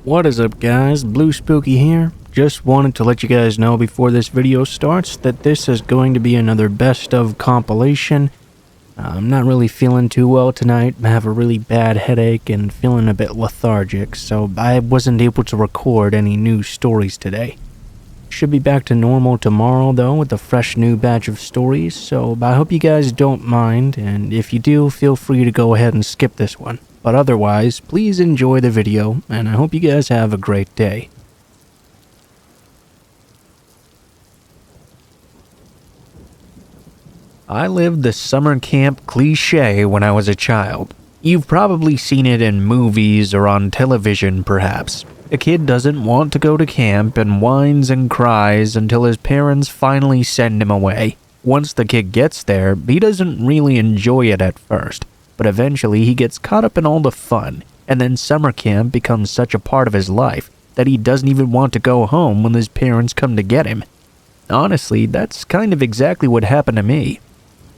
What is up, guys? Blue Spooky here. Just wanted to let you guys know before this video starts that this is going to be another best of compilation. I'm not really feeling too well tonight. I have a really bad headache and feeling a bit lethargic, so I wasn't able to record any new stories today. Should be back to normal tomorrow though with a fresh new batch of stories, so I hope you guys don't mind, and if you do, feel free to go ahead and skip this one. But otherwise, please enjoy the video, and I hope you guys have a great day. I lived the summer camp cliché when I was a child. You've probably seen it in movies or on television, perhaps. A kid doesn't want to go to camp and whines and cries until his parents finally send him away. Once the kid gets there, he doesn't really enjoy it at first, but eventually he gets caught up in all the fun, and then summer camp becomes such a part of his life that he doesn't even want to go home when his parents come to get him. Honestly, that's kind of exactly what happened to me.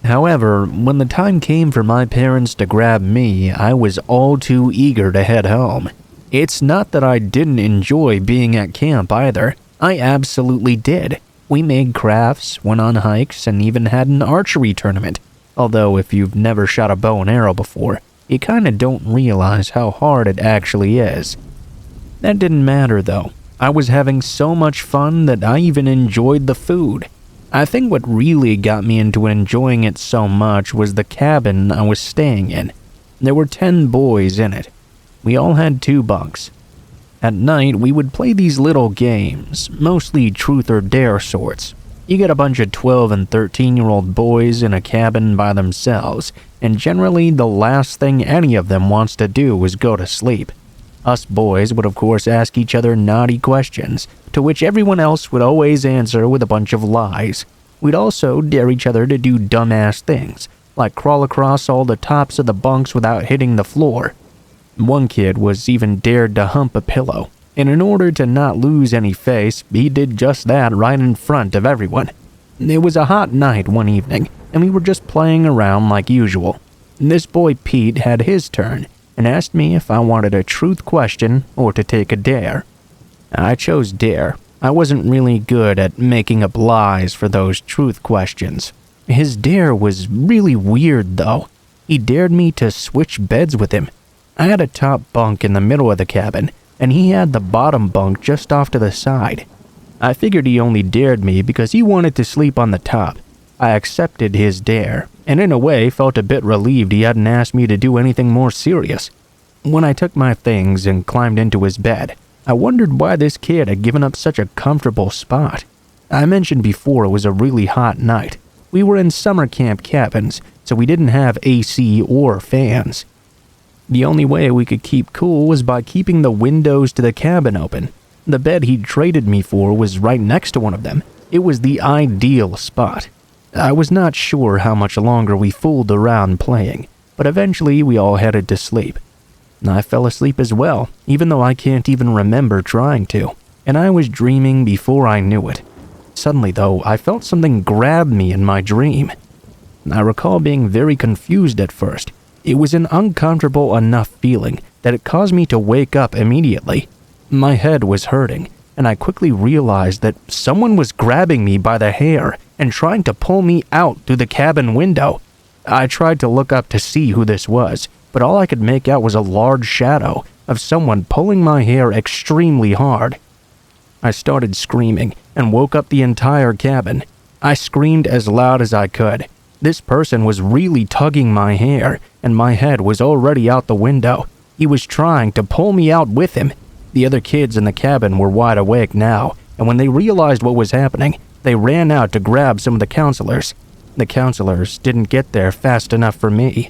However, when the time came for my parents to grab me, I was all too eager to head home. It's not that I didn't enjoy being at camp either. I absolutely did. We made crafts, went on hikes, and even had an archery tournament. Although if you've never shot a bow and arrow before, you kinda don't realize how hard it actually is. That didn't matter though. I was having so much fun that I even enjoyed the food. I think what really got me into enjoying it so much was the cabin I was staying in. There were 10 boys in it. We all had 2 bunks. At night, we would play these little games, mostly truth or dare sorts. You get a bunch of 12 and 13-year-old boys in a cabin by themselves, and generally the last thing any of them wants to do is go to sleep. Us boys would of course ask each other naughty questions, to which everyone else would always answer with a bunch of lies. We'd also dare each other to do dumbass things, like crawl across all the tops of the bunks without hitting the floor. One kid was even dared to hump a pillow, and in order to not lose any face, he did just that right in front of everyone. It was a hot night one evening, and we were just playing around like usual. This boy Pete had his turn, and asked me if I wanted a truth question or to take a dare. I chose dare. I wasn't really good at making up lies for those truth questions. His dare was really weird though. He dared me to switch beds with him. I had a top bunk in the middle of the cabin, and he had the bottom bunk just off to the side. I figured he only dared me because he wanted to sleep on the top. I accepted his dare, and in a way felt a bit relieved he hadn't asked me to do anything more serious. When I took my things and climbed into his bed, I wondered why this kid had given up such a comfortable spot. I mentioned before it was a really hot night. We were in summer camp cabins, so we didn't have AC or fans. The only way we could keep cool was by keeping the windows to the cabin open. The bed he'd traded me for was right next to one of them. It was the ideal spot. I was not sure how much longer we fooled around playing, but eventually we all headed to sleep. I fell asleep as well, even though I can't even remember trying to, and I was dreaming before I knew it. Suddenly though, I felt something grab me in my dream. I recall being very confused at first. It was an uncomfortable enough feeling that it caused me to wake up immediately. My head was hurting, and I quickly realized that someone was grabbing me by the hair and trying to pull me out through the cabin window. I tried to look up to see who this was, but all I could make out was a large shadow of someone pulling my hair extremely hard. I started screaming and woke up the entire cabin. I screamed as loud as I could. This person was really tugging my hair, and my head was already out the window. He was trying to pull me out with him. The other kids in the cabin were wide awake now, and when they realized what was happening, they ran out to grab some of the counselors. The counselors didn't get there fast enough for me.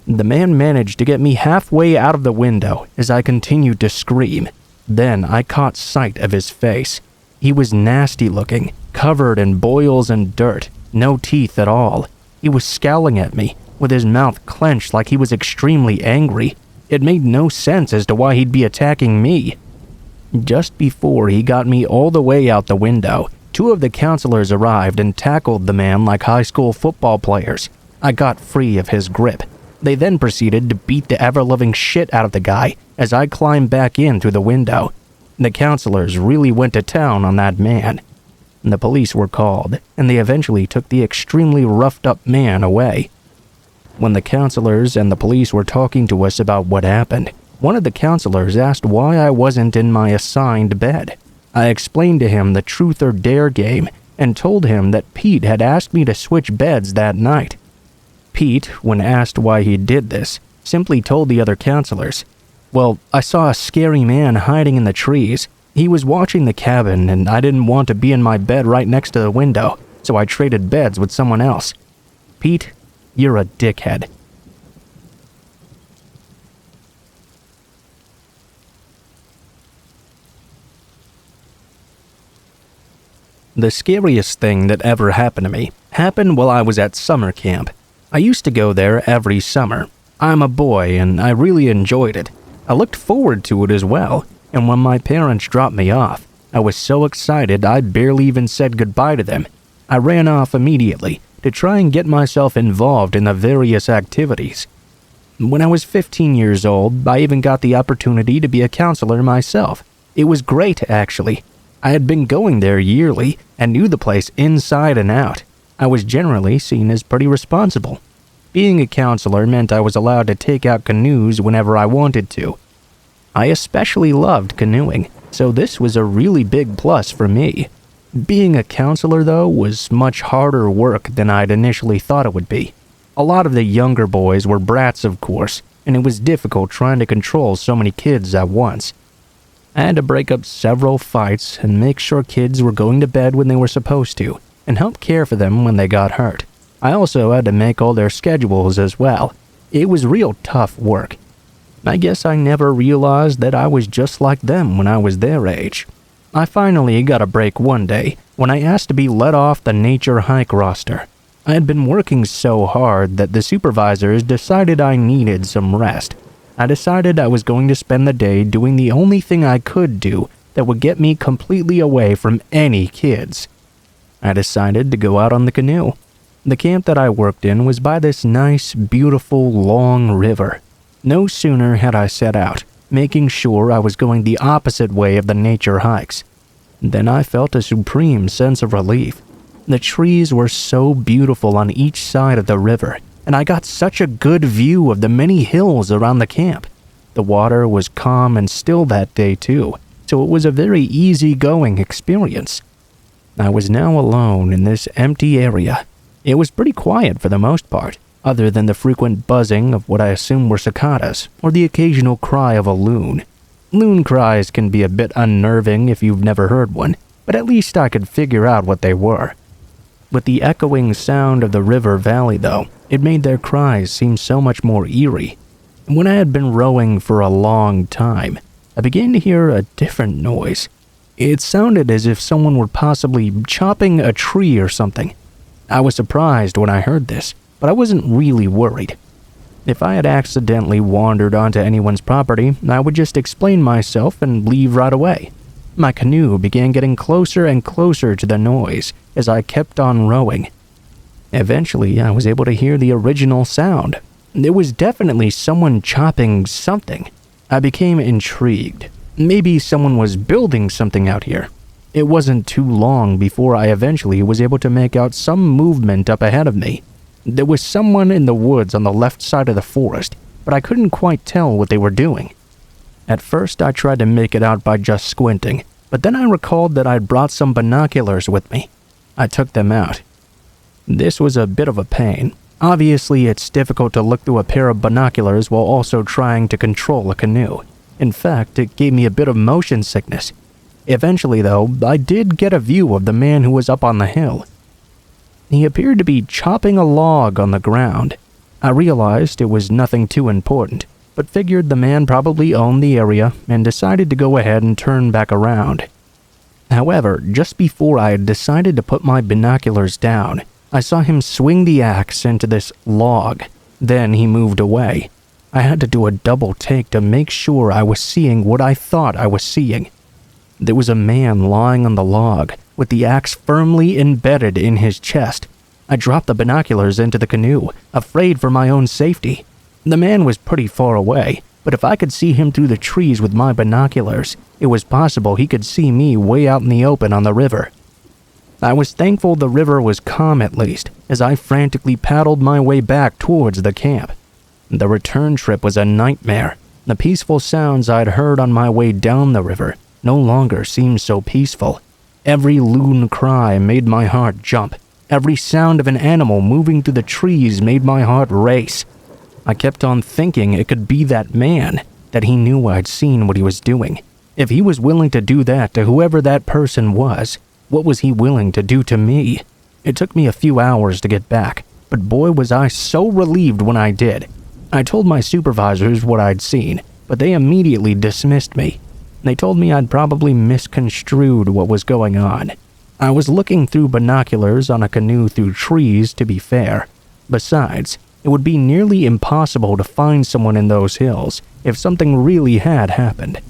The man managed to get me halfway out of the window as I continued to scream. Then I caught sight of his face. He was nasty looking, covered in boils and dirt, no teeth at all. He was scowling at me, with his mouth clenched like he was extremely angry. It made no sense as to why he'd be attacking me. Just before he got me all the way out the window, 2 of the counselors arrived and tackled the man like high school football players. I got free of his grip. They then proceeded to beat the ever-loving shit out of the guy as I climbed back in through the window. The counselors really went to town on that man. The police were called, and they eventually took the extremely roughed-up man away. When the counselors and the police were talking to us about what happened, one of the counselors asked why I wasn't in my assigned bed. I explained to him the truth or dare game and told him that Pete had asked me to switch beds that night. Pete, when asked why he did this, simply told the other counselors, "Well, I saw a scary man hiding in the trees. He was watching the cabin, and I didn't want to be in my bed right next to the window, so I traded beds with someone else." Pete, you're a dickhead. The scariest thing that ever happened to me happened while I was at summer camp. I used to go there every summer. I'm a boy, and I really enjoyed it. I looked forward to it as well, and when my parents dropped me off, I was so excited I barely even said goodbye to them. I ran off immediately to try and get myself involved in the various activities. When I was 15 years old, I even got the opportunity to be a counselor myself. It was great, actually. I had been going there yearly and knew the place inside and out. I was generally seen as pretty responsible. Being a counselor meant I was allowed to take out canoes whenever I wanted to. I especially loved canoeing, so this was a really big plus for me. Being a counselor, though, was much harder work than I'd initially thought it would be. A lot of the younger boys were brats, of course, and it was difficult trying to control so many kids at once. I had to break up several fights and make sure kids were going to bed when they were supposed to, and help care for them when they got hurt. I also had to make all their schedules as well. It was real tough work. I guess I never realized that I was just like them when I was their age. I finally got a break one day when I asked to be let off the nature hike roster. I had been working so hard that the supervisors decided I needed some rest. I decided I was going to spend the day doing the only thing I could do that would get me completely away from any kids. I decided to go out on the canoe. The camp that I worked in was by this nice, beautiful, long river. No sooner had I set out, making sure I was going the opposite way of the nature hikes, then I felt a supreme sense of relief. The trees were so beautiful on each side of the river, and I got such a good view of the many hills around the camp. The water was calm and still that day too, so it was a very easy-going experience. I was now alone in this empty area. It was pretty quiet for the most part, other than the frequent buzzing of what I assume were cicadas, or the occasional cry of a loon. Loon cries can be a bit unnerving if you've never heard one, but at least I could figure out what they were. With the echoing sound of the river valley, though, it made their cries seem so much more eerie. When I had been rowing for a long time, I began to hear a different noise. It sounded as if someone were possibly chopping a tree or something. I was surprised when I heard this, but I wasn't really worried. If I had accidentally wandered onto anyone's property, I would just explain myself and leave right away. My canoe began getting closer and closer to the noise as I kept on rowing. Eventually, I was able to hear the original sound. It was definitely someone chopping something. I became intrigued. Maybe someone was building something out here. It wasn't too long before I eventually was able to make out some movement up ahead of me. There was someone in the woods on the left side of the forest, but I couldn't quite tell what they were doing. At first, I tried to make it out by just squinting, but then I recalled that I'd brought some binoculars with me. I took them out. This was a bit of a pain. Obviously, it's difficult to look through a pair of binoculars while also trying to control a canoe. In fact, it gave me a bit of motion sickness. Eventually, though, I did get a view of the man who was up on the hill. He appeared to be chopping a log on the ground. I realized it was nothing too important, but figured the man probably owned the area and decided to go ahead and turn back around. However, just before I had decided to put my binoculars down, I saw him swing the axe into this log. Then he moved away. I had to do a double take to make sure I was seeing what I thought I was seeing. There was a man lying on the log, with the axe firmly embedded in his chest. I dropped the binoculars into the canoe, afraid for my own safety. The man was pretty far away, but if I could see him through the trees with my binoculars, it was possible he could see me way out in the open on the river. I was thankful the river was calm at least, as I frantically paddled my way back towards the camp. The return trip was a nightmare. The peaceful sounds I'd heard on my way down the river no longer seemed so peaceful. Every loon cry made my heart jump. Every sound of an animal moving through the trees made my heart race. I kept on thinking it could be that man, that he knew I'd seen what he was doing. If he was willing to do that to whoever that person was, what was he willing to do to me? It took me a few hours to get back, but boy was I so relieved when I did. I told my supervisors what I'd seen, but they immediately dismissed me. They told me I'd probably misconstrued what was going on. I was looking through binoculars on a canoe through trees, to be fair. Besides, it would be nearly impossible to find someone in those hills if something really had happened.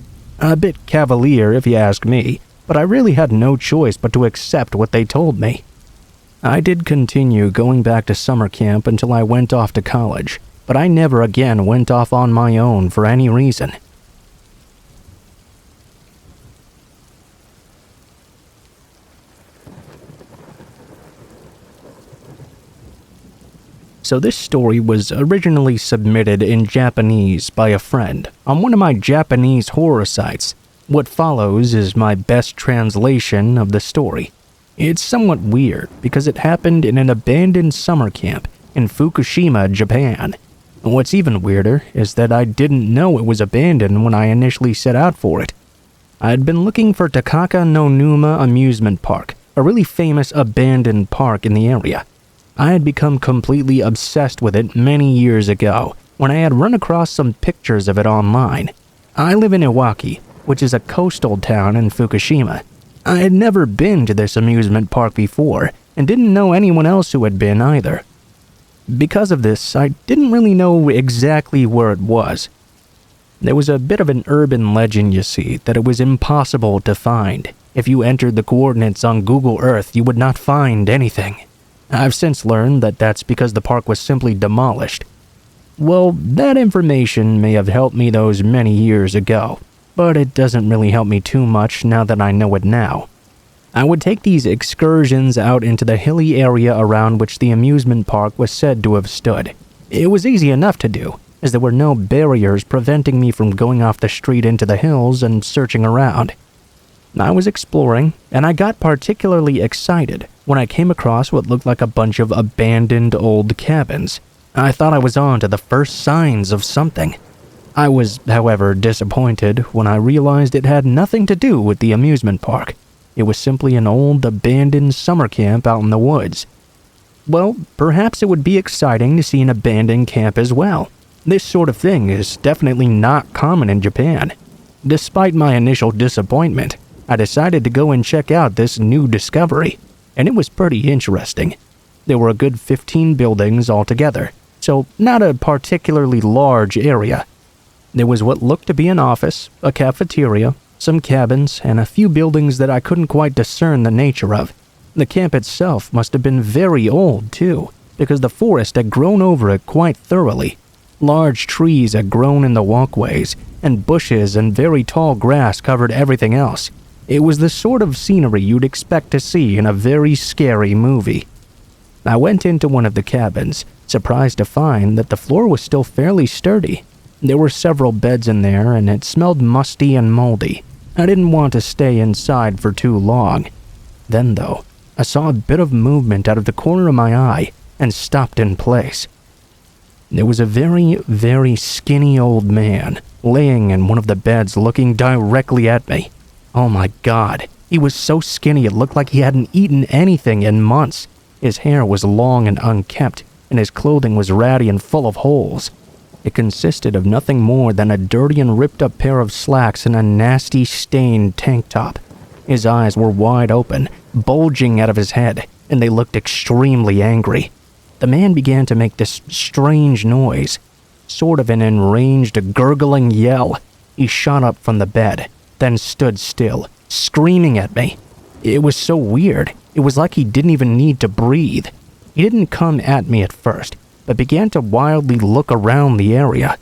A bit cavalier if you ask me, but I really had no choice but to accept what they told me. I did continue going back to summer camp until I went off to college, but I never again went off on my own for any reason. So this story was originally submitted in Japanese by a friend on one of my Japanese horror sites. What follows is my best translation of the story. It's somewhat weird because it happened in an abandoned summer camp in Fukushima, Japan. What's even weirder is that I didn't know it was abandoned when I initially set out for it. I'd been looking for Takaka no Numa Amusement Park, a really famous abandoned park in the area. I had become completely obsessed with it many years ago when I had run across some pictures of it online. I live in Iwaki, which is a coastal town in Fukushima. I had never been to this amusement park before and didn't know anyone else who had been either. Because of this, I didn't really know exactly where it was. There was a bit of an urban legend, you see, that it was impossible to find. If you entered the coordinates on Google Earth, you would not find anything. I've since learned that that's because the park was simply demolished. Well, that information may have helped me those many years ago, but it doesn't really help me too much now that I know it now. I would take these excursions out into the hilly area around which the amusement park was said to have stood. It was easy enough to do, as there were no barriers preventing me from going off the street into the hills and searching around. I was exploring, and I got particularly excited when I came across what looked like a bunch of abandoned old cabins. I thought I was on to the first signs of something. I was, however, disappointed when I realized it had nothing to do with the amusement park. It was simply an old, abandoned summer camp out in the woods. Well, perhaps it would be exciting to see an abandoned camp as well. This sort of thing is definitely not common in Japan. Despite my initial disappointment, I decided to go and check out this new discovery, and it was pretty interesting. There were a good 15 buildings altogether, so not a particularly large area. There was what looked to be an office, a cafeteria, some cabins, and a few buildings that I couldn't quite discern the nature of. The camp itself must have been very old, too, because the forest had grown over it quite thoroughly. Large trees had grown in the walkways, and bushes and very tall grass covered everything else. It was the sort of scenery you'd expect to see in a very scary movie. I went into one of the cabins, surprised to find that the floor was still fairly sturdy. There were several beds in there, and it smelled musty and moldy. I didn't want to stay inside for too long. Then, though, I saw a bit of movement out of the corner of my eye and stopped in place. There was a very, very skinny old man laying in one of the beds looking directly at me. Oh my God, he was so skinny it looked like he hadn't eaten anything in months. His hair was long and unkempt, and his clothing was ratty and full of holes. It consisted of nothing more than a dirty and ripped-up pair of slacks and a nasty, stained tank top. His eyes were wide open, bulging out of his head, and they looked extremely angry. The man began to make this strange noise, sort of an enraged, gurgling yell. He shot up from the bed, then stood still, screaming at me. It was so weird. It was like he didn't even need to breathe. He didn't come at me at first, but began to wildly look around the area.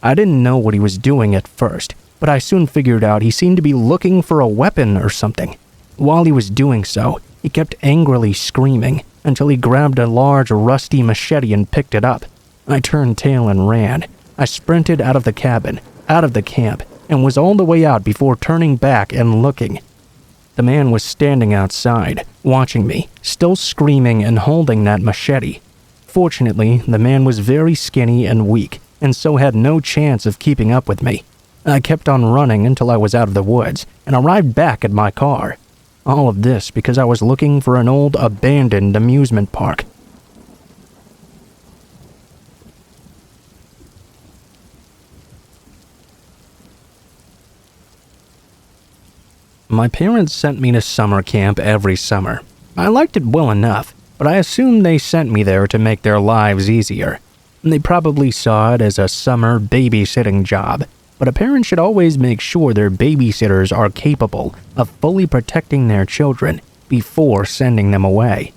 I didn't know what he was doing at first, but I soon figured out he seemed to be looking for a weapon or something. While he was doing so, he kept angrily screaming until he grabbed a large rusty machete and picked it up. I turned tail and ran. I sprinted out of the cabin, out of the camp, and was all the way out before turning back and looking. The man was standing outside, watching me, still screaming and holding that machete. Fortunately, the man was very skinny and weak, and so had no chance of keeping up with me. I kept on running until I was out of the woods, and arrived back at my car. All of this because I was looking for an old abandoned amusement park. My parents sent me to summer camp every summer. I liked it well enough, but I assumed they sent me there to make their lives easier. They probably saw it as a summer babysitting job, but a parent should always make sure their babysitters are capable of fully protecting their children before sending them away.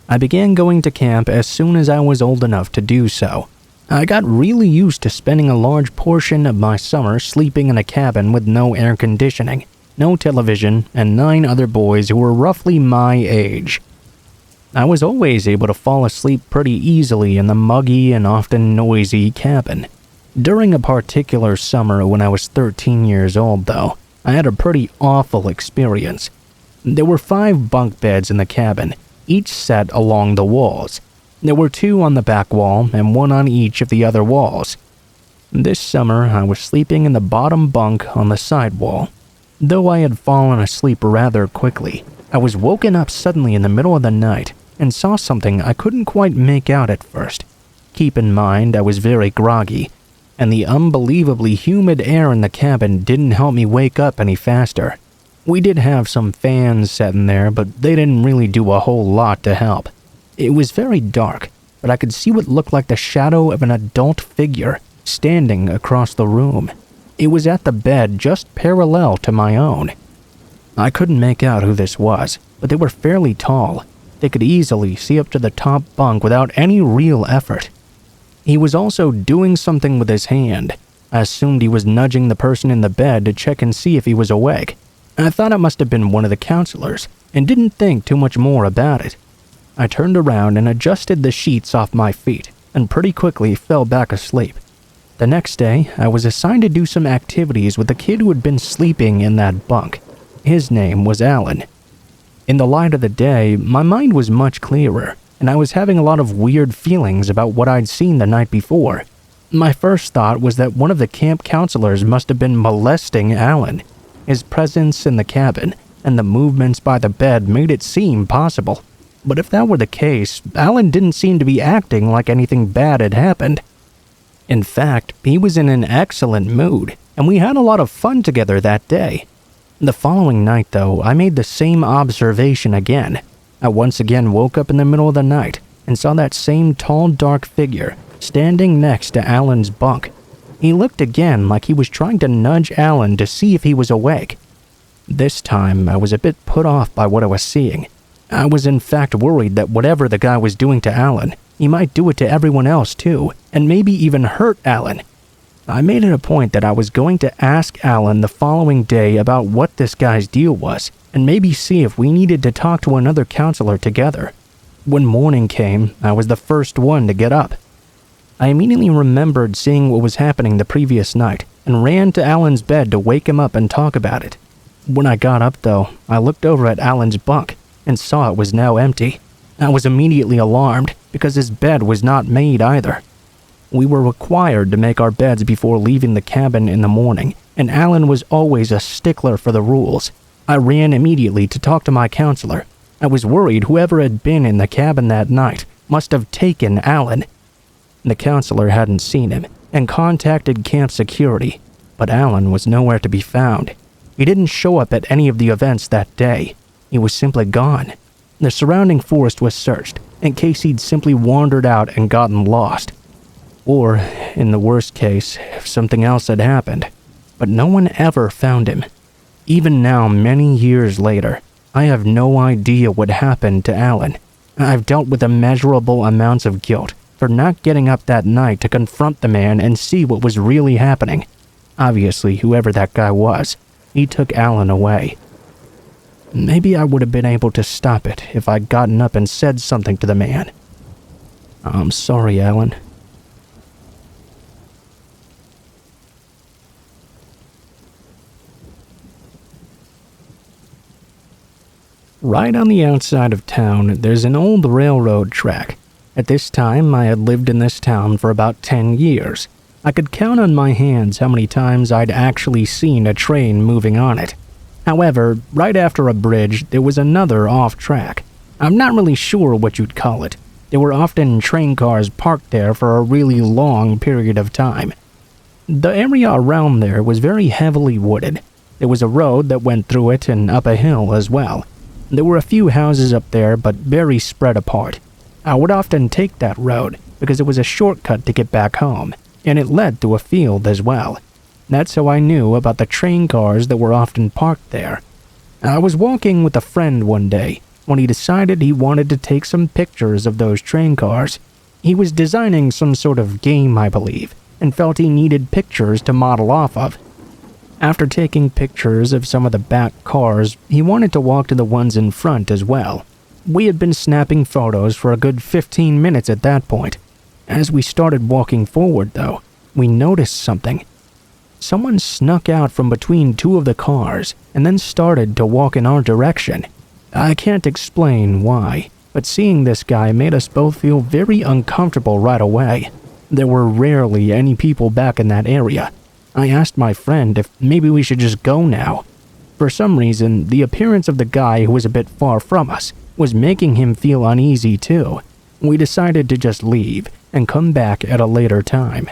I began going to camp as soon as I was old enough to do so. I got really used to spending a large portion of my summer sleeping in a cabin with no air conditioning, no television, and 9 other boys who were roughly my age. I was always able to fall asleep pretty easily in the muggy and often noisy cabin. During a particular summer when I was 13 years old, though, I had a pretty awful experience. There were 5 bunk beds in the cabin, each set along the walls. There were 2 on the back wall and 1 on each of the other walls. This summer, I was sleeping in the bottom bunk on the side wall. Though I had fallen asleep rather quickly, I was woken up suddenly in the middle of the night and saw something I couldn't quite make out at first. Keep in mind, I was very groggy, and the unbelievably humid air in the cabin didn't help me wake up any faster. We did have some fans set in there, but they didn't really do a whole lot to help. It was very dark, but I could see what looked like the shadow of an adult figure standing across the room. It was at the bed just parallel to my own. I couldn't make out who this was, but they were fairly tall. They could easily see up to the top bunk without any real effort. He was also doing something with his hand. I assumed he was nudging the person in the bed to check and see if he was awake. I thought it must have been one of the counselors, and didn't think too much more about it. I turned around and adjusted the sheets off my feet, and pretty quickly fell back asleep. The next day, I was assigned to do some activities with the kid who had been sleeping in that bunk. His name was Alan. In the light of the day, my mind was much clearer, and I was having a lot of weird feelings about what I'd seen the night before. My first thought was that one of the camp counselors must have been molesting Alan. His presence in the cabin and the movements by the bed made it seem possible. But if that were the case, Alan didn't seem to be acting like anything bad had happened. In fact, he was in an excellent mood, and we had a lot of fun together that day. The following night, though, I made the same observation again. I once again woke up in the middle of the night and saw that same tall, dark figure standing next to Alan's bunk. He looked again like he was trying to nudge Alan to see if he was awake. This time, I was a bit put off by what I was seeing. I was in fact worried that whatever the guy was doing to Alan, he might do it to everyone else too, and maybe even hurt Alan. I made it a point that I was going to ask Alan the following day about what this guy's deal was, and maybe see if we needed to talk to another counselor together. When morning came, I was the first one to get up. I immediately remembered seeing what was happening the previous night, and ran to Alan's bed to wake him up and talk about it. When I got up, though, I looked over at Alan's bunk, and saw it was now empty. I was immediately alarmed, because his bed was not made either. We were required to make our beds before leaving the cabin in the morning, and Alan was always a stickler for the rules. I ran immediately to talk to my counselor. I was worried whoever had been in the cabin that night must have taken Alan. The counselor hadn't seen him, and contacted camp security, but Alan was nowhere to be found. He didn't show up at any of the events that day. He was simply gone. The surrounding forest was searched, in case he'd simply wandered out and gotten lost. Or, in the worst case, if something else had happened. But no one ever found him. Even now, many years later, I have no idea what happened to Alan. I've dealt with immeasurable amounts of guilt, for not getting up that night to confront the man and see what was really happening. Obviously, whoever that guy was, he took Alan away. Maybe I would have been able to stop it if I'd gotten up and said something to the man. I'm sorry, Alan. Right on the outside of town, there's an old railroad track. At this time, I had lived in this town for about 10 years. I could count on my hands how many times I'd actually seen a train moving on it. However, right after a bridge, there was another off-track. I'm not really sure what you'd call it. There were often train cars parked there for a really long period of time. The area around there was very heavily wooded. There was a road that went through it and up a hill as well. There were a few houses up there, but very spread apart. I would often take that road because it was a shortcut to get back home, and it led to a field as well. That's how I knew about the train cars that were often parked there. I was walking with a friend one day when he decided he wanted to take some pictures of those train cars. He was designing some sort of game, I believe, and felt he needed pictures to model off of. After taking pictures of some of the back cars, he wanted to walk to the ones in front as well. We had been snapping photos for a good 15 minutes at that point. As we started walking forward, though, we noticed something. Someone snuck out from between two of the cars and then started to walk in our direction. I can't explain why, but seeing this guy made us both feel very uncomfortable right away. There were rarely any people back in that area. I asked my friend if maybe we should just go now. For some reason, the appearance of the guy who was a bit far from us was making him feel uneasy too. We decided to just leave and come back at a later time.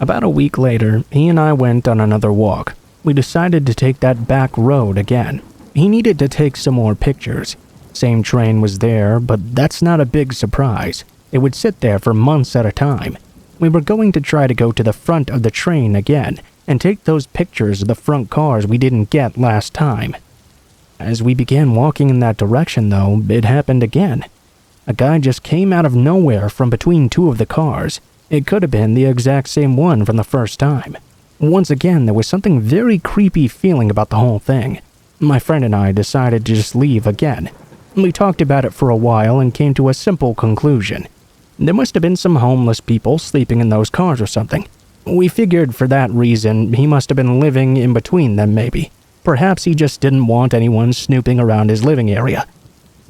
About a week later, he and I went on another walk. We decided to take that back road again. He needed to take some more pictures. Same train was there, but that's not a big surprise. It would sit there for months at a time. We were going to try to go to the front of the train again and take those pictures of the front cars we didn't get last time. As we began walking in that direction, though, it happened again. A guy just came out of nowhere from between two of the cars. It could have been the exact same one from the first time. Once again, there was something very creepy feeling about the whole thing. My friend and I decided to just leave again. We talked about it for a while and came to a simple conclusion. There must have been some homeless people sleeping in those cars or something. We figured for that reason he must have been living in between them maybe. Perhaps he just didn't want anyone snooping around his living area.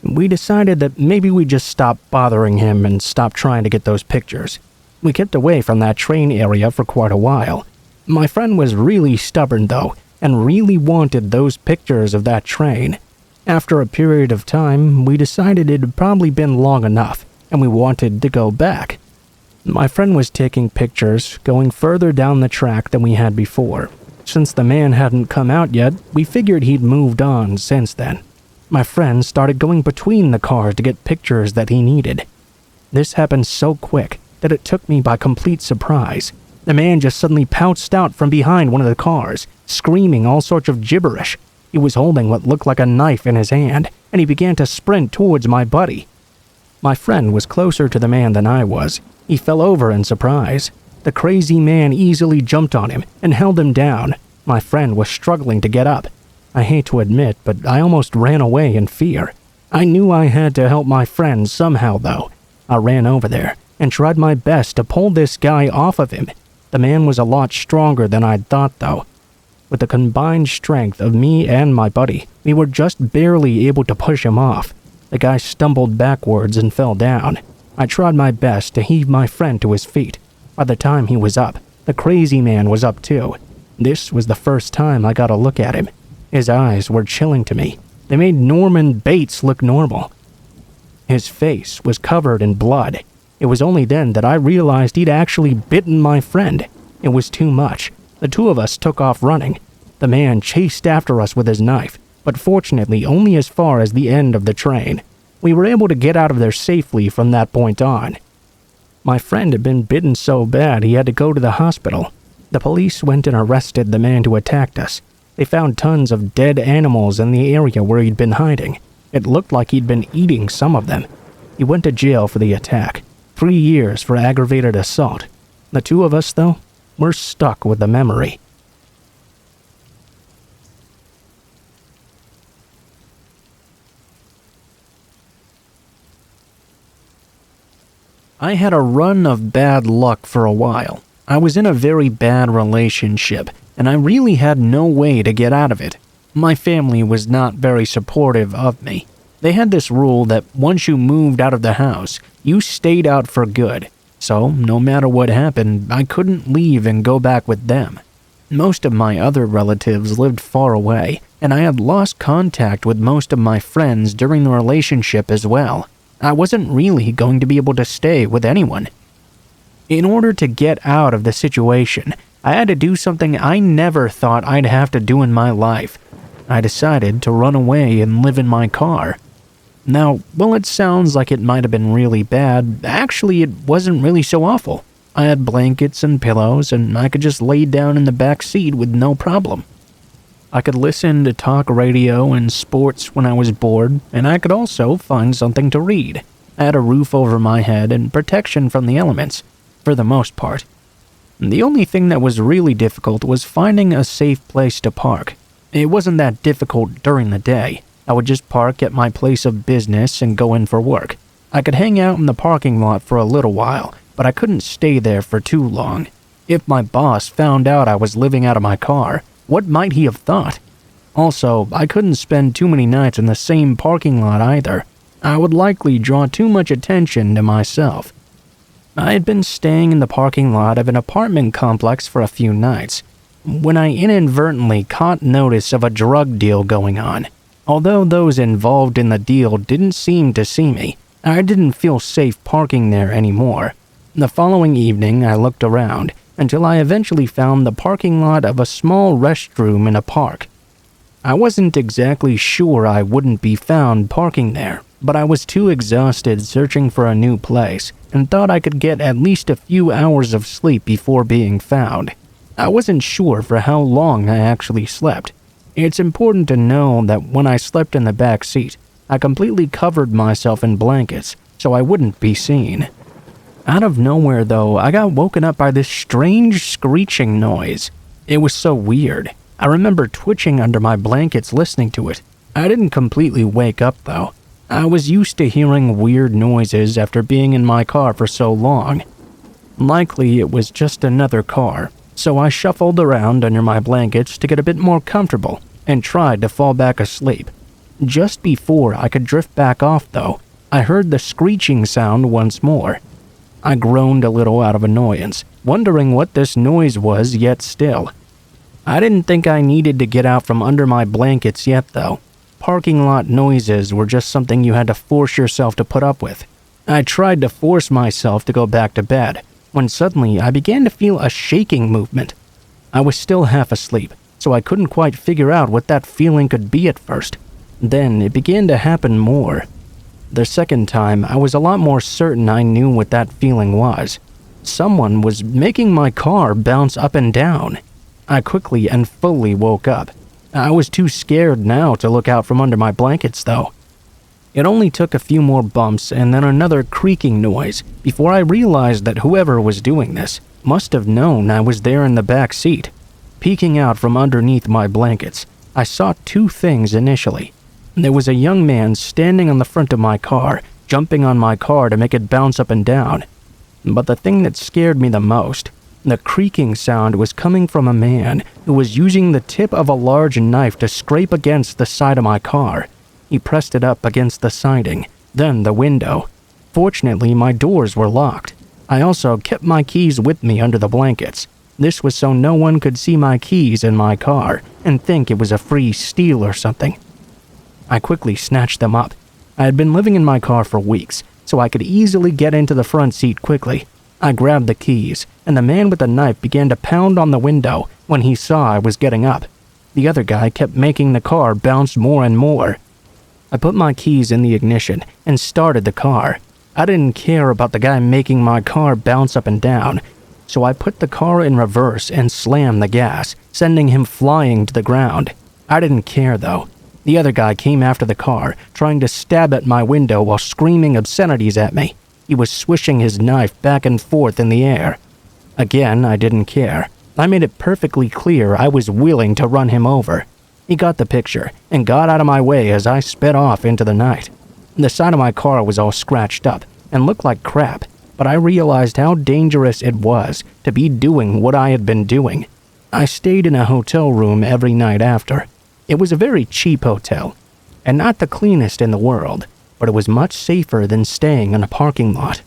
We decided that maybe we'd just stop bothering him and stop trying to get those pictures. We kept away from that train area for quite a while. My friend was really stubborn though, and really wanted those pictures of that train. After a period of time, we decided it had probably been long enough, and we wanted to go back. My friend was taking pictures, going further down the track than we had before. Since the man hadn't come out yet, we figured he'd moved on since then. My friend started going between the cars to get pictures that he needed. This happened so quick that it took me by complete surprise. The man just suddenly pounced out from behind one of the cars, screaming all sorts of gibberish. He was holding what looked like a knife in his hand, and he began to sprint towards my buddy. My friend was closer to the man than I was. He fell over in surprise. The crazy man easily jumped on him and held him down. My friend was struggling to get up. I hate to admit, but I almost ran away in fear. I knew I had to help my friend somehow, though. I ran over there and tried my best to pull this guy off of him. The man was a lot stronger than I'd thought, though. With the combined strength of me and my buddy, we were just barely able to push him off. The guy stumbled backwards and fell down. I tried my best to heave my friend to his feet. By the time he was up, the crazy man was up too. This was the first time I got a look at him. His eyes were chilling to me. They made Norman Bates look normal. His face was covered in blood. It was only then that I realized he'd actually bitten my friend. It was too much. The two of us took off running. The man chased after us with his knife, but fortunately only as far as the end of the train. We were able to get out of there safely from that point on. My friend had been bitten so bad he had to go to the hospital. The police went and arrested the man who attacked us. They found tons of dead animals in the area where he'd been hiding. It looked like he'd been eating some of them. He went to jail for the attack. 3 years for aggravated assault. The two of us, though, we're stuck with the memory. I had a run of bad luck for a while. I was in a very bad relationship, and I really had no way to get out of it. My family was not very supportive of me. They had this rule that once you moved out of the house, you stayed out for good. So, no matter what happened, I couldn't leave and go back with them. Most of my other relatives lived far away, and I had lost contact with most of my friends during the relationship as well. I wasn't really going to be able to stay with anyone. In order to get out of the situation, I had to do something I never thought I'd have to do in my life. I decided to run away and live in my car. Now, while it sounds like it might have been really bad, actually it wasn't really so awful. I had blankets and pillows, and I could just lay down in the back seat with no problem. I could listen to talk radio and sports when I was bored, and I could also find something to read. I had a roof over my head and protection from the elements, for the most part. The only thing that was really difficult was finding a safe place to park. It wasn't that difficult during the day. I would just park at my place of business and go in for work. I could hang out in the parking lot for a little while, but I couldn't stay there for too long. If my boss found out I was living out of my car, what might he have thought? Also, I couldn't spend too many nights in the same parking lot either. I would likely draw too much attention to myself. I had been staying in the parking lot of an apartment complex for a few nights when I inadvertently caught notice of a drug deal going on. Although those involved in the deal didn't seem to see me, I didn't feel safe parking there anymore. The following evening, I looked around until I eventually found the parking lot of a small restroom in a park. I wasn't exactly sure I wouldn't be found parking there, but I was too exhausted searching for a new place and thought I could get at least a few hours of sleep before being found. I wasn't sure for how long I actually slept. It's important to know that when I slept in the back seat, I completely covered myself in blankets so I wouldn't be seen. Out of nowhere, though, I got woken up by this strange screeching noise. It was so weird. I remember twitching under my blankets listening to it. I didn't completely wake up, though. I was used to hearing weird noises after being in my car for so long. Likely it was just another car, so I shuffled around under my blankets to get a bit more comfortable and tried to fall back asleep. Just before I could drift back off, though, I heard the screeching sound once more. I groaned a little out of annoyance, wondering what this noise was yet still. I didn't think I needed to get out from under my blankets yet, though. Parking lot noises were just something you had to force yourself to put up with. I tried to force myself to go back to bed, when suddenly I began to feel a shaking movement. I was still half asleep, so I couldn't quite figure out what that feeling could be at first. Then it began to happen more. The second time, I was a lot more certain I knew what that feeling was. Someone was making my car bounce up and down. I quickly and fully woke up. I was too scared now to look out from under my blankets, though. It only took a few more bumps and then another creaking noise before I realized that whoever was doing this must have known I was there in the back seat. Peeking out from underneath my blankets, I saw two things initially. There was a young man standing on the front of my car, jumping on my car to make it bounce up and down. But the thing that scared me the most, the creaking sound was coming from a man who was using the tip of a large knife to scrape against the side of my car. He pressed it up against the siding, then the window. Fortunately, my doors were locked. I also kept my keys with me under the blankets. This was so no one could see my keys in my car and think it was a free steal or something. I quickly snatched them up. I had been living in my car for weeks, so I could easily get into the front seat quickly. I grabbed the keys, and the man with the knife began to pound on the window when he saw I was getting up. The other guy kept making the car bounce more and more. I put my keys in the ignition and started the car. I didn't care about the guy making my car bounce up and down, so I put the car in reverse and slammed the gas, sending him flying to the ground. I didn't care, though. The other guy came after the car, trying to stab at my window while screaming obscenities at me. He was swishing his knife back and forth in the air. Again, I didn't care. I made it perfectly clear I was willing to run him over. He got the picture and got out of my way as I sped off into the night. The side of my car was all scratched up and looked like crap, but I realized how dangerous it was to be doing what I had been doing. I stayed in a hotel room every night after. It was a very cheap hotel, and not the cleanest in the world, but it was much safer than staying in a parking lot.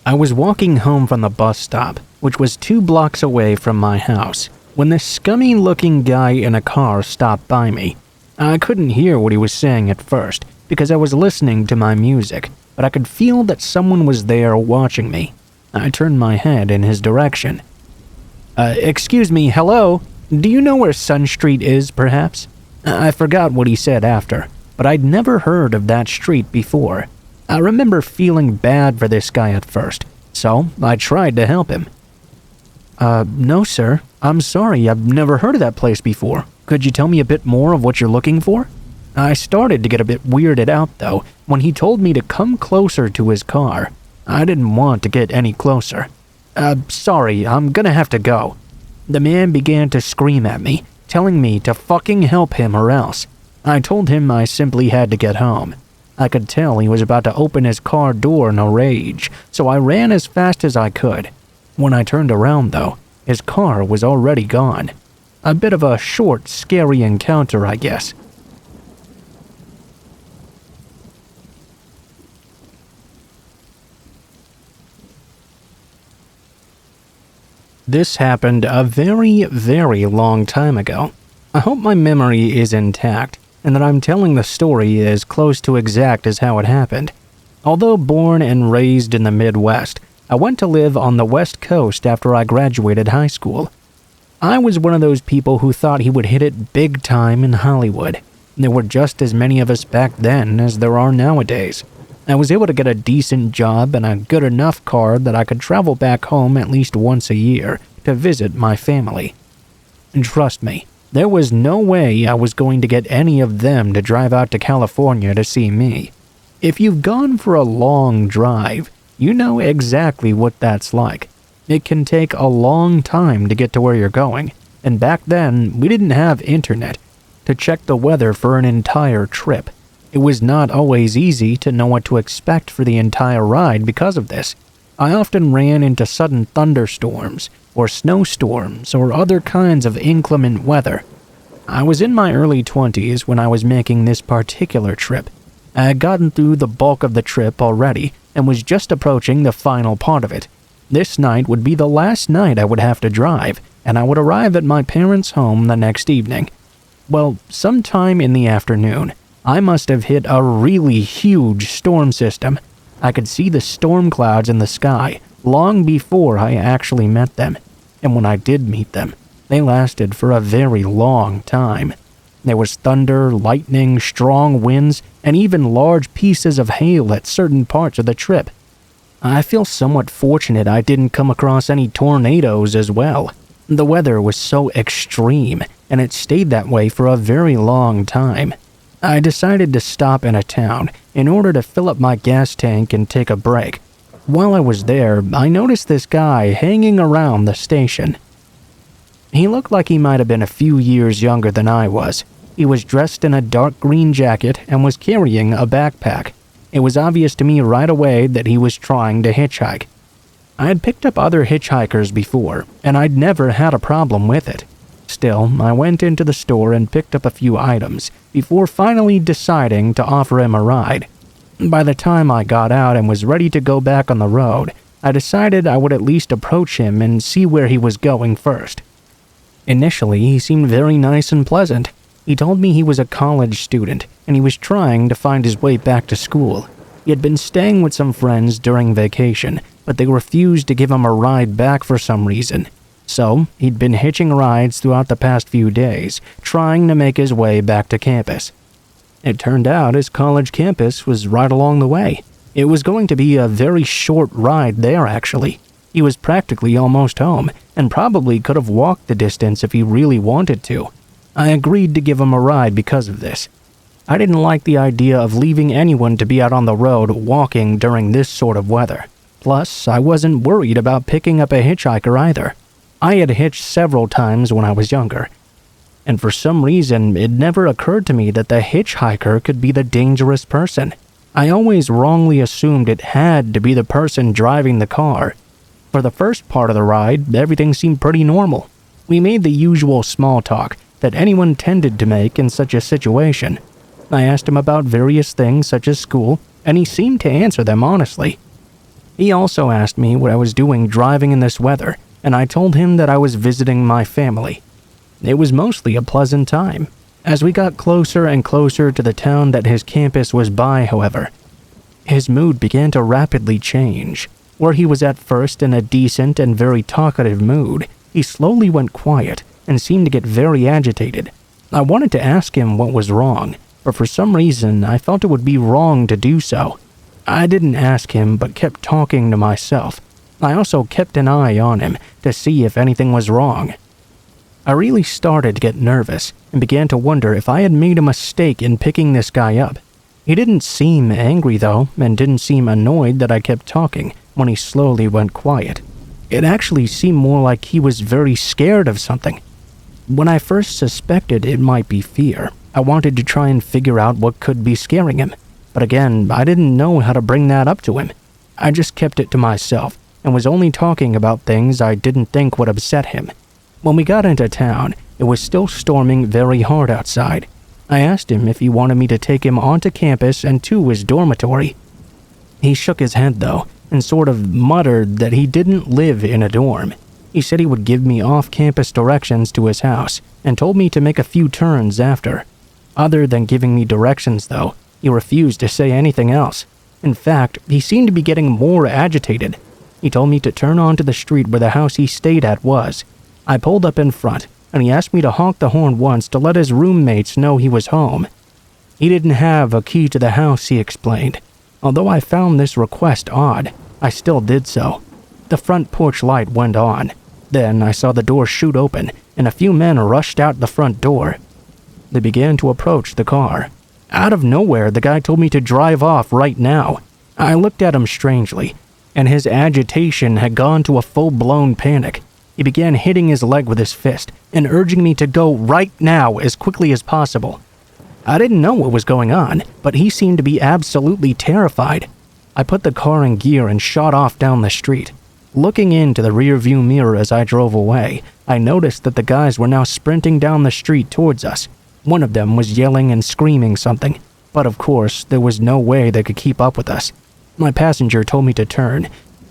I was walking home from the bus stop, which was 2 blocks away from my house, when this scummy-looking guy in a car stopped by me. I couldn't hear what he was saying at first, because I was listening to my music, but I could feel that someone was there watching me. I turned my head in his direction. Excuse me, hello? Do you know where Sun Street is, perhaps? I forgot what he said after, but I'd never heard of that street before. I remember feeling bad for this guy at first, so I tried to help him. No, sir. I'm sorry, I've never heard of that place before. Could you tell me a bit more of what you're looking for? I started to get a bit weirded out, though, when he told me to come closer to his car. I didn't want to get any closer. Sorry, I'm gonna have to go. The man began to scream at me, telling me to fucking help him or else. I told him I simply had to get home. I could tell he was about to open his car door in a rage, so I ran as fast as I could. When I turned around, though, his car was already gone. A bit of a short, scary encounter, I guess. This happened a very, very long time ago. I hope my memory is intact, and that I'm telling the story as close to exact as how it happened. Although born and raised in the Midwest, I went to live on the West Coast after I graduated high school. I was one of those people who thought he would hit it big time in Hollywood. There were just as many of us back then as there are nowadays. I was able to get a decent job and a good enough car that I could travel back home at least once a year to visit my family. And trust me, there was no way I was going to get any of them to drive out to California to see me. If you've gone for a long drive, you know exactly what that's like. It can take a long time to get to where you're going, and back then, we didn't have internet to check the weather for an entire trip. It was not always easy to know what to expect for the entire ride because of this. I often ran into sudden thunderstorms, or snowstorms, or other kinds of inclement weather. I was in my early 20s when I was making this particular trip. I had gotten through the bulk of the trip already, and was just approaching the final part of it. This night would be the last night I would have to drive, and I would arrive at my parents' home the next evening. Well, sometime in the afternoon, I must have hit a really huge storm system. I could see the storm clouds in the sky long before I actually met them, and when I did meet them, they lasted for a very long time. There was thunder, lightning, strong winds, and even large pieces of hail at certain parts of the trip. I feel somewhat fortunate I didn't come across any tornadoes as well. The weather was so extreme, and it stayed that way for a very long time. I decided to stop in a town in order to fill up my gas tank and take a break. While I was there, I noticed this guy hanging around the station. He looked like he might have been a few years younger than I was. He was dressed in a dark green jacket and was carrying a backpack. It was obvious to me right away that he was trying to hitchhike. I had picked up other hitchhikers before, and I'd never had a problem with it. Still, I went into the store and picked up a few items before finally deciding to offer him a ride. By the time I got out and was ready to go back on the road, I decided I would at least approach him and see where he was going first. Initially, he seemed very nice and pleasant. He told me he was a college student, and he was trying to find his way back to school. He had been staying with some friends during vacation, but they refused to give him a ride back for some reason. So, he'd been hitching rides throughout the past few days, trying to make his way back to campus. It turned out his college campus was right along the way. It was going to be a very short ride there, actually. He was practically almost home, and probably could have walked the distance if he really wanted to. I agreed to give him a ride because of this. I didn't like the idea of leaving anyone to be out on the road walking during this sort of weather. Plus, I wasn't worried about picking up a hitchhiker either. I had hitched several times when I was younger, and for some reason, it never occurred to me that the hitchhiker could be the dangerous person. I always wrongly assumed it had to be the person driving the car. For the first part of the ride, everything seemed pretty normal. We made the usual small talk that anyone tended to make in such a situation. I asked him about various things such as school, and he seemed to answer them honestly. He also asked me what I was doing driving in this weather, and I told him that I was visiting my family. It was mostly a pleasant time. As we got closer and closer to the town that his campus was by, however, his mood began to rapidly change. Where he was at first in a decent and very talkative mood, he slowly went quiet and seemed to get very agitated. I wanted to ask him what was wrong, but for some reason I felt it would be wrong to do so. I didn't ask him but kept talking to myself. I also kept an eye on him to see if anything was wrong. I really started to get nervous and began to wonder if I had made a mistake in picking this guy up. He didn't seem angry though, and didn't seem annoyed that I kept talking when he slowly went quiet. It actually seemed more like he was very scared of something. When I first suspected it might be fear, I wanted to try and figure out what could be scaring him. But again, I didn't know how to bring that up to him. I just kept it to myself and was only talking about things I didn't think would upset him. When we got into town, it was still storming very hard outside. I asked him if he wanted me to take him onto campus and to his dormitory. He shook his head though, and sort of muttered that he didn't live in a dorm. He said he would give me off-campus directions to his house, and told me to make a few turns after. Other than giving me directions though, he refused to say anything else. In fact, he seemed to be getting more agitated. He told me to turn onto the street where the house he stayed at was. I pulled up in front, and he asked me to honk the horn once to let his roommates know he was home. He didn't have a key to the house, he explained. Although I found this request odd, I still did so. The front porch light went on. Then I saw the door shoot open, and a few men rushed out the front door. They began to approach the car. Out of nowhere, the guy told me to drive off right now. I looked at him strangely, and his agitation had gone to a full-blown panic. He began hitting his leg with his fist and urging me to go right now as quickly as possible. I didn't know what was going on, but he seemed to be absolutely terrified. I put the car in gear and shot off down the street. Looking into the rearview mirror as I drove away, I noticed that the guys were now sprinting down the street towards us. One of them was yelling and screaming something, but of course, there was no way they could keep up with us. My passenger told me to turn,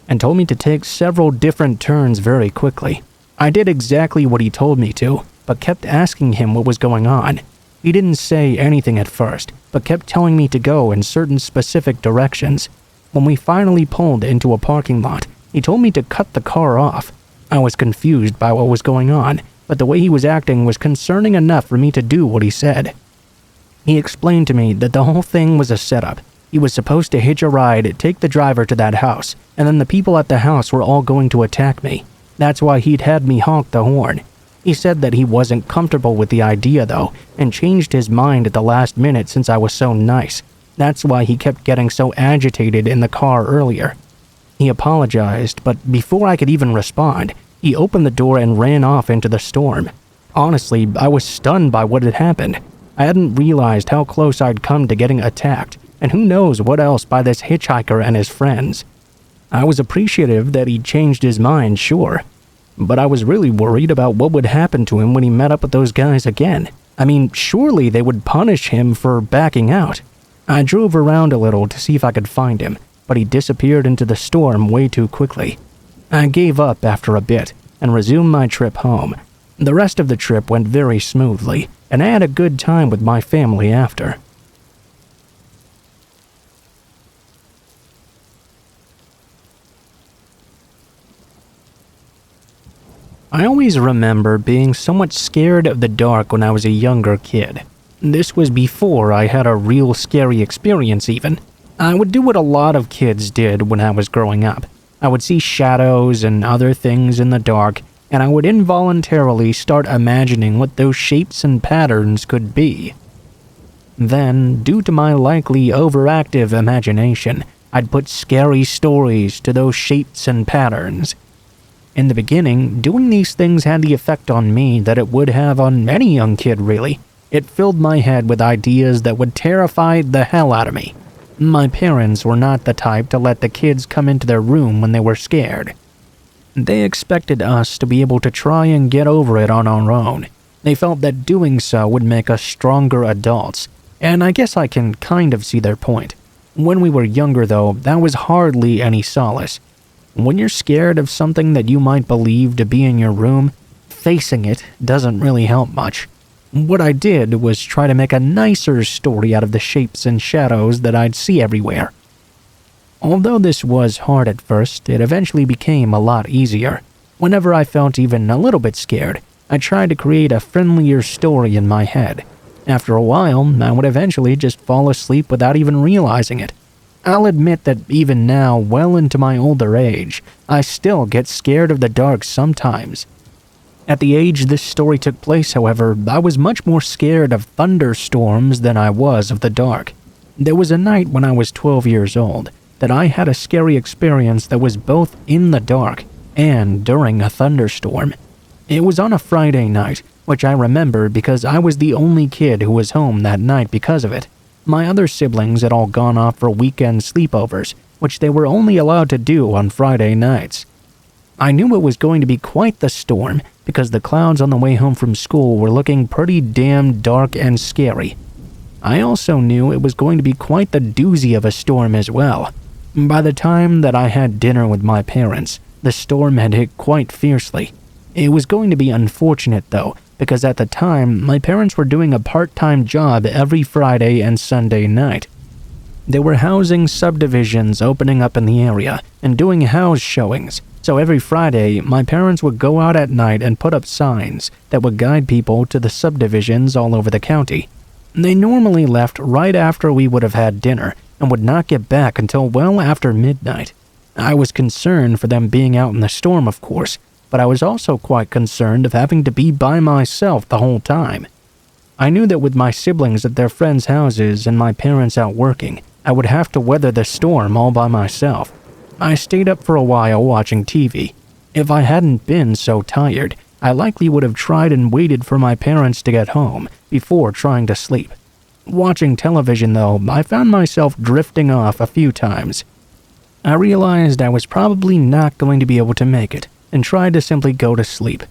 and told me to take several different turns very quickly. I did exactly what he told me to, but kept asking him what was going on. He didn't say anything at first, but kept telling me to go in certain specific directions. When we finally pulled into a parking lot, he told me to cut the car off. I was confused by what was going on, but the way he was acting was concerning enough for me to do what he said. He explained to me that the whole thing was a setup. He was supposed to hitch a ride, take the driver to that house, and then the people at the house were all going to attack me. That's why he'd had me honk the horn. He said that he wasn't comfortable with the idea though, and changed his mind at the last minute since I was so nice. That's why he kept getting so agitated in the car earlier. He apologized, but before I could even respond, he opened the door and ran off into the storm. Honestly, I was stunned by what had happened. I hadn't realized how close I'd come to getting attacked, and who knows what else by this hitchhiker and his friends. I was appreciative that he'd changed his mind, sure, but I was really worried about what would happen to him when he met up with those guys again. I mean, surely they would punish him for backing out. I drove around a little to see if I could find him, but he disappeared into the storm way too quickly. I gave up after a bit and resumed my trip home. The rest of the trip went very smoothly, and I had a good time with my family after. I always remember being somewhat scared of the dark when I was a younger kid. This was before I had a real scary experience even. I would do what a lot of kids did when I was growing up. I would see shadows and other things in the dark, and I would involuntarily start imagining what those shapes and patterns could be. Then, due to my likely overactive imagination, I'd put scary stories to those shapes and patterns. In the beginning, doing these things had the effect on me that it would have on any young kid, really. It filled my head with ideas that would terrify the hell out of me. My parents were not the type to let the kids come into their room when they were scared. They expected us to be able to try and get over it on our own. They felt that doing so would make us stronger adults, and I guess I can kind of see their point. When we were younger, though, that was hardly any solace. When you're scared of something that you might believe to be in your room, facing it doesn't really help much. What I did was try to make a nicer story out of the shapes and shadows that I'd see everywhere. Although this was hard at first, it eventually became a lot easier. Whenever I felt even a little bit scared, I tried to create a friendlier story in my head. After a while, I would eventually just fall asleep without even realizing it. I'll admit that even now, well into my older age, I still get scared of the dark sometimes. At the age this story took place, however, I was much more scared of thunderstorms than I was of the dark. There was a night when I was 12 years old that I had a scary experience that was both in the dark and during a thunderstorm. It was on a Friday night, which I remember because I was the only kid who was home that night because of it. My other siblings had all gone off for weekend sleepovers, which they were only allowed to do on Friday nights. I knew it was going to be quite the storm because the clouds on the way home from school were looking pretty damn dark and scary. I also knew it was going to be quite the doozy of a storm as well. By the time that I had dinner with my parents, the storm had hit quite fiercely. It was going to be unfortunate though, because at the time, my parents were doing a part-time job every Friday and Sunday night. They were housing subdivisions opening up in the area and doing house showings, so every Friday, my parents would go out at night and put up signs that would guide people to the subdivisions all over the county. They normally left right after we would have had dinner and would not get back until well after midnight. I was concerned for them being out in the storm, of course, but I was also quite concerned of having to be by myself the whole time. I knew that with my siblings at their friends' houses and my parents out working, I would have to weather the storm all by myself. I stayed up for a while watching TV. If I hadn't been so tired, I likely would have tried and waited for my parents to get home before trying to sleep. Watching television, though, I found myself drifting off a few times. I realized I was probably not going to be able to make it, and tried to simply go to sleep.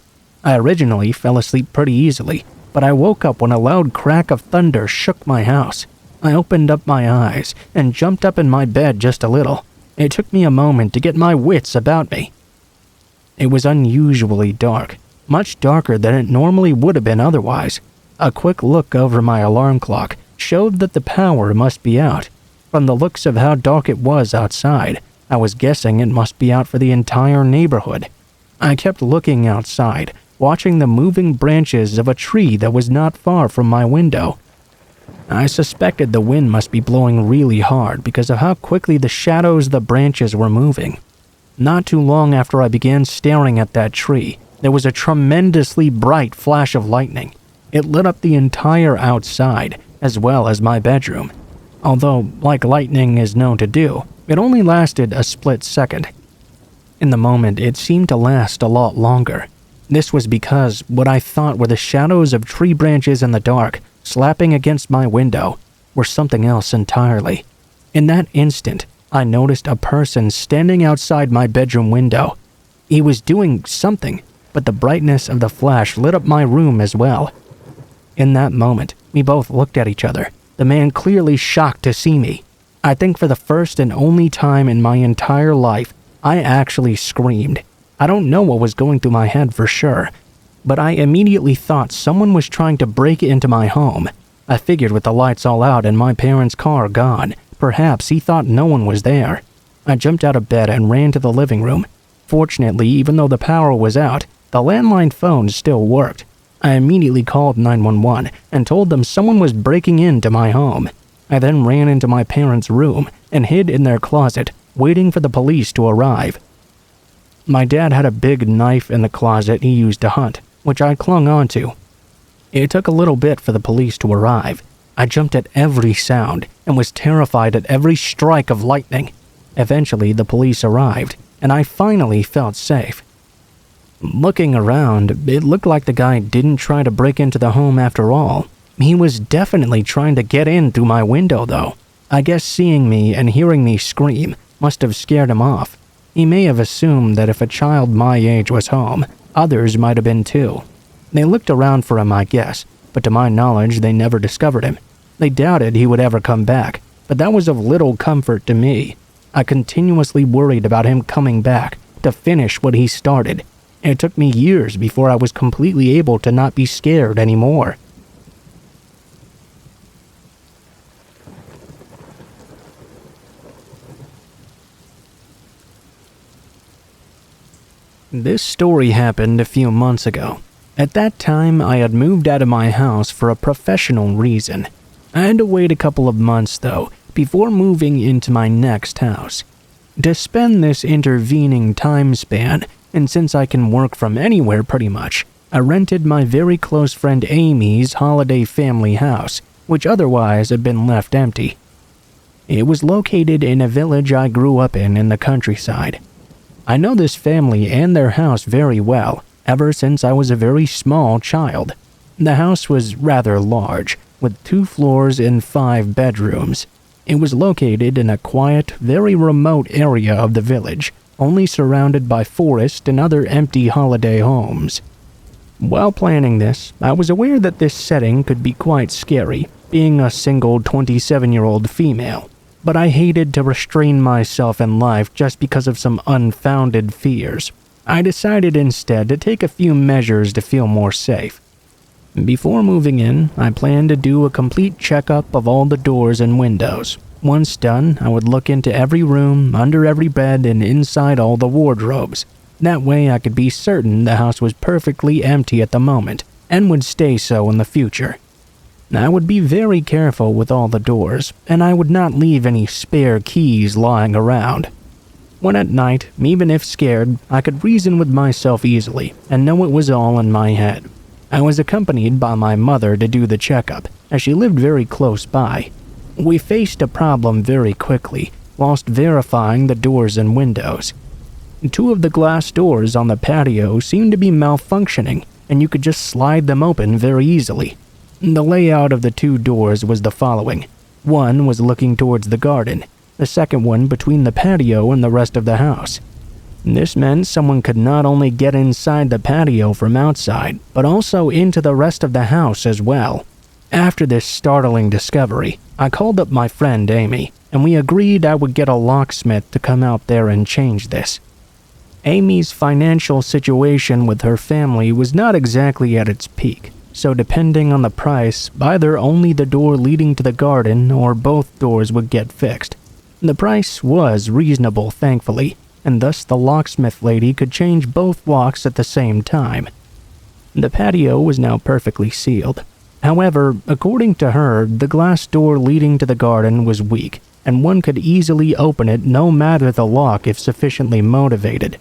I originally fell asleep pretty easily, but I woke up when a loud crack of thunder shook my house. I opened up my eyes and jumped up in my bed just a little. It took me a moment to get my wits about me. It was unusually dark, much darker than it normally would have been otherwise. A quick look over my alarm clock showed that the power must be out. From the looks of how dark it was outside, I was guessing it must be out for the entire neighborhood. I kept looking outside, watching the moving branches of a tree that was not far from my window. I suspected the wind must be blowing really hard because of how quickly the shadows of the branches were moving. Not too long after I began staring at that tree, there was a tremendously bright flash of lightning. It lit up the entire outside, as well as my bedroom. Although, like lightning is known to do, it only lasted a split second. In the moment, it seemed to last a lot longer. This was because what I thought were the shadows of tree branches in the dark slapping against my window were something else entirely. In that instant, I noticed a person standing outside my bedroom window. He was doing something, but the brightness of the flash lit up my room as well. In that moment, we both looked at each other, the man clearly shocked to see me. I think for the first and only time in my entire life, I actually screamed. I don't know what was going through my head for sure, but I immediately thought someone was trying to break into my home. I figured with the lights all out and my parents' car gone, perhaps he thought no one was there. I jumped out of bed and ran to the living room. Fortunately, even though the power was out, the landline phone still worked. I immediately called 911 and told them someone was breaking into my home. I then ran into my parents' room and hid in their closet, waiting for the police to arrive. My dad had a big knife in the closet he used to hunt, which I clung onto. It took a little bit for the police to arrive. I jumped at every sound and was terrified at every strike of lightning. Eventually, the police arrived, and I finally felt safe. Looking around, it looked like the guy didn't try to break into the home after all. He was definitely trying to get in through my window, though. I guess seeing me and hearing me scream must have scared him off. He may have assumed that if a child my age was home, others might have been too. They looked around for him, I guess, but to my knowledge, they never discovered him. They doubted he would ever come back, but that was of little comfort to me. I continuously worried about him coming back to finish what he started. It took me years before I was completely able to not be scared anymore. This story happened a few months ago. At that time, I had moved out of my house for a professional reason. I had to wait a couple of months, though, before moving into my next house. To spend this intervening time span, and since I can work from anywhere pretty much, I rented my very close friend Amy's holiday family house, which otherwise had been left empty. It was located in a village I grew up in the countryside. I know this family and their house very well, ever since I was a very small child. The house was rather large, with 2 floors and 5 bedrooms. It was located in a quiet, very remote area of the village, only surrounded by forest and other empty holiday homes. While planning this, I was aware that this setting could be quite scary, being a single 27-year-old female. But I hated to restrain myself in life just because of some unfounded fears. I decided instead to take a few measures to feel more safe. Before moving in, I planned to do a complete checkup of all the doors and windows. Once done, I would look into every room, under every bed, and inside all the wardrobes. That way I could be certain the house was perfectly empty at the moment, and would stay so in the future. I would be very careful with all the doors, and I would not leave any spare keys lying around. When at night, even if scared, I could reason with myself easily and know it was all in my head. I was accompanied by my mother to do the checkup, as she lived very close by. We faced a problem very quickly, whilst verifying the doors and windows. 2 of the glass doors on the patio seemed to be malfunctioning, and you could just slide them open very easily. The layout of the 2 doors was the following. One was looking towards the garden, the second one between the patio and the rest of the house. This meant someone could not only get inside the patio from outside, but also into the rest of the house as well. After this startling discovery, I called up my friend Amy, and we agreed I would get a locksmith to come out there and change this. Amy's financial situation with her family was not exactly at its peak. So depending on the price, either only the door leading to the garden or both doors would get fixed. The price was reasonable, thankfully, and thus the locksmith lady could change both locks at the same time. The patio was now perfectly sealed. However, according to her, the glass door leading to the garden was weak, and one could easily open it no matter the lock if sufficiently motivated.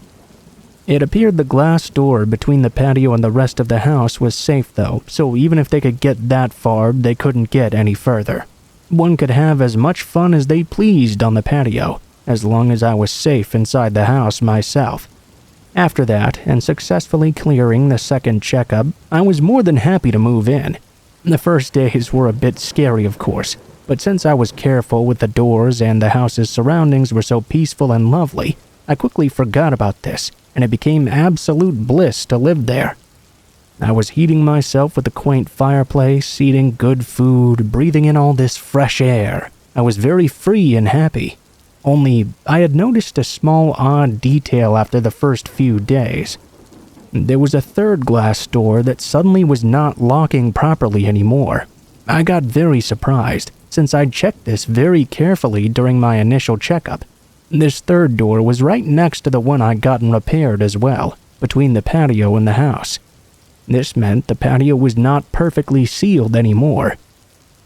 It appeared the glass door between the patio and the rest of the house was safe though, so even if they could get that far, they couldn't get any further. One could have as much fun as they pleased on the patio, as long as I was safe inside the house myself. After that, and successfully clearing the second checkup, I was more than happy to move in. The first days were a bit scary, of course, but since I was careful with the doors and the house's surroundings were so peaceful and lovely, I quickly forgot about this, and it became absolute bliss to live there. I was heating myself with a quaint fireplace, eating good food, breathing in all this fresh air. I was very free and happy. Only, I had noticed a small odd detail after the first few days. There was a third glass door that suddenly was not locking properly anymore. I got very surprised, since I'd checked this very carefully during my initial checkup. This third door was right next to the one I'd gotten repaired as well, between the patio and the house. This meant the patio was not perfectly sealed anymore.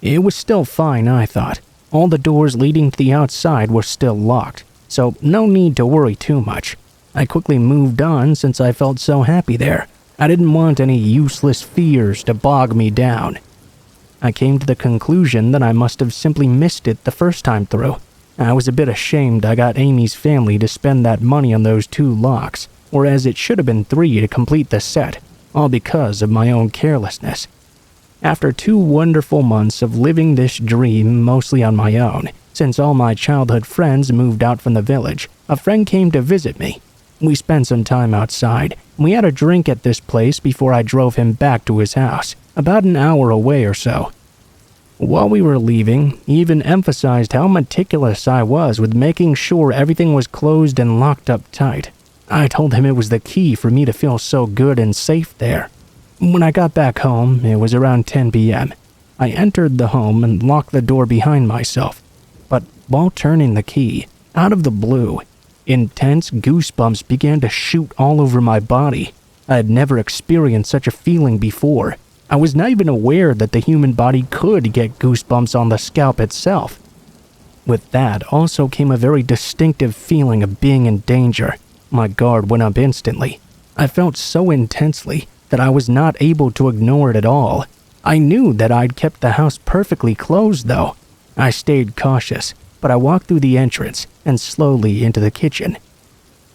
It was still fine, I thought. All the doors leading to the outside were still locked, so no need to worry too much. I quickly moved on since I felt so happy there. I didn't want any useless fears to bog me down. I came to the conclusion that I must have simply missed it the first time through. I was a bit ashamed I got Amy's family to spend that money on those 2 locks, whereas it should have been 3 to complete the set, all because of my own carelessness. After 2 wonderful months of living this dream mostly on my own, since all my childhood friends moved out from the village, a friend came to visit me. We spent some time outside, and we had a drink at this place before I drove him back to his house, about an hour away or so. While we were leaving, he even emphasized how meticulous I was with making sure everything was closed and locked up tight. I told him it was the key for me to feel so good and safe there. When I got back home, it was around 10 p.m. I entered the home and locked the door behind myself. But while turning the key, out of the blue, intense goosebumps began to shoot all over my body. I had never experienced such a feeling before. I was not even aware that the human body could get goosebumps on the scalp itself. With that also came a very distinctive feeling of being in danger. My guard went up instantly. I felt so intensely that I was not able to ignore it at all. I knew that I'd kept the house perfectly closed though. I stayed cautious, but I walked through the entrance and slowly into the kitchen.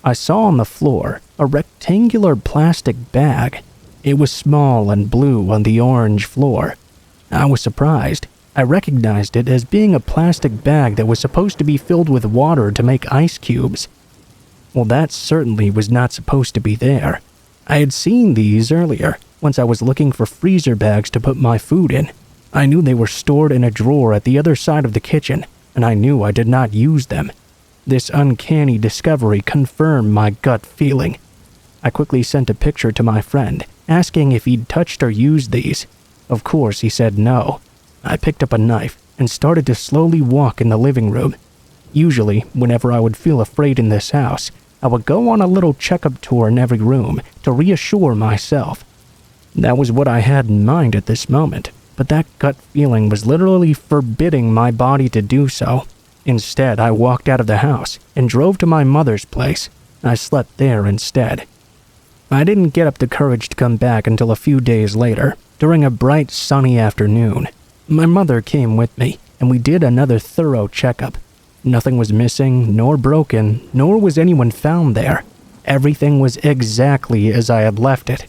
I saw on the floor a rectangular plastic bag. It was small and blue on the orange floor. I was surprised. I recognized it as being a plastic bag that was supposed to be filled with water to make ice cubes. Well, that certainly was not supposed to be there. I had seen these earlier, once I was looking for freezer bags to put my food in. I knew they were stored in a drawer at the other side of the kitchen, and I knew I did not use them. This uncanny discovery confirmed my gut feeling. I quickly sent a picture to my friend, asking if he'd touched or used these. Of course, he said no. I picked up a knife and started to slowly walk in the living room. Usually, whenever I would feel afraid in this house, I would go on a little checkup tour in every room to reassure myself. That was what I had in mind at this moment, but that gut feeling was literally forbidding my body to do so. Instead, I walked out of the house and drove to my mother's place. I slept there instead. I didn't get up the courage to come back until a few days later, during a bright sunny afternoon. My mother came with me, and we did another thorough checkup. Nothing was missing, nor broken, nor was anyone found there. Everything was exactly as I had left it.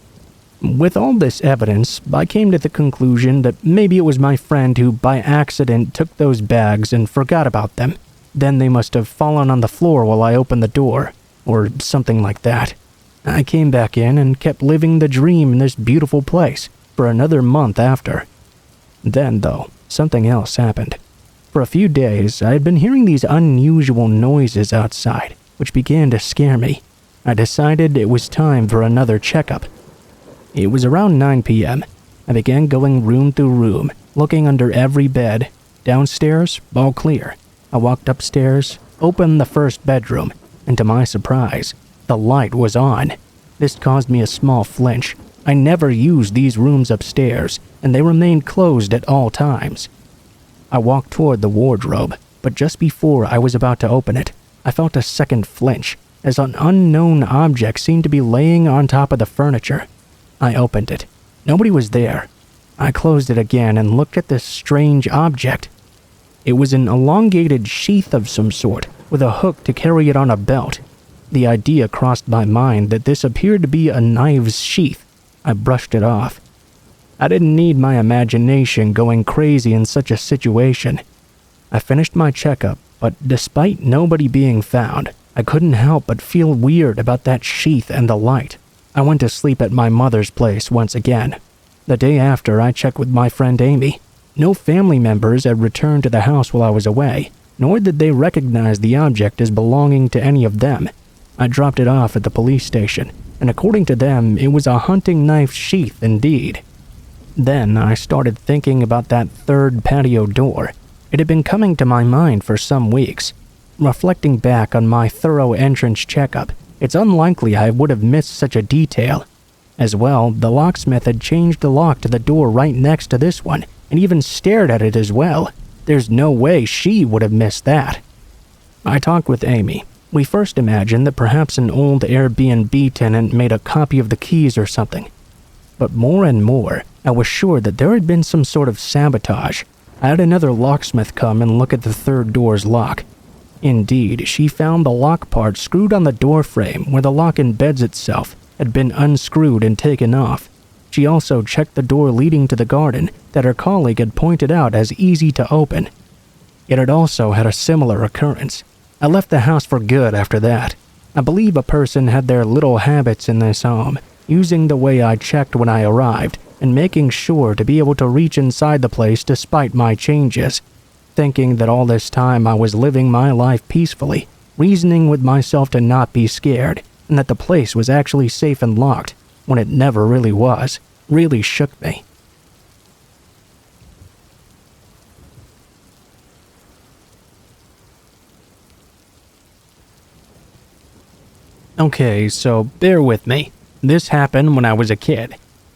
With all this evidence, I came to the conclusion that maybe it was my friend who by accident took those bags and forgot about them. Then they must have fallen on the floor while I opened the door, or something like that. I came back in and kept living the dream in this beautiful place for another month after. Then, though, something else happened. For a few days, I had been hearing these unusual noises outside, which began to scare me. I decided it was time for another checkup. It was around 9 p.m. I began going room through room, looking under every bed. Downstairs, all clear. I walked upstairs, opened the first bedroom, and to my surprise, the light was on. This caused me a small flinch. I never used these rooms upstairs, and they remained closed at all times. I walked toward the wardrobe, but just before I was about to open it, I felt a second flinch, as an unknown object seemed to be laying on top of the furniture. I opened it. Nobody was there. I closed it again and looked at this strange object. It was an elongated sheath of some sort, with a hook to carry it on a belt. The idea crossed my mind that this appeared to be a knife's sheath. I brushed it off. I didn't need my imagination going crazy in such a situation. I finished my checkup, but despite nobody being found, I couldn't help but feel weird about that sheath and the light. I went to sleep at my mother's place once again. The day after, I checked with my friend Amy. No family members had returned to the house while I was away, nor did they recognize the object as belonging to any of them. I dropped it off at the police station, and according to them, it was a hunting knife sheath indeed. Then I started thinking about that third patio door. It had been coming to my mind for some weeks. Reflecting back on my thorough entrance checkup, it's unlikely I would have missed such a detail. As well, the locksmith had changed the lock to the door right next to this one, and even stared at it as well. There's no way she would have missed that. I talked with Amy. We first imagined that perhaps an old Airbnb tenant made a copy of the keys or something. But more and more, I was sure that there had been some sort of sabotage. I had another locksmith come and look at the third door's lock. Indeed, she found the lock part screwed on the door frame where the lock embeds itself had been unscrewed and taken off. She also checked the door leading to the garden that her colleague had pointed out as easy to open. It had also had a similar occurrence. I left the house for good after that. I believe a person had their little habits in this home, using the way I checked when I arrived and making sure to be able to reach inside the place despite my changes, thinking that all this time I was living my life peacefully, reasoning with myself to not be scared, and that the place was actually safe and locked, when it never really was, really shook me. Okay, so bear with me. This happened when I was a kid,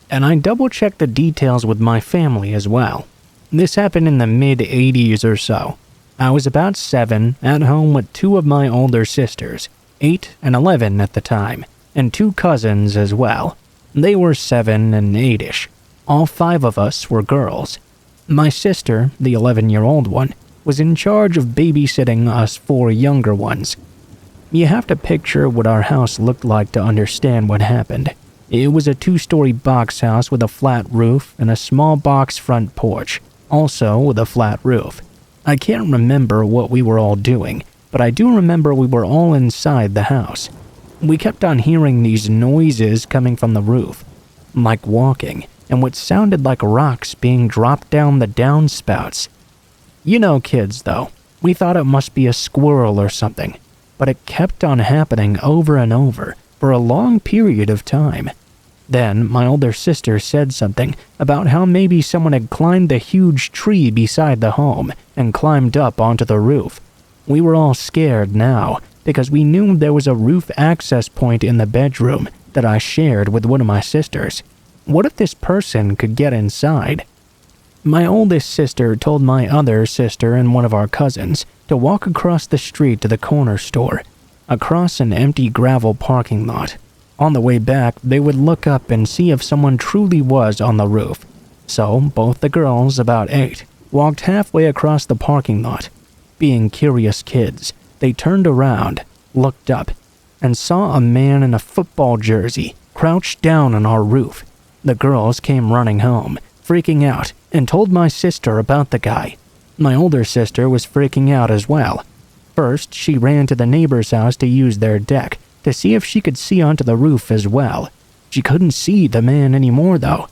and I double-checked the details with my family as well. This happened in the mid-80s or so. I was about 7, at home with 2 of my older sisters, 8 and 11 at the time, and 2 cousins as well. They were 7 and 8-ish. All 5 of us were girls. My sister, the 11-year-old one, was in charge of babysitting us 4 younger ones. You have to picture what our house looked like to understand what happened. It was a 2-story box house with a flat roof and a small box front porch, also with a flat roof. I can't remember what we were all doing, but I do remember we were all inside the house. We kept on hearing these noises coming from the roof, like walking, and what sounded like rocks being dropped down the downspouts. You know kids, though. We thought it must be a squirrel or something, but it kept on happening over and over for a long period of time. Then my older sister said something about how maybe someone had climbed the huge tree beside the home and climbed up onto the roof. We were all scared now because we knew there was a roof access point in the bedroom that I shared with one of my sisters. What if this person could get inside? My oldest sister told my other sister and one of our cousins to walk across the street to the corner store, across an empty gravel parking lot. On the way back, they would look up and see if someone truly was on the roof. So, both the girls, about 8, walked halfway across the parking lot. Being curious kids, they turned around, looked up, and saw a man in a football jersey crouched down on our roof. The girls came running home, freaking out, and told my sister about the guy. My older sister was freaking out as well. First, she ran to the neighbor's house to use their deck, to see if she could see onto the roof as well. She couldn't see the man anymore, though.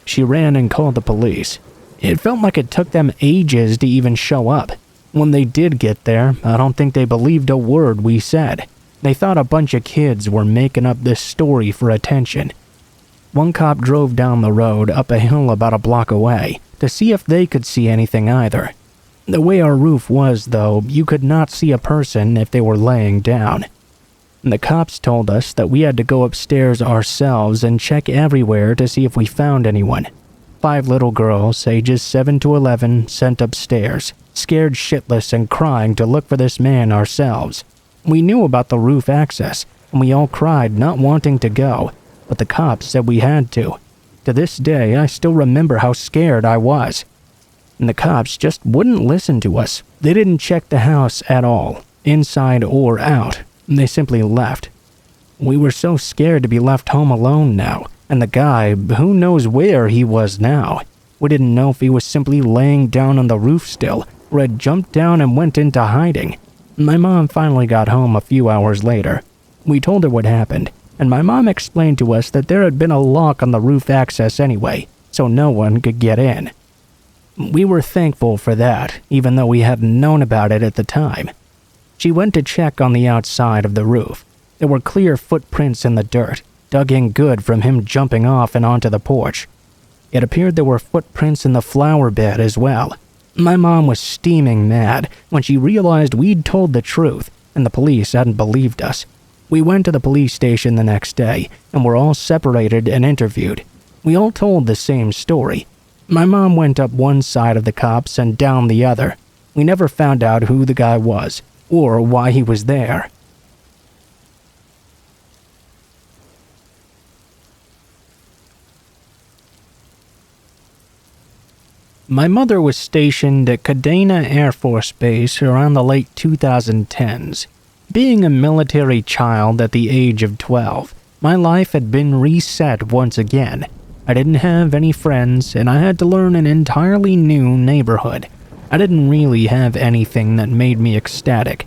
She ran and called the police. It felt like it took them ages to even show up. When they did get there, I don't think they believed a word we said. They thought a bunch of kids were making up this story for attention. One cop drove down the road up a hill about a block away to see if they could see anything either. The way our roof was, though, you could not see a person if they were laying down. The cops told us that we had to go upstairs ourselves and check everywhere to see if we found anyone. 5 little girls, ages 7 to 11, sent upstairs, scared shitless and crying to look for this man ourselves. We knew about the roof access, and we all cried not wanting to go, but the cops said we had to. To this day, I still remember how scared I was. And the cops just wouldn't listen to us. They didn't check the house at all, inside or out. They simply left. We were so scared to be left home alone now, and the guy, who knows where he was now. We didn't know if he was simply laying down on the roof still, or had jumped down and went into hiding. My mom finally got home a few hours later. We told her what happened, and my mom explained to us that there had been a lock on the roof access anyway, so no one could get in. We were thankful for that, even though we hadn't known about it at the time. She went to check on the outside of the roof. There were clear footprints in the dirt, dug in good from him jumping off and onto the porch. It appeared there were footprints in the flower bed as well. My mom was steaming mad when she realized we'd told the truth and the police hadn't believed us. We went to the police station the next day and were all separated and interviewed. We all told the same story. My mom went up one side of the cops and down the other. We never found out who the guy was or why he was there. My mother was stationed at Kadena Air Force Base around the late 2010s. Being a military child at the age of 12, my life had been reset once again. I didn't have any friends, and I had to learn an entirely new neighborhood. I didn't really have anything that made me ecstatic.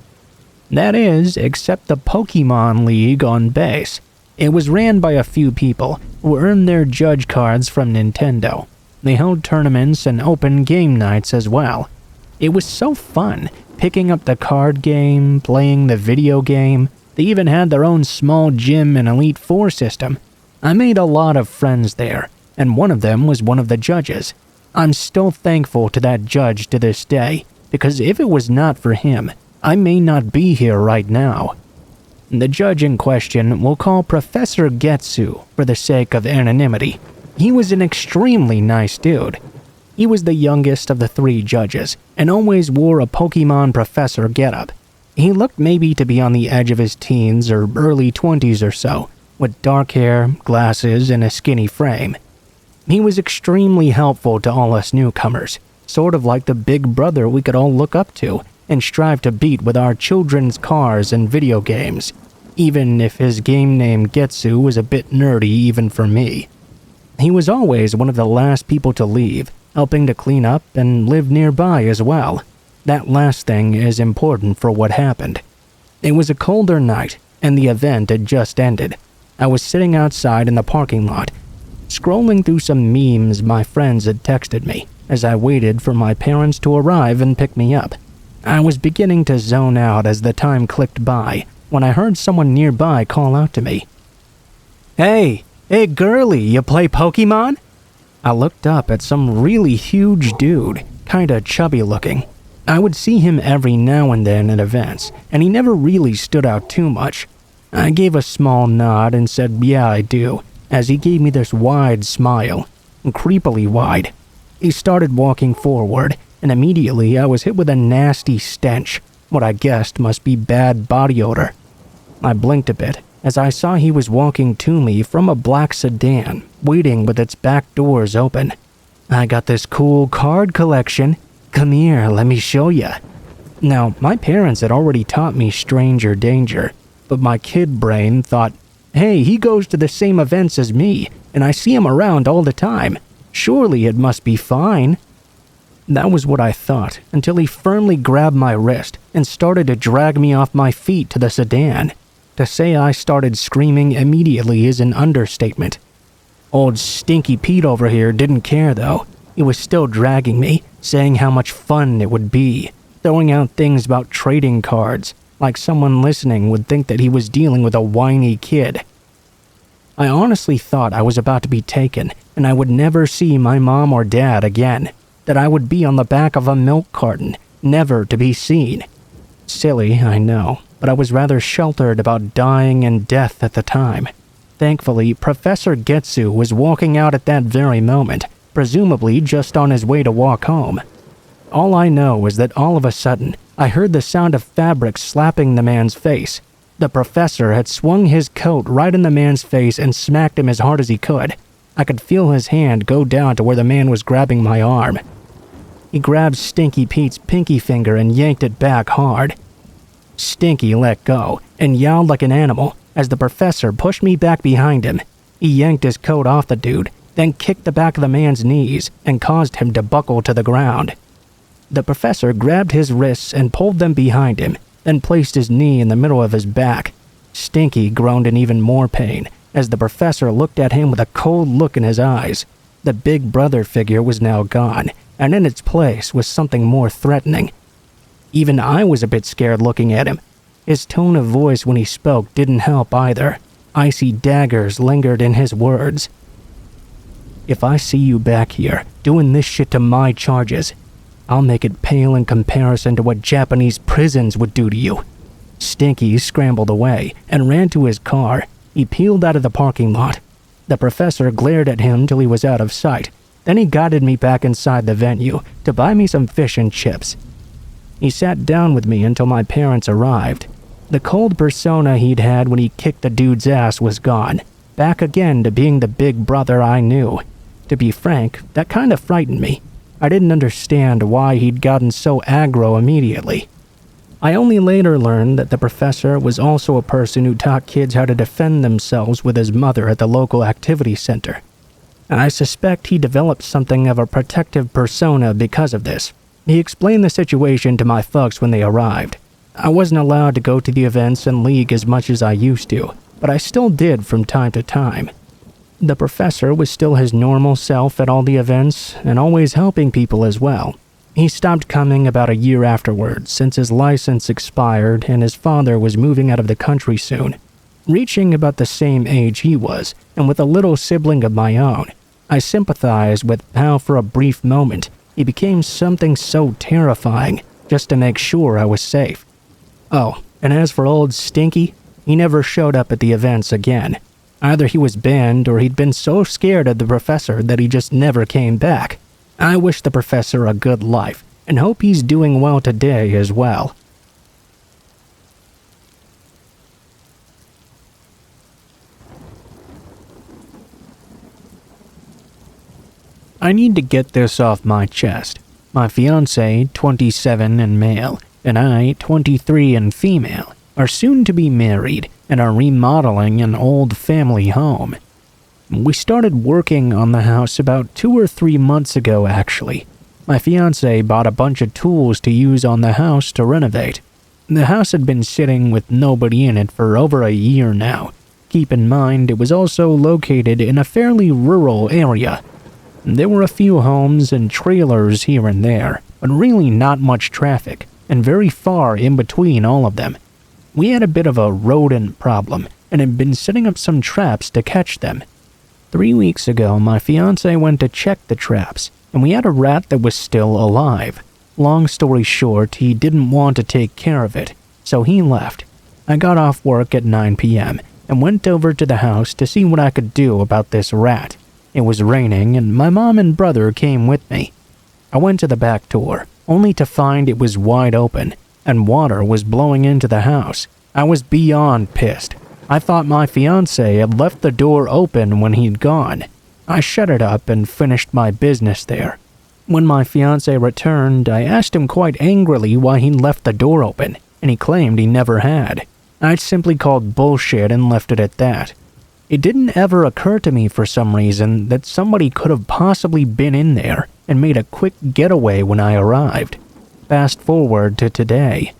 That is, except the Pokemon League on base. It was ran by a few people who earned their judge cards from Nintendo. They held tournaments and open game nights as well. It was so fun, picking up the card game, playing the video game. They even had their own small gym and Elite Four system. I made a lot of friends there, and one of them was one of the judges. I'm still thankful to that judge to this day, because if it was not for him, I may not be here right now. The judge in question we'll call Professor Getsu for the sake of anonymity. He was an extremely nice dude. He was the youngest of the three judges, and always wore a Pokemon professor getup. He looked maybe to be on the edge of his teens or early 20s or so, with dark hair, glasses, and a skinny frame. He was extremely helpful to all us newcomers, sort of like the big brother we could all look up to and strive to beat with our children's cars and video games, even if his game name Getsu was a bit nerdy even for me. He was always one of the last people to leave, helping to clean up and live nearby as well. That last thing is important for what happened. It was a colder night, and the event had just ended. I was sitting outside in the parking lot, scrolling through some memes my friends had texted me as I waited for my parents to arrive and pick me up. I was beginning to zone out as the time clicked by when I heard someone nearby call out to me. Hey girlie, you play Pokemon?" I looked up at some really huge dude, kinda chubby looking. I would see him every now and then at events, and he never really stood out too much. I gave a small nod and said, "Yeah, I do," as he gave me this wide smile, creepily wide. He started walking forward, and immediately I was hit with a nasty stench, what I guessed must be bad body odor. I blinked a bit as I saw he was walking to me from a black sedan, waiting with its back doors open. "I got this cool card collection. Come here, let me show ya." Now, my parents had already taught me stranger danger, but my kid brain thought, "Hey, he goes to the same events as me, and I see him around all the time. Surely it must be fine." That was what I thought, until he firmly grabbed my wrist and started to drag me off my feet to the sedan. To say I started screaming immediately is an understatement. Old Stinky Pete over here didn't care though. He was still dragging me, saying how much fun it would be, throwing out things about trading cards, like someone listening would think that he was dealing with a whiny kid. I honestly thought I was about to be taken, and I would never see my mom or dad again, that I would be on the back of a milk carton, never to be seen. Silly, I know, but I was rather sheltered about dying and death at the time. Thankfully, Professor Getsu was walking out at that very moment, presumably just on his way to walk home. All I know is that all of a sudden, I heard the sound of fabric slapping the man's face. The professor had swung his coat right in the man's face and smacked him as hard as he could. I could feel his hand go down to where the man was grabbing my arm. He grabbed Stinky Pete's pinky finger and yanked it back hard. Stinky let go and yowled like an animal as the professor pushed me back behind him. He yanked his coat off the dude, then kicked the back of the man's knees and caused him to buckle to the ground. The professor grabbed his wrists and pulled them behind him, then placed his knee in the middle of his back. Stinky groaned in even more pain as the professor looked at him with a cold look in his eyes. The big brother figure was now gone, and in its place was something more threatening. Even I was a bit scared looking at him. His tone of voice when he spoke didn't help either. Icy daggers lingered in his words. "If I see you back here, doing this shit to my charges, I'll make it pale in comparison to what Japanese prisons would do to you." Stinky scrambled away and ran to his car. He peeled out of the parking lot. The professor glared at him till he was out of sight. Then he guided me back inside the venue to buy me some fish and chips. He sat down with me until my parents arrived. The cold persona he'd had when he kicked the dude's ass was gone, back again to being the big brother I knew. To be frank, that kind of frightened me. I didn't understand why he'd gotten so aggro immediately. I only later learned that the professor was also a person who taught kids how to defend themselves with his mother at the local activity center. I suspect he developed something of a protective persona because of this. He explained the situation to my folks when they arrived. I wasn't allowed to go to the events and league as much as I used to, but I still did from time to time. The professor was still his normal self at all the events and always helping people as well. He stopped coming about a year afterwards since his license expired and his father was moving out of the country soon. Reaching about the same age he was, and with a little sibling of my own, I sympathized with how for a brief moment he became something so terrifying just to make sure I was safe. Oh, and as for old Stinky, he never showed up at the events again. Either he was banned or he'd been so scared of the professor that he just never came back. I wish the professor a good life and hope he's doing well today as well. I need to get this off my chest. My fiancé, 27 and male, and I, 23 and female, are soon to be married and are remodeling an old family home. We started working on the house about 2 or 3 months ago, actually. My fiancé bought a bunch of tools to use on the house to renovate. The house had been sitting with nobody in it for over a year now. Keep in mind, it was also located in a fairly rural area. There were a few homes and trailers here and there, but really not much traffic, and very far in between all of them. We had a bit of a rodent problem, and had been setting up some traps to catch them. 3 weeks ago, my fiancé went to check the traps, and we had a rat that was still alive. Long story short, he didn't want to take care of it, so he left. I got off work at 9 p.m. and went over to the house to see what I could do about this rat. It was raining, and my mom and brother came with me. I went to the back door, only to find it was wide open, and water was blowing into the house. I was beyond pissed. I thought my fiancé had left the door open when he'd gone. I shut it up and finished my business there. When my fiancé returned, I asked him quite angrily why he'd left the door open, and he claimed he never had. I'd simply called bullshit and left it at that. It didn't ever occur to me for some reason that somebody could have possibly been in there and made a quick getaway when I arrived. Fast forward to today.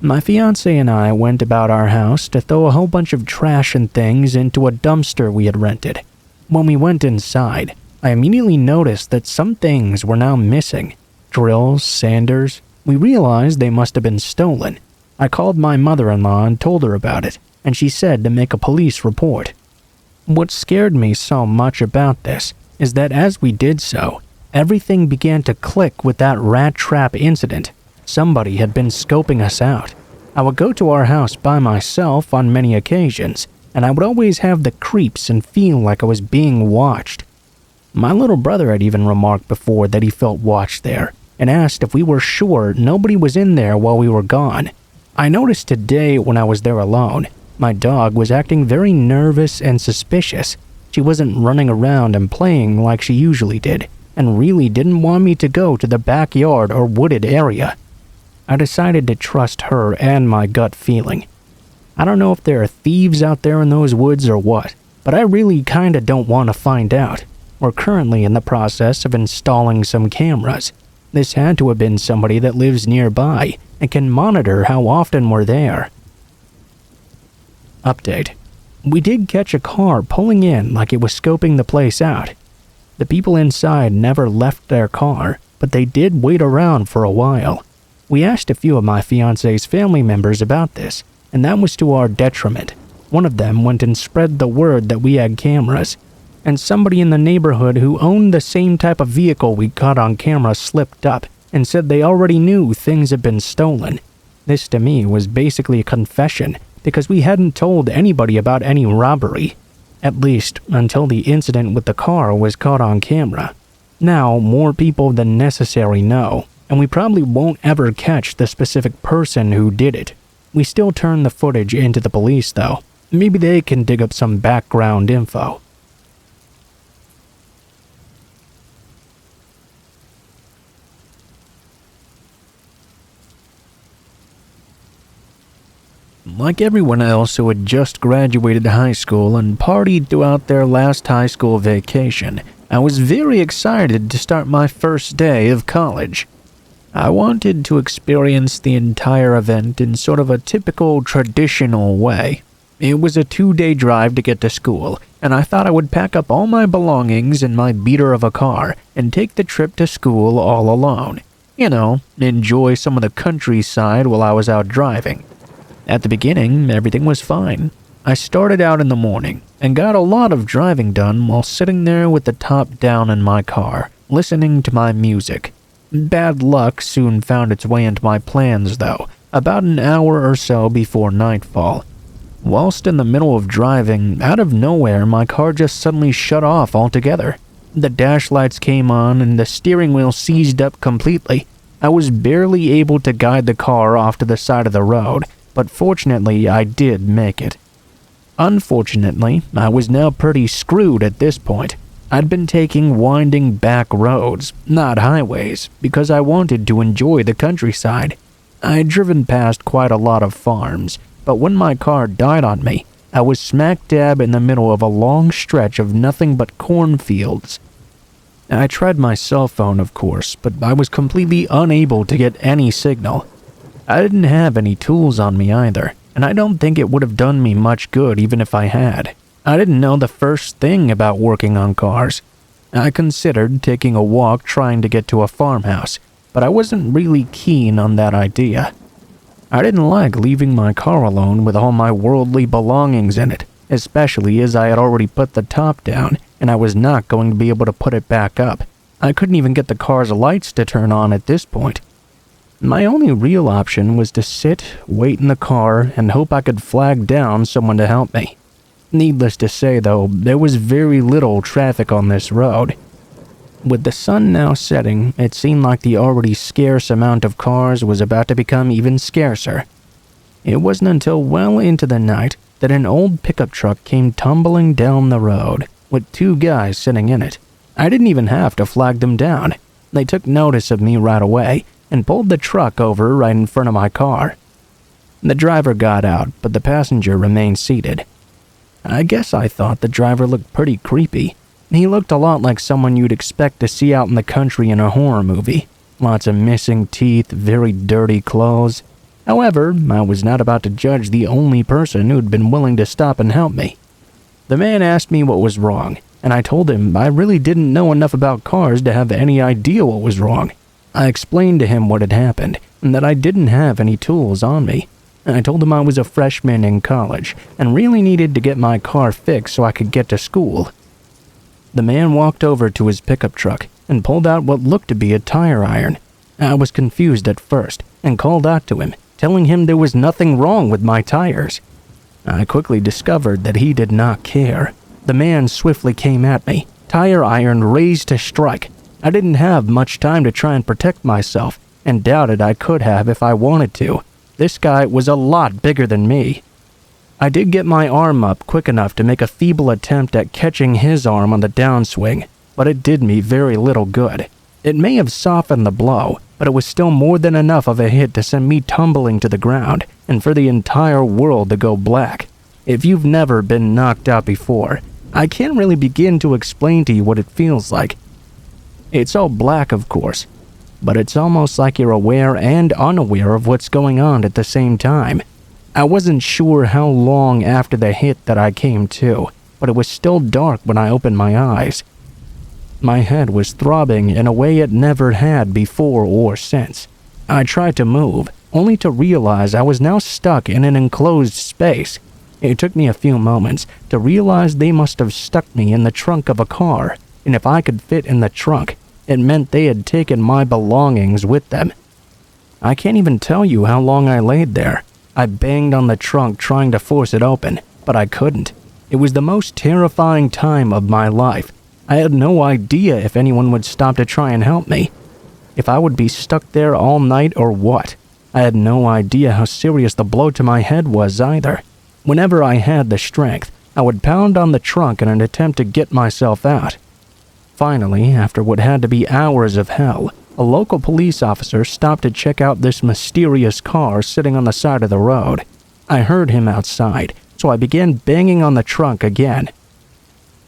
My fiancé and I went about our house to throw a whole bunch of trash and things into a dumpster we had rented. When we went inside, I immediately noticed that some things were now missing. Drills, sanders. We realized they must have been stolen. I called my mother-in-law and told her about it, and she said to make a police report. What scared me so much about this is that as we did so, everything began to click with that rat trap incident. Somebody had been scoping us out. I would go to our house by myself on many occasions, and I would always have the creeps and feel like I was being watched. My little brother had even remarked before that he felt watched there, and asked if we were sure nobody was in there while we were gone. I noticed today when I was there alone, my dog was acting very nervous and suspicious. She wasn't running around and playing like she usually did, and really didn't want me to go to the backyard or wooded area. I decided to trust her and my gut feeling. I don't know if there are thieves out there in those woods or what, but I really kinda don't want to find out. We're currently in the process of installing some cameras. This had to have been somebody that lives nearby and can monitor how often we're there. Update. We did catch a car pulling in like it was scoping the place out. The people inside never left their car, but they did wait around for a while. We asked a few of my fiancé's family members about this, and that was to our detriment. One of them went and spread the word that we had cameras, and somebody in the neighborhood who owned the same type of vehicle we caught on camera slipped up and said they already knew things had been stolen. This to me was basically a confession because we hadn't told anybody about any robbery, at least until the incident with the car was caught on camera. Now more people than necessary know, and we probably won't ever catch the specific person who did it. We still turn the footage into the police though. Maybe they can dig up some background info. like everyone else who had just graduated high school and partied throughout their last high school vacation, I was very excited to start my first day of college. I wanted to experience the entire event in sort of a typical traditional way. It was a 2-day drive to get to school, and I thought I would pack up all my belongings in my beater of a car and take the trip to school all alone. Enjoy some of the countryside while I was out driving. At the beginning, everything was fine. I started out in the morning and got a lot of driving done while sitting there with the top down in my car, listening to my music. Bad luck soon found its way into my plans though, about an hour or so before nightfall. Whilst in the middle of driving, out of nowhere my car just suddenly shut off altogether. The dash lights came on and the steering wheel seized up completely. I was barely able to guide the car off to the side of the road, but fortunately I did make it. Unfortunately, I was now pretty screwed at this point. I'd been taking winding back roads, not highways, because I wanted to enjoy the countryside. I had driven past quite a lot of farms, but when my car died on me, I was smack dab in the middle of a long stretch of nothing but cornfields. I tried my cell phone, of course, but I was completely unable to get any signal. I didn't have any tools on me either, and I don't think it would have done me much good even if I had. I didn't know the first thing about working on cars. I considered taking a walk trying to get to a farmhouse, but I wasn't really keen on that idea. I didn't like leaving my car alone with all my worldly belongings in it, especially as I had already put the top down and I was not going to be able to put it back up. I couldn't even get the car's lights to turn on at this point. My only real option was to sit, wait in the car, and hope I could flag down someone to help me. Needless to say, though, there was very little traffic on this road. With the sun now setting, it seemed like the already scarce amount of cars was about to become even scarcer. It wasn't until well into the night that an old pickup truck came tumbling down the road, with 2 guys sitting in it. I didn't even have to flag them down. They took notice of me right away and pulled the truck over right in front of my car. The driver got out, but the passenger remained seated. I guess I thought the driver looked pretty creepy. He looked a lot like someone you'd expect to see out in the country in a horror movie. Lots of missing teeth, very dirty clothes. However, I was not about to judge the only person who'd been willing to stop and help me. The man asked me what was wrong, and I told him I really didn't know enough about cars to have any idea what was wrong. I explained to him what had happened, and that I didn't have any tools on me. I told him I was a freshman in college, and really needed to get my car fixed so I could get to school. The man walked over to his pickup truck and pulled out what looked to be a tire iron. I was confused at first, and called out to him, telling him there was nothing wrong with my tires. I quickly discovered that he did not care. The man swiftly came at me, tire iron raised to strike. I didn't have much time to try and protect myself, and doubted I could have if I wanted to. This guy was a lot bigger than me. I did get my arm up quick enough to make a feeble attempt at catching his arm on the downswing, but it did me very little good. It may have softened the blow, but it was still more than enough of a hit to send me tumbling to the ground, and for the entire world to go black. If you've never been knocked out before, I can't really begin to explain to you what it feels like. It's all black, of course, but it's almost like you're aware and unaware of what's going on at the same time. I wasn't sure how long after the hit that I came to, but it was still dark when I opened my eyes. My head was throbbing in a way it never had before or since. I tried to move, only to realize I was now stuck in an enclosed space. It took me a few moments to realize they must have stuck me in the trunk of a car, and if I could fit in the trunk, it meant they had taken my belongings with them. I can't even tell you how long I laid there. I banged on the trunk trying to force it open, but I couldn't. It was the most terrifying time of my life. I had no idea if anyone would stop to try and help me. If I would be stuck there all night or what. I had no idea how serious the blow to my head was either. Whenever I had the strength, I would pound on the trunk in an attempt to get myself out. Finally, after what had to be hours of hell, a local police officer stopped to check out this mysterious car sitting on the side of the road. I heard him outside, so I began banging on the trunk again.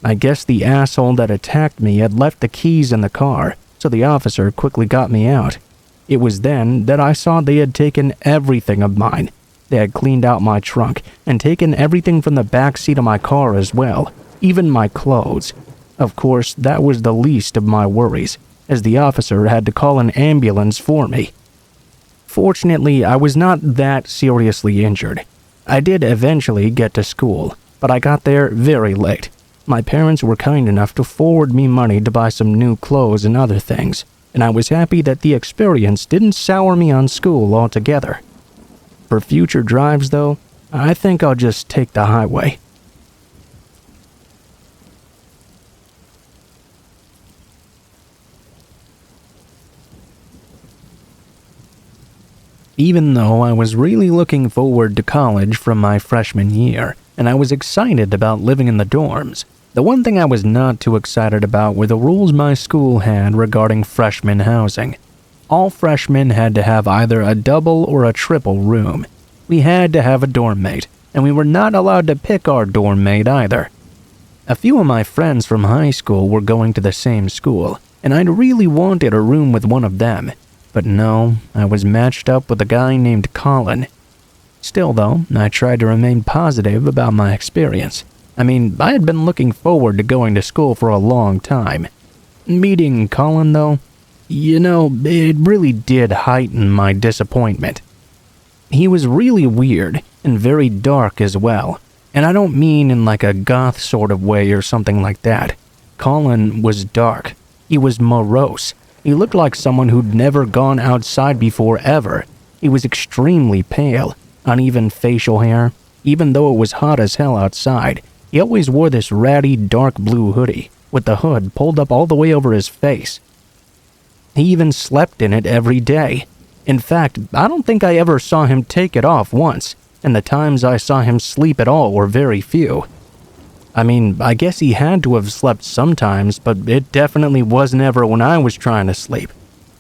I guess the asshole that attacked me had left the keys in the car, so the officer quickly got me out. It was then that I saw they had taken everything of mine. They had cleaned out my trunk and taken everything from the back seat of my car as well, even my clothes. Of course, that was the least of my worries, as the officer had to call an ambulance for me. Fortunately, I was not that seriously injured. I did eventually get to school, but I got there very late. My parents were kind enough to forward me money to buy some new clothes and other things, and I was happy that the experience didn't sour me on school altogether. For future drives, though, I think I'll just take the highway. Even though I was really looking forward to college from my freshman year, and I was excited about living in the dorms, the one thing I was not too excited about were the rules my school had regarding freshman housing. All freshmen had to have either a double or a triple room. We had to have a dorm mate, and we were not allowed to pick our dorm mate either. A few of my friends from high school were going to the same school, and I'd really wanted a room with one of them. But no, I was matched up with a guy named Colin. Still though, I tried to remain positive about my experience. I had been looking forward to going to school for a long time. Meeting Colin though, it really did heighten my disappointment. He was really weird and very dark as well, and I don't mean in like a goth sort of way or something like that. Colin was dark. He was morose. He looked like someone who'd never gone outside before ever. He was extremely pale, uneven facial hair. Even though it was hot as hell outside, he always wore this ratty dark blue hoodie, with the hood pulled up all the way over his face. He even slept in it every day. In fact, I don't think I ever saw him take it off once, and the times I saw him sleep at all were very few. I guess he had to have slept sometimes, but it definitely wasn't ever when I was trying to sleep.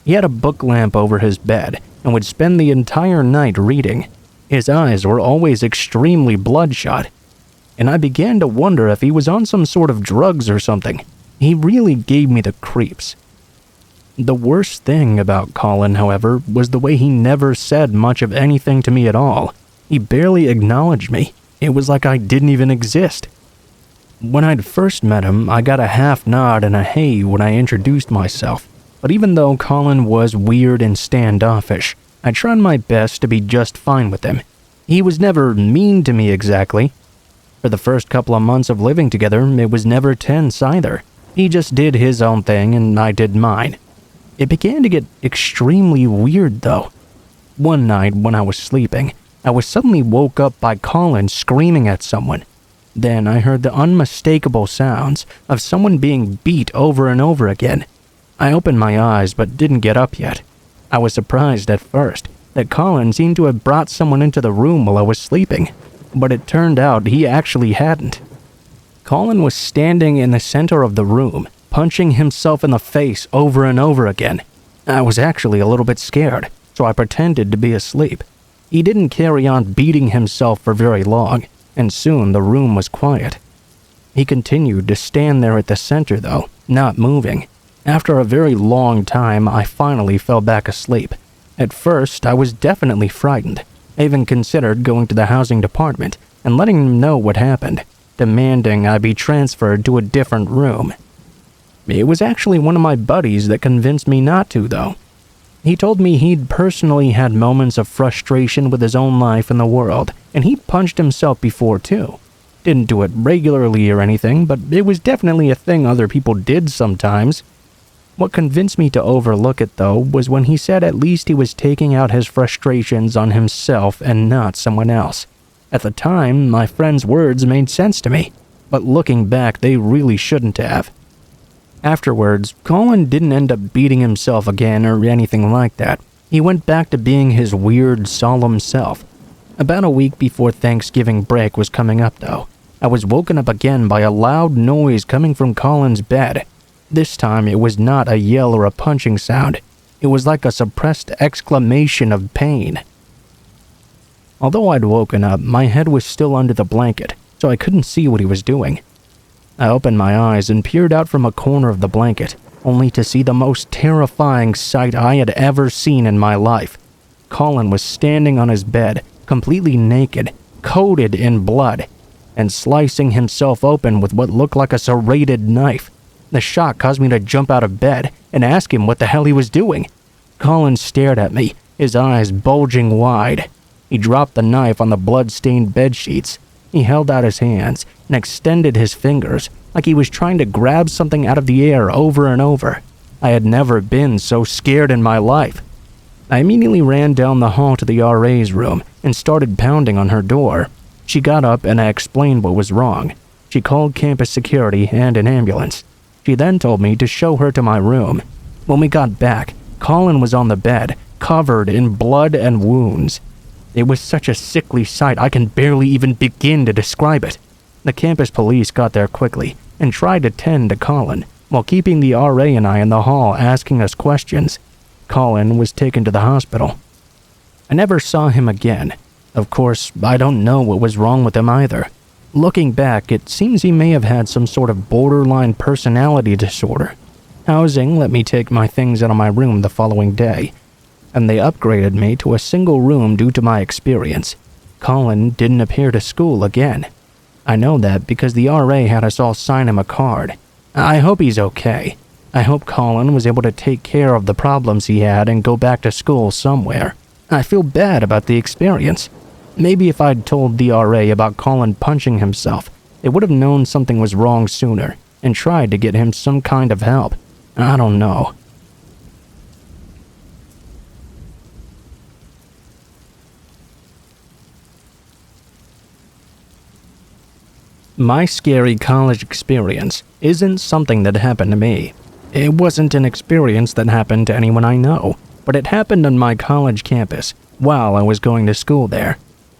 He had a book lamp over his bed and would spend the entire night reading. His eyes were always extremely bloodshot, and I began to wonder if he was on some sort of drugs or something. He really gave me the creeps. The worst thing about Colin, however, was the way he never said much of anything to me at all. He barely acknowledged me. It was like I didn't even exist. When I'd first met him, I got a half nod and a hey when I introduced myself. But even though Colin was weird and standoffish, I tried my best to be just fine with him. He was never mean to me exactly. For the first couple of months of living together, it was never tense either. He just did his own thing and I did mine. It began to get extremely weird though. One night when I was sleeping, I was suddenly woke up by Colin screaming at someone. Then I heard the unmistakable sounds of someone being beat over and over again. I opened my eyes but didn't get up yet. I was surprised at first that Colin seemed to have brought someone into the room while I was sleeping, but it turned out he actually hadn't. Colin was standing in the center of the room, punching himself in the face over and over again. I was actually a little bit scared, so I pretended to be asleep. He didn't carry on beating himself for very long, and soon the room was quiet. He continued to stand there at the center though, not moving. After a very long time, I finally fell back asleep. At first, I was definitely frightened. I even considered going to the housing department and letting them know what happened, demanding I be transferred to a different room. It was actually one of my buddies that convinced me not to, though. He told me he'd personally had moments of frustration with his own life and the world, and he'd punched himself before too. Didn't do it regularly or anything, but it was definitely a thing other people did sometimes. What convinced me to overlook it, though, was when he said at least he was taking out his frustrations on himself and not someone else. At the time, my friend's words made sense to me, but looking back, they really shouldn't have. Afterwards, Colin didn't end up beating himself again or anything like that. He went back to being his weird, solemn self. About a week before Thanksgiving break was coming up, though, I was woken up again by a loud noise coming from Colin's bed. This time, it was not a yell or a punching sound. It was like a suppressed exclamation of pain. Although I'd woken up, my head was still under the blanket, so I couldn't see what he was doing. I opened my eyes and peered out from a corner of the blanket, only to see the most terrifying sight I had ever seen in my life. Colin was standing on his bed, completely naked, coated in blood, and slicing himself open with what looked like a serrated knife. The shock caused me to jump out of bed and ask him what the hell he was doing. Colin stared at me, his eyes bulging wide. He dropped the knife on the blood-stained bedsheets. He held out his hands and extended his fingers like he was trying to grab something out of the air over and over. I had never been so scared in my life. I immediately ran down the hall to the RA's room and started pounding on her door. She got up and I explained what was wrong. She called campus security and an ambulance. She then told me to show her to my room. When we got back, Colin was on the bed, covered in blood and wounds. It was such a sickly sight I can barely even begin to describe it. The campus police got there quickly and tried to tend to Colin, while keeping the RA and I in the hall asking us questions. Colin was taken to the hospital. I never saw him again. Of course, I don't know what was wrong with him either. Looking back, it seems he may have had some sort of borderline personality disorder. Housing let me take my things out of my room the following day, and they upgraded me to a single room due to my experience. Colin didn't appear to school again. I know that because the RA had us all sign him a card. I hope he's okay. I hope Colin was able to take care of the problems he had and go back to school somewhere. I feel bad about the experience. Maybe if I'd told the RA about Colin punching himself, they would have known something was wrong sooner and tried to get him some kind of help. I don't know. My scary college experience isn't something that happened to me. It wasn't an experience that happened to anyone I know, but it happened on my college campus while I was going to school there.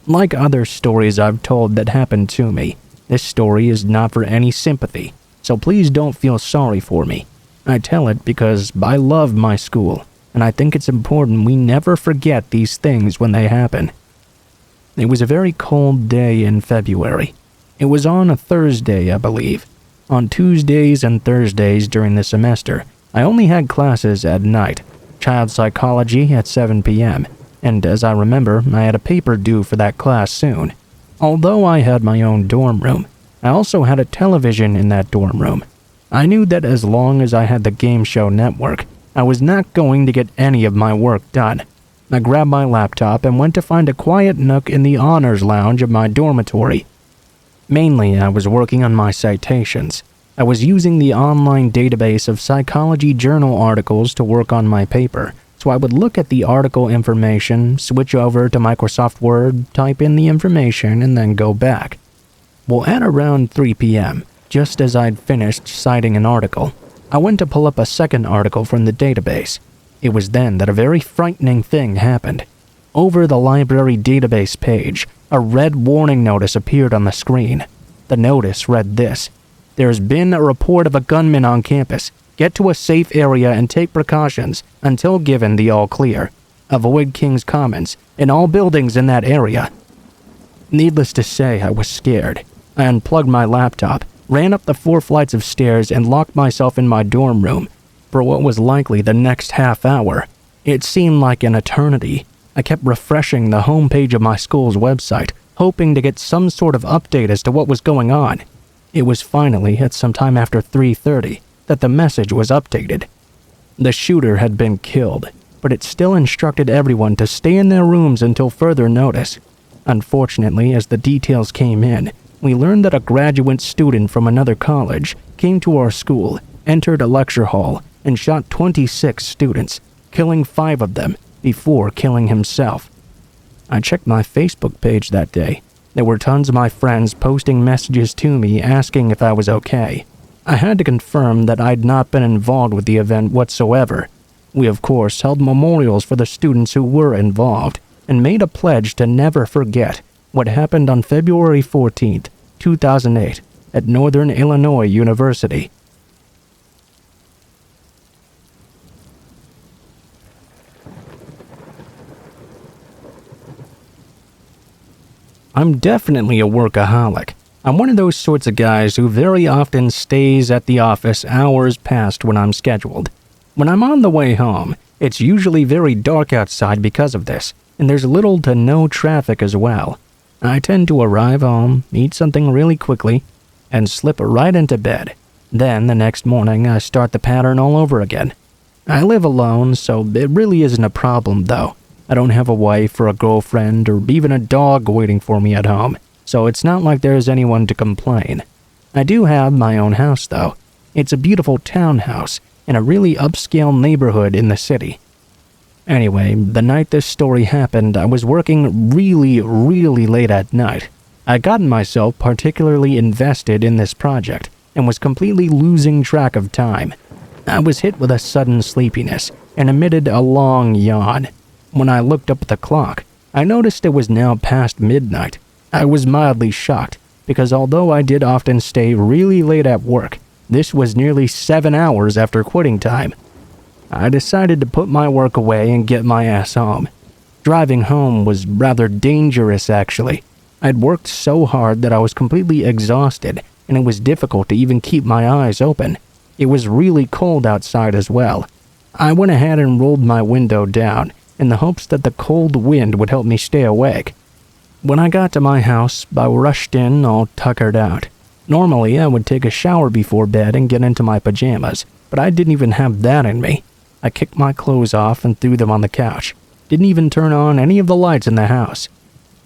Like other stories I've told that happened to me, this story is not for any sympathy, so please don't feel sorry for me. I tell it because I love my school, and I think it's important we never forget these things when they happen. It was a very cold day in February. It was on a Thursday, I believe. On Tuesdays and Thursdays during the semester, I only had classes at night, child psychology at 7 p.m., and as I remember, I had a paper due for that class soon. Although I had my own dorm room, I also had a television in that dorm room. I knew that as long as I had the game show network, I was not going to get any of my work done. I grabbed my laptop and went to find a quiet nook in the honors lounge of my dormitory. Mainly, I was working on my citations. I was using the online database of psychology journal articles to work on my paper, so I would look at the article information, switch over to Microsoft Word, type in the information, and then go back. Well, at around 3 p.m., just as I'd finished citing an article, I went to pull up a second article from the database. It was then that a very frightening thing happened. Over the library database page, a red warning notice appeared on the screen. The notice read this: "There's been a report of a gunman on campus. Get to a safe area and take precautions until given the all clear. Avoid King's Commons and all buildings in that area." Needless to say, I was scared. I unplugged my laptop, ran up the 4 flights of stairs, and locked myself in my dorm room for what was likely the next half hour. It seemed like an eternity. I kept refreshing the homepage of my school's website, hoping to get some sort of update as to what was going on. It was finally at some time after 3:30 that the message was updated. The shooter had been killed, but it still instructed everyone to stay in their rooms until further notice. Unfortunately, as the details came in, we learned that a graduate student from another college came to our school, entered a lecture hall, and shot 26 students, killing 5 of them before killing himself. I checked my Facebook page that day. There were tons of my friends posting messages to me asking if I was okay. I had to confirm that I'd not been involved with the event whatsoever. We of course held memorials for the students who were involved, and made a pledge to never forget what happened on February 14th, 2008, at Northern Illinois University. I'm definitely a workaholic. I'm one of those sorts of guys who very often stays at the office hours past when I'm scheduled. When I'm on the way home, it's usually very dark outside because of this, and there's little to no traffic as well. I tend to arrive home, eat something really quickly, and slip right into bed. Then the next morning, I start the pattern all over again. I live alone, so it really isn't a problem though. I don't have a wife or a girlfriend or even a dog waiting for me at home, so it's not like there's anyone to complain. I do have my own house though. It's a beautiful townhouse in a really upscale neighborhood in the city. Anyway, the night this story happened, I was working really late at night. I'd gotten myself particularly invested in this project and was completely losing track of time. I was hit with a sudden sleepiness and emitted a long yawn. When I looked up at the clock, I noticed it was now past midnight. I was mildly shocked because although I did often stay really late at work, this was nearly 7 hours after quitting time. I decided to put my work away and get my ass home. Driving home was rather dangerous actually. I'd worked so hard that I was completely exhausted and it was difficult to even keep my eyes open. It was really cold outside as well. I went ahead and rolled my window down in the hopes that the cold wind would help me stay awake. When I got to my house, I rushed in all tuckered out. Normally, I would take a shower before bed and get into my pajamas, but I didn't even have that in me. I kicked my clothes off and threw them on the couch. Didn't even turn on any of the lights in the house.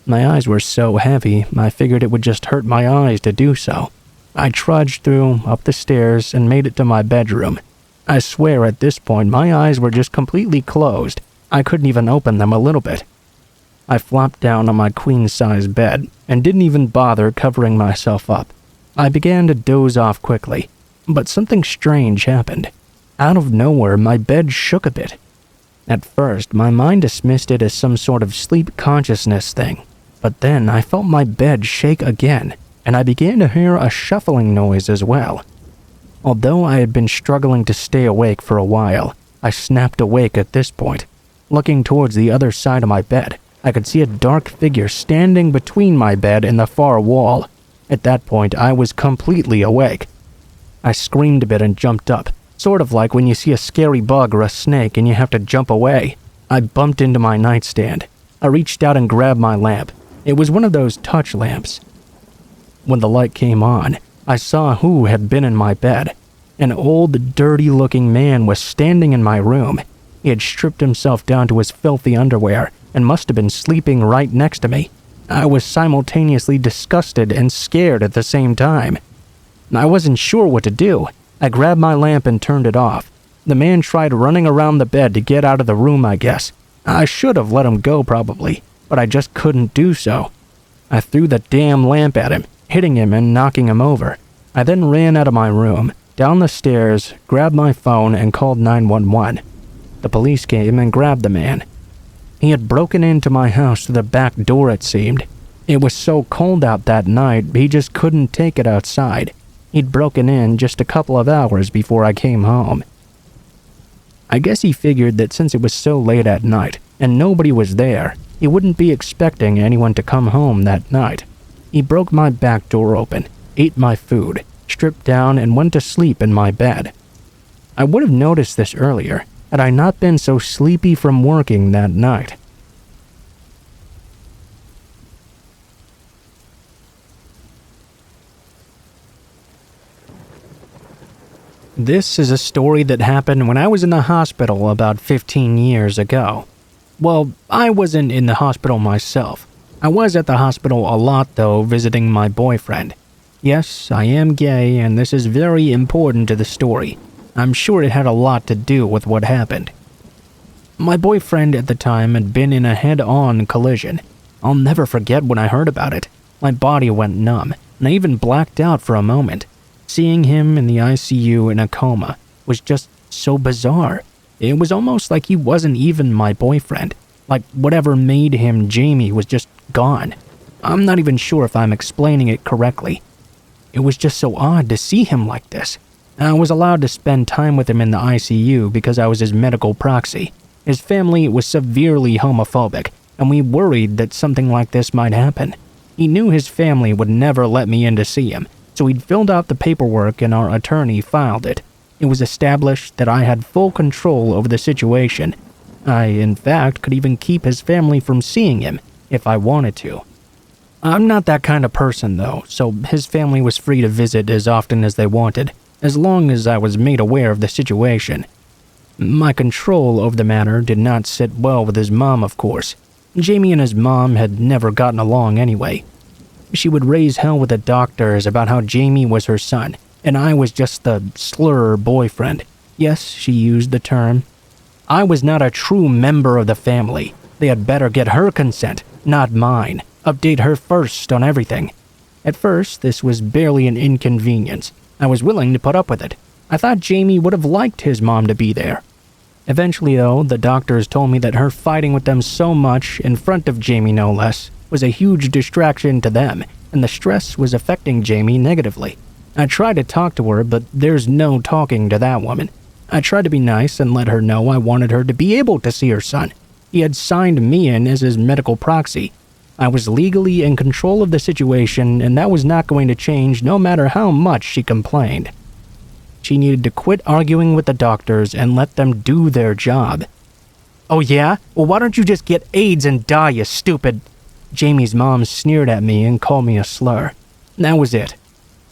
My eyes were so heavy, I figured it would just hurt my eyes to do so. I trudged through, up the stairs, and made it to my bedroom. I swear at this point my eyes were just completely closed. I couldn't even open them a little bit. I flopped down on my queen-size bed and didn't even bother covering myself up. I began to doze off quickly, but something strange happened. Out of nowhere, my bed shook a bit. At first, my mind dismissed it as some sort of sleep consciousness thing, but then I felt my bed shake again, and I began to hear a shuffling noise as well. Although I had been struggling to stay awake for a while, I snapped awake at this point. Looking towards the other side of my bed, I could see a dark figure standing between my bed and the far wall. At that point, I was completely awake. I screamed a bit and jumped up, sort of like when you see a scary bug or a snake and you have to jump away. I bumped into my nightstand. I reached out and grabbed my lamp. It was one of those touch lamps. When the light came on, I saw who had been in my bed. An old, dirty-looking man was standing in my room. He had stripped himself down to his filthy underwear and must have been sleeping right next to me. I was simultaneously disgusted and scared at the same time. I wasn't sure what to do. I grabbed my lamp and turned it off. The man tried running around the bed to get out of the room, I guess. I should have let him go probably, but I just couldn't do so. I threw the damn lamp at him, hitting him and knocking him over. I then ran out of my room, down the stairs, grabbed my phone and called 911. The police came and grabbed the man. He had broken into my house through the back door, it seemed. It was so cold out that night, he just couldn't take it outside. He'd broken in just a couple of hours before I came home. I guess he figured that since it was so late at night and nobody was there, he wouldn't be expecting anyone to come home that night. He broke my back door open, ate my food, stripped down, and went to sleep in my bed. I would have noticed this earlier had I not been so sleepy from working that night. This is a story that happened when I was in the hospital about 15 years ago. Well, I wasn't in the hospital myself. I was at the hospital a lot though, visiting my boyfriend. Yes, I am gay, and this is very important to the story. I'm sure it had a lot to do with what happened. My boyfriend at the time had been in a head-on collision. I'll never forget when I heard about it. My body went numb, and I even blacked out for a moment. Seeing him in the ICU in a coma was just so bizarre. It was almost like he wasn't even my boyfriend. Like whatever made him Jamie was just gone. I'm not even sure if I'm explaining it correctly. It was just so odd to see him like this. I was allowed to spend time with him in the ICU because I was his medical proxy. His family was severely homophobic, and we worried that something like this might happen. He knew his family would never let me in to see him, so he'd filled out the paperwork and our attorney filed it. It was established that I had full control over the situation. I, in fact, could even keep his family from seeing him if I wanted to. I'm not that kind of person, though, so his family was free to visit as often as they wanted, as long as I was made aware of the situation. My control over the matter did not sit well with his mom, of course. Jamie and his mom had never gotten along anyway. She would raise hell with the doctors about how Jamie was her son, and I was just the slur boyfriend. Yes, she used the term. I was not a true member of the family. They had better get her consent, not mine. Update her first on everything. At first, this was barely an inconvenience. I was willing to put up with it. I thought Jamie would have liked his mom to be there. Eventually, though, the doctors told me that her fighting with them so much, in front of Jamie no less, was a huge distraction to them, and the stress was affecting Jamie negatively. I tried to talk to her, but there's no talking to that woman. I tried to be nice and let her know I wanted her to be able to see her son. He had signed me in as his medical proxy. I was legally in control of the situation, and that was not going to change no matter how much she complained. She needed to quit arguing with the doctors and let them do their job. Oh yeah? Well, why don't you just get AIDS and die, you stupid... Jamie's mom sneered at me and called me a slur. That was it.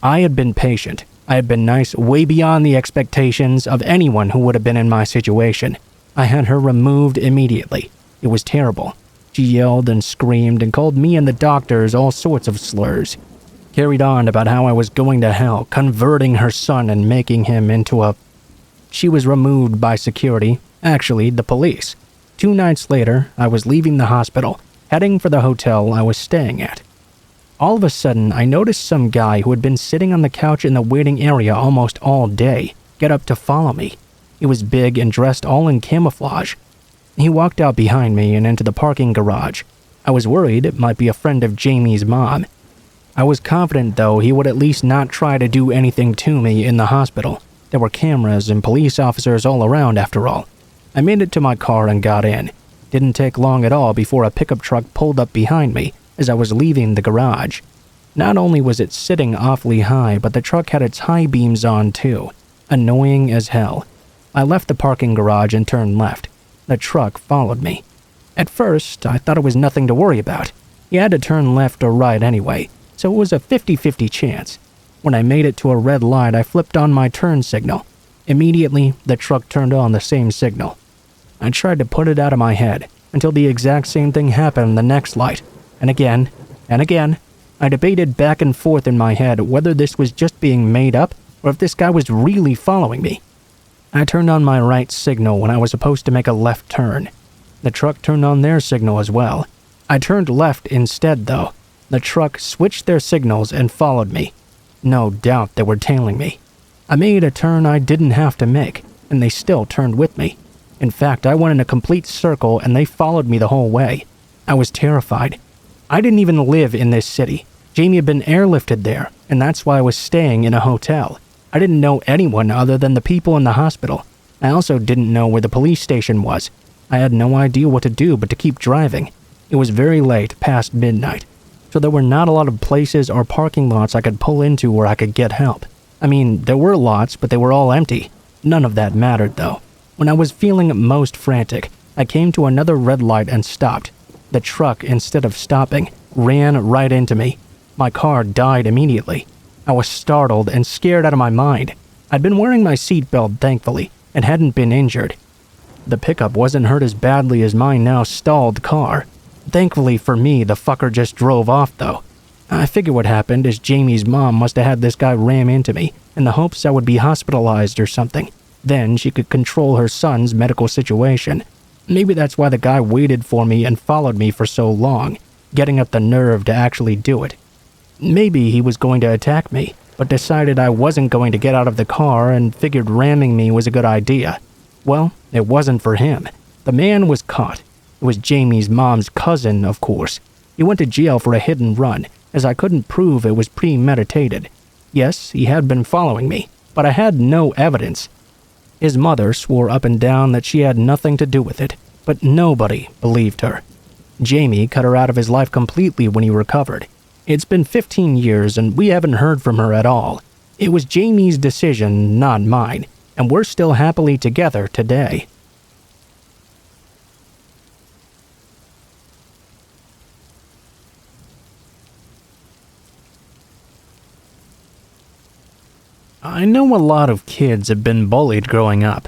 I had been patient. I had been nice way beyond the expectations of anyone who would have been in my situation. I had her removed immediately. It was terrible. She yelled and screamed and called me and the doctors all sorts of slurs. Carried on about how I was going to hell, converting her son and making him into a... She was removed by security, actually the police. 2 nights later, I was leaving the hospital, heading for the hotel I was staying at. All of a sudden, I noticed some guy who had been sitting on the couch in the waiting area almost all day get up to follow me. He was big and dressed all in camouflage. He walked out behind me and into the parking garage. I was worried it might be a friend of Jamie's mom. I was confident, though, he would at least not try to do anything to me in the hospital. There were cameras and police officers all around, after all. I made it to my car and got in. Didn't take long at all before a pickup truck pulled up behind me as I was leaving the garage. Not only was it sitting awfully high, but the truck had its high beams on too. Annoying as hell. I left the parking garage and turned left. The truck followed me. At first, I thought it was nothing to worry about. You had to turn left or right anyway, so it was a 50-50 chance. When I made it to a red light, I flipped on my turn signal. Immediately, the truck turned on the same signal. I tried to put it out of my head until the exact same thing happened the next light, and again, and again. I debated back and forth in my head whether this was just being made up or if this guy was really following me. I turned on my right signal when I was supposed to make a left turn. The truck turned on their signal as well. I turned left instead, though. The truck switched their signals and followed me. No doubt they were tailing me. I made a turn I didn't have to make, and they still turned with me. In fact, I went in a complete circle and they followed me the whole way. I was terrified. I didn't even live in this city. Jamie had been airlifted there, and that's why I was staying in a hotel. I didn't know anyone other than the people in the hospital. I also didn't know where the police station was. I had no idea what to do but to keep driving. It was very late, past midnight, so there were not a lot of places or parking lots I could pull into where I could get help. I mean, there were lots, but they were all empty. None of that mattered, though. When I was feeling most frantic, I came to another red light and stopped. The truck, instead of stopping, ran right into me. My car died immediately. I was startled and scared out of my mind. I'd been wearing my seatbelt, thankfully, and hadn't been injured. The pickup wasn't hurt as badly as my now stalled car. Thankfully for me, the fucker just drove off, though. I figure what happened is Jamie's mom must have had this guy ram into me in the hopes I would be hospitalized or something. Then she could control her son's medical situation. Maybe that's why the guy waited for me and followed me for so long, getting up the nerve to actually do it. Maybe he was going to attack me, but decided I wasn't going to get out of the car and figured ramming me was a good idea. Well, it wasn't for him. The man was caught. It was Jamie's mom's cousin, of course. He went to jail for a hit and run, as I couldn't prove it was premeditated. Yes, he had been following me, but I had no evidence. His mother swore up and down that she had nothing to do with it, but nobody believed her. Jamie cut her out of his life completely when he recovered. It's been 15 years and we haven't heard from her at all. It was Jamie's decision, not mine, and we're still happily together today. I know a lot of kids have been bullied growing up.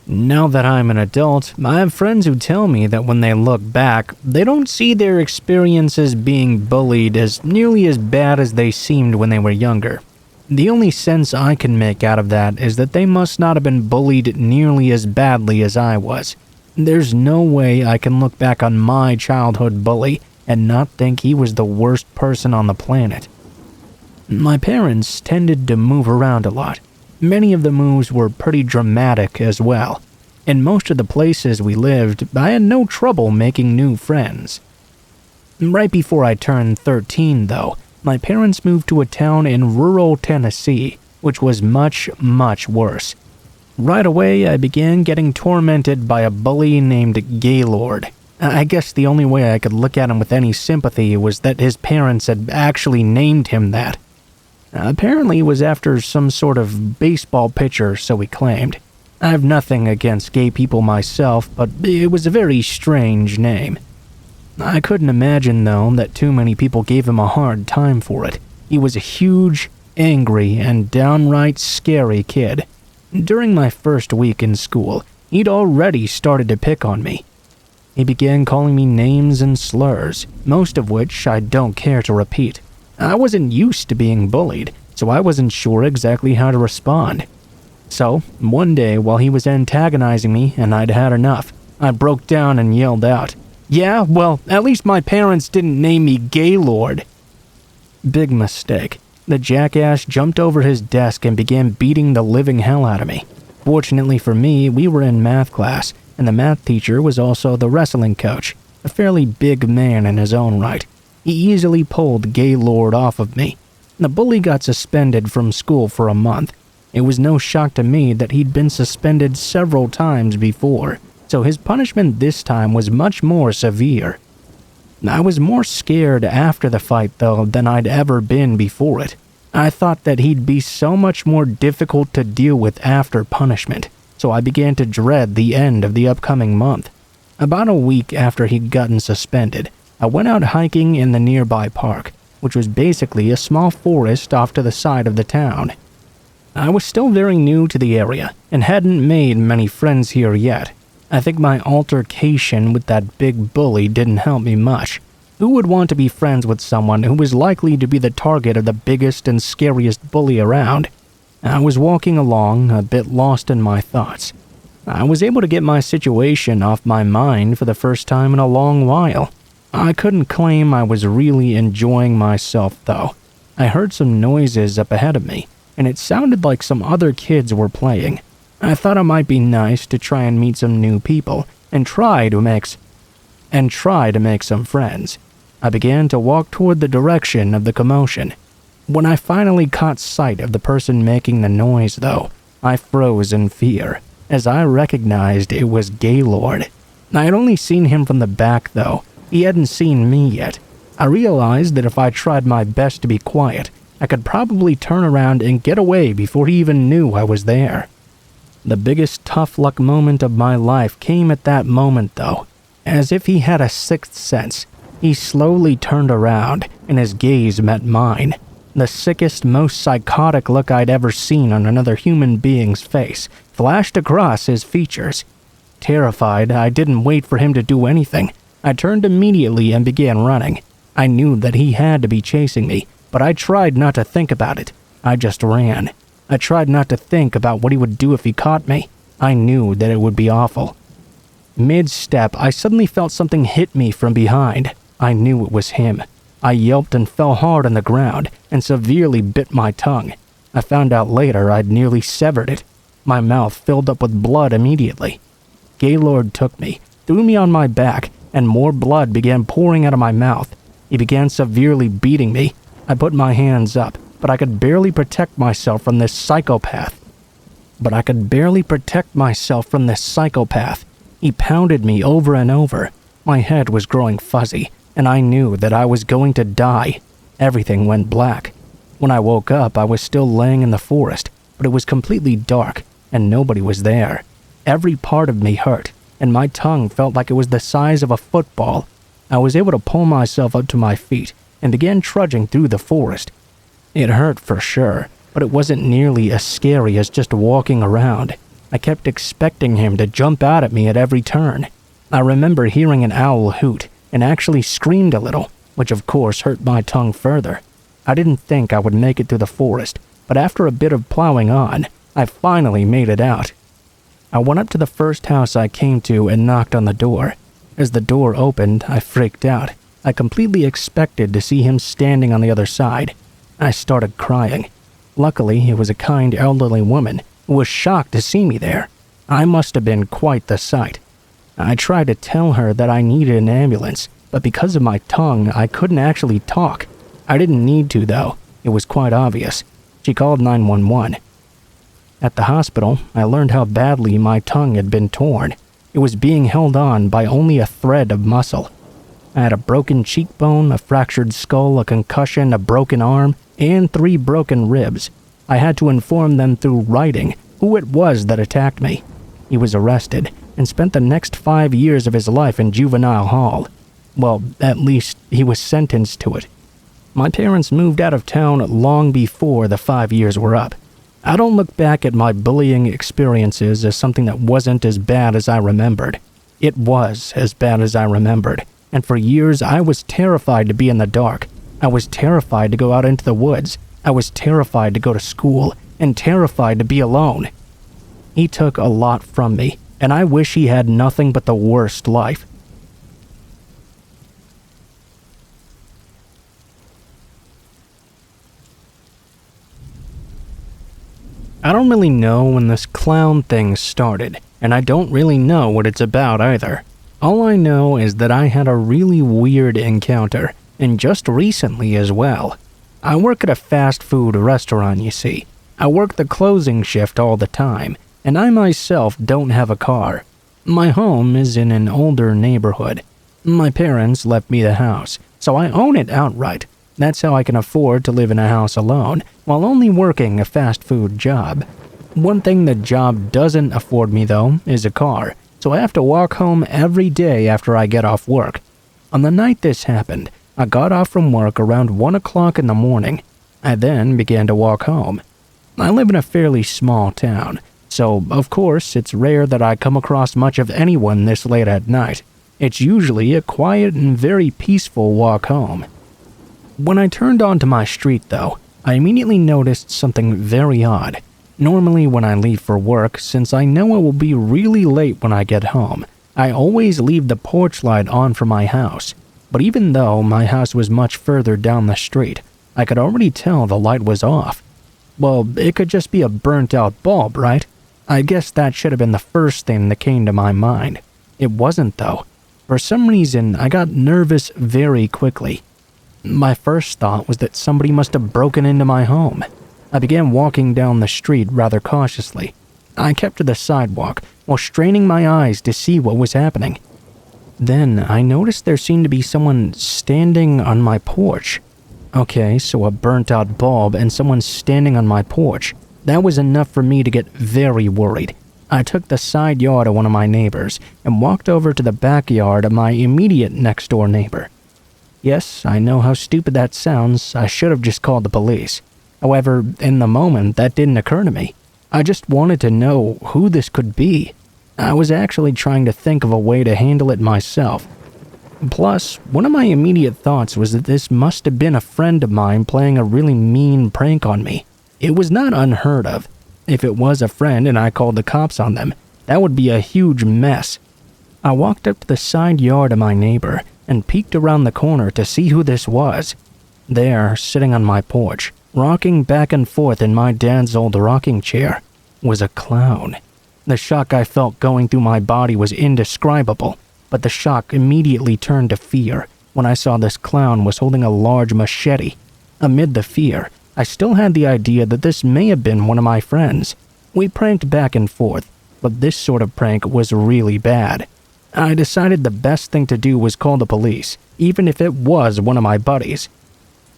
Now that I'm an adult, I have friends who tell me that when they look back, they don't see their experiences being bullied as nearly as bad as they seemed when they were younger. The only sense I can make out of that is that they must not have been bullied nearly as badly as I was. There's no way I can look back on my childhood bully and not think he was the worst person on the planet. My parents tended to move around a lot. Many of the moves were pretty dramatic as well. In most of the places we lived, I had no trouble making new friends. Right before I turned 13, though, my parents moved to a town in rural Tennessee, which was much, much worse. Right away, I began getting tormented by a bully named Gaylord. I guess the only way I could look at him with any sympathy was that his parents had actually named him that. Apparently it was after some sort of baseball pitcher, so he claimed. I have nothing against gay people myself, but it was a very strange name. I couldn't imagine, though, that too many people gave him a hard time for it. He was a huge, angry, and downright scary kid. During my first week in school, he'd already started to pick on me. He began calling me names and slurs, most of which I don't care to repeat. I wasn't used to being bullied, so I wasn't sure exactly how to respond. So, one day while he was antagonizing me and I'd had enough, I broke down and yelled out, "Yeah, well, at least my parents didn't name me Gaylord." Big mistake. The jackass jumped over his desk and began beating the living hell out of me. Fortunately for me, we were in math class, and the math teacher was also the wrestling coach, a fairly big man in his own right. He easily pulled Gaylord off of me. The bully got suspended from school for a month. It was no shock to me that he'd been suspended several times before, so his punishment this time was much more severe. I was more scared after the fight, though, than I'd ever been before it. I thought that he'd be so much more difficult to deal with after punishment, so I began to dread the end of the upcoming month. About a week after he'd gotten suspended, I went out hiking in the nearby park, which was basically a small forest off to the side of the town. I was still very new to the area and hadn't made many friends here yet. I think my altercation with that big bully didn't help me much. Who would want to be friends with someone who was likely to be the target of the biggest and scariest bully around? I was walking along, a bit lost in my thoughts. I was able to get my situation off my mind for the first time in a long while. I couldn't claim I was really enjoying myself, though. I heard some noises up ahead of me, and it sounded like some other kids were playing. I thought it might be nice to try and meet some new people and try to make some friends. I began to walk toward the direction of the commotion. When I finally caught sight of the person making the noise, though, I froze in fear, as I recognized it was Gaylord. I had only seen him from the back, though. He hadn't seen me yet. I realized that if I tried my best to be quiet, I could probably turn around and get away before he even knew I was there. The biggest tough luck moment of my life came at that moment, though. As if he had a sixth sense, he slowly turned around and his gaze met mine. The sickest, most psychotic look I'd ever seen on another human being's face flashed across his features. Terrified, I didn't wait for him to do anything. I turned immediately and began running. I knew that he had to be chasing me, but I tried not to think about it. I just ran. I tried not to think about what he would do if he caught me. I knew that it would be awful. Mid-step, I suddenly felt something hit me from behind. I knew it was him. I yelped and fell hard on the ground and severely bit my tongue. I found out later I'd nearly severed it. My mouth filled up with blood immediately. Gaylord took me, threw me on my back, and more blood began pouring out of my mouth. He began severely beating me. I put my hands up, but I could barely protect myself from this psychopath. He pounded me over and over. My head was growing fuzzy, and I knew that I was going to die. Everything went black. When I woke up, I was still laying in the forest, but it was completely dark and nobody was there. Every part of me hurt, and my tongue felt like it was the size of a football. I was able to pull myself up to my feet and began trudging through the forest. It hurt for sure, but it wasn't nearly as scary as just walking around. I kept expecting him to jump out at me at every turn. I remember hearing an owl hoot and actually screamed a little, which of course hurt my tongue further. I didn't think I would make it through the forest, but after a bit of plowing on, I finally made it out. I went up to the first house I came to and knocked on the door. As the door opened, I freaked out. I completely expected to see him standing on the other side. I started crying. Luckily, it was a kind elderly woman who was shocked to see me there. I must have been quite the sight. I tried to tell her that I needed an ambulance, but because of my tongue, I couldn't actually talk. I didn't need to, though. It was quite obvious. She called 911. At the hospital, I learned how badly my tongue had been torn. It was being held on by only a thread of muscle. I had a broken cheekbone, a fractured skull, a concussion, a broken arm, and 3 broken ribs. I had to inform them through writing who it was that attacked me. He was arrested and spent the next 5 years of his life in juvenile hall. Well, at least he was sentenced to it. My parents moved out of town long before the 5 years were up. I don't look back at my bullying experiences as something that wasn't as bad as I remembered. It was as bad as I remembered, and for years I was terrified to be in the dark. I was terrified to go out into the woods. I was terrified to go to school, and terrified to be alone. He took a lot from me, and I wish he had nothing but the worst life. I don't really know when this clown thing started, and I don't really know what it's about either. All I know is that I had a really weird encounter, and just recently as well. I work at a fast food restaurant, you see. I work the closing shift all the time, and I myself don't have a car. My home is in an older neighborhood. My parents left me the house, so I own it outright. That's how I can afford to live in a house alone, while only working a fast food job. One thing the job doesn't afford me, though, is a car, so I have to walk home every day after I get off work. On the night this happened, I got off from work around 1 o'clock in the morning. I then began to walk home. I live in a fairly small town, so of course it's rare that I come across much of anyone this late at night. It's usually a quiet and very peaceful walk home. When I turned onto my street, though, I immediately noticed something very odd. Normally when I leave for work, since I know it will be really late when I get home, I always leave the porch light on for my house. But even though my house was much further down the street, I could already tell the light was off. Well, it could just be a burnt-out bulb, right? I guess that should have been the first thing that came to my mind. It wasn't, though. For some reason, I got nervous very quickly. My first thought was that somebody must have broken into my home. I began walking down the street rather cautiously. I kept to the sidewalk while straining my eyes to see what was happening. Then I noticed there seemed to be someone standing on my porch. Okay, so a burnt-out bulb and someone standing on my porch. That was enough for me to get very worried. I took the side yard of one of my neighbors and walked over to the backyard of my immediate next-door neighbor. Yes, I know how stupid that sounds. I should have just called the police. However, in the moment, that didn't occur to me. I just wanted to know who this could be. I was actually trying to think of a way to handle it myself. Plus, one of my immediate thoughts was that this must have been a friend of mine playing a really mean prank on me. It was not unheard of. If it was a friend and I called the cops on them, that would be a huge mess. I walked up to the side yard of my neighbor and peeked around the corner to see who this was. There, sitting on my porch, rocking back and forth in my dad's old rocking chair, was a clown. The shock I felt going through my body was indescribable, but the shock immediately turned to fear when I saw this clown was holding a large machete. Amid the fear, I still had the idea that this may have been one of my friends. We pranked back and forth, but this sort of prank was really bad. I decided the best thing to do was call the police, even if it was one of my buddies.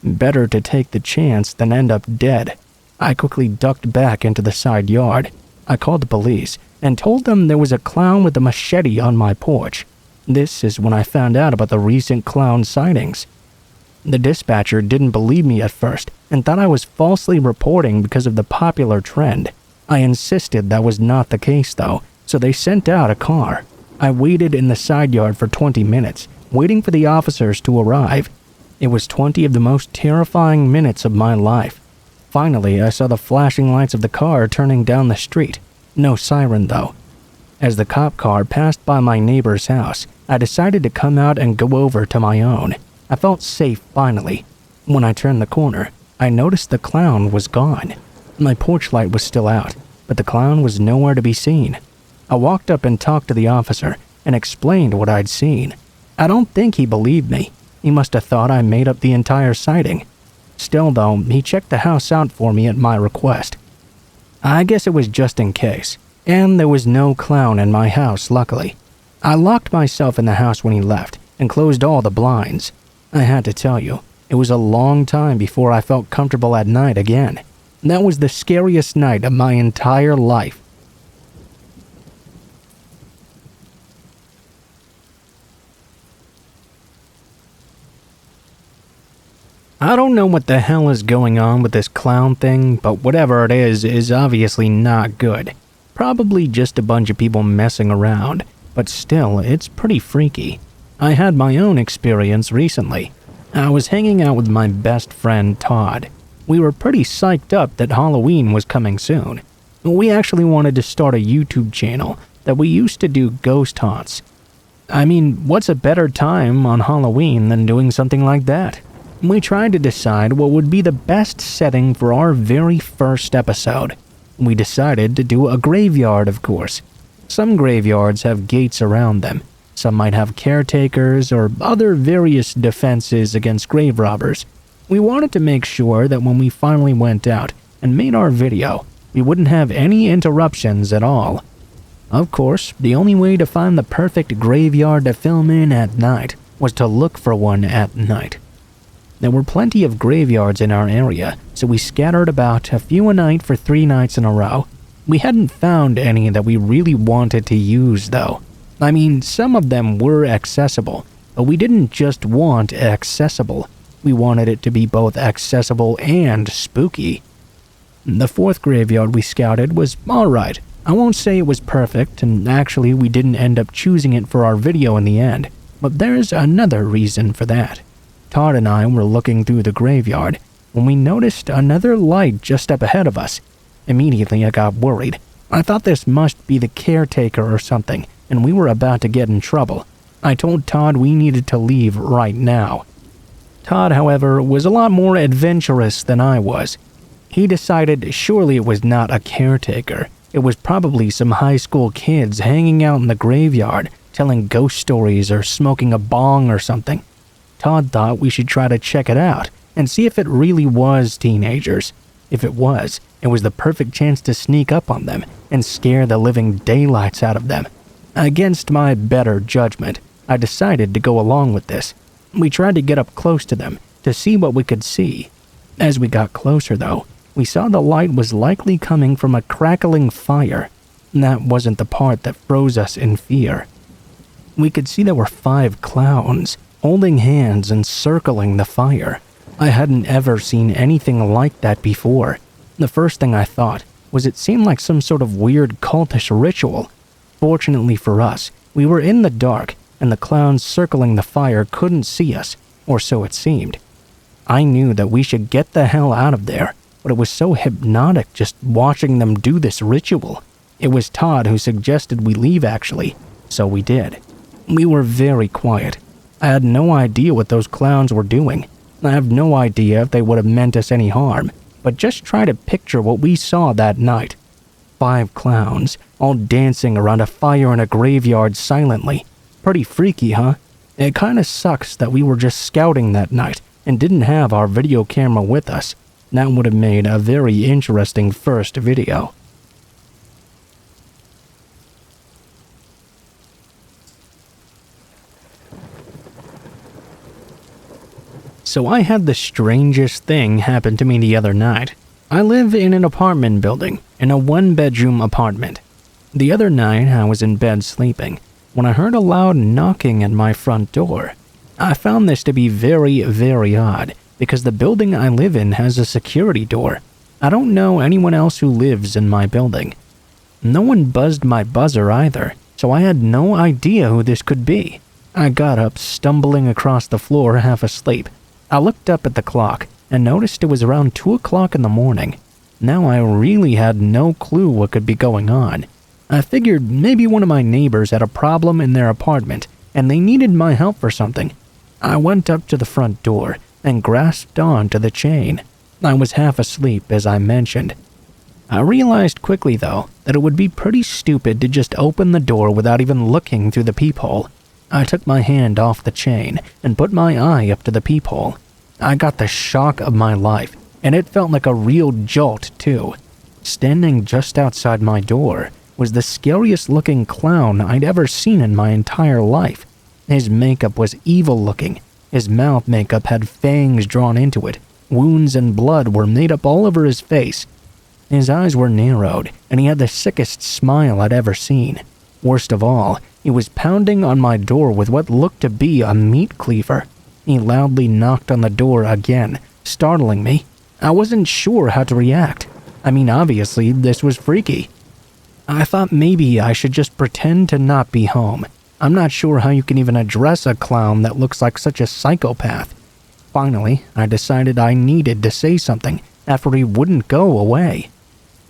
Better to take the chance than end up dead. I quickly ducked back into the side yard. I called the police and told them there was a clown with a machete on my porch. This is when I found out about the recent clown sightings. The dispatcher didn't believe me at first and thought I was falsely reporting because of the popular trend. I insisted that was not the case though, so they sent out a car. I waited in the side yard for 20 minutes, waiting for the officers to arrive. It was 20 of the most terrifying minutes of my life. Finally, I saw the flashing lights of the car turning down the street. No siren though. As the cop car passed by my neighbor's house, I decided to come out and go over to my own. I felt safe finally. When I turned the corner, I noticed the clown was gone. My porch light was still out, but the clown was nowhere to be seen. I walked up and talked to the officer and explained what I'd seen. I don't think he believed me. He must have thought I made up the entire sighting. Still though, he checked the house out for me at my request. I guess it was just in case, and there was no clown in my house luckily. I locked myself in the house when he left and closed all the blinds. I had to tell you, it was a long time before I felt comfortable at night again. That was the scariest night of my entire life. I don't know what the hell is going on with this clown thing, but whatever it is obviously not good. Probably just a bunch of people messing around, but still, it's pretty freaky. I had my own experience recently. I was hanging out with my best friend Todd. We were pretty psyched up that Halloween was coming soon. We actually wanted to start a YouTube channel that we used to do ghost haunts. I mean, what's a better time on Halloween than doing something like that? We tried to decide what would be the best setting for our very first episode. We decided to do a graveyard, of course. Some graveyards have gates around them. Some might have caretakers or other various defenses against grave robbers. We wanted to make sure that when we finally went out and made our video, we wouldn't have any interruptions at all. Of course, the only way to find the perfect graveyard to film in at night was to look for one at night. There were plenty of graveyards in our area, so we scattered about a few a night for 3 nights in a row. We hadn't found any that we really wanted to use though. I mean, some of them were accessible, but we didn't just want accessible. We wanted it to be both accessible and spooky. The 4th graveyard we scouted was alright. I won't say it was perfect, and actually we didn't end up choosing it for our video in the end, but there's another reason for that. Todd and I were looking through the graveyard when we noticed another light just up ahead of us. Immediately I got worried. I thought this must be the caretaker or something, and we were about to get in trouble. I told Todd we needed to leave right now. Todd, however, was a lot more adventurous than I was. He decided surely it was not a caretaker. It was probably some high school kids hanging out in the graveyard, telling ghost stories or smoking a bong or something. Todd thought we should try to check it out and see if it really was teenagers. If it was the perfect chance to sneak up on them and scare the living daylights out of them. Against my better judgment, I decided to go along with this. We tried to get up close to them to see what we could see. As we got closer though, we saw the light was likely coming from a crackling fire. That wasn't the part that froze us in fear. We could see there were 5 clowns holding hands and circling the fire. I hadn't ever seen anything like that before. The first thing I thought was it seemed like some sort of weird cultish ritual. Fortunately for us, we were in the dark and the clowns circling the fire couldn't see us, or so it seemed. I knew that we should get the hell out of there, but it was so hypnotic just watching them do this ritual. It was Todd who suggested we leave actually, so we did. We were very quiet. I had no idea what those clowns were doing. I have no idea if they would have meant us any harm, but just try to picture what we saw that night. 5 clowns, all dancing around a fire in a graveyard silently. Pretty freaky, huh? It kinda sucks that we were just scouting that night and didn't have our video camera with us. That would have made a very interesting first video. So I had the strangest thing happen to me the other night. I live in an apartment building, in a one-bedroom apartment. The other night, I was in bed sleeping when I heard a loud knocking at my front door. I found this to be very, very odd because the building I live in has a security door. I don't know anyone else who lives in my building. No one buzzed my buzzer either, so I had no idea who this could be. I got up, stumbling across the floor half asleep. I looked up at the clock and noticed it was around 2 o'clock in the morning. Now I really had no clue what could be going on. I figured maybe one of my neighbors had a problem in their apartment and they needed my help for something. I went up to the front door and grasped onto the chain. I was half asleep, as I mentioned. I realized quickly, though, that it would be pretty stupid to just open the door without even looking through the peephole. I took my hand off the chain and put my eye up to the peephole. I got the shock of my life, and it felt like a real jolt, too. Standing just outside my door was the scariest looking clown I'd ever seen in my entire life. His makeup was evil looking. His mouth makeup had fangs drawn into it. Wounds and blood were made up all over his face. His eyes were narrowed, and he had the sickest smile I'd ever seen. Worst of all, he was pounding on my door with what looked to be a meat cleaver. He loudly knocked on the door again, startling me. I wasn't sure how to react. I mean, obviously, this was freaky. I thought maybe I should just pretend to not be home. I'm not sure how you can even address a clown that looks like such a psychopath. Finally, I decided I needed to say something after he wouldn't go away.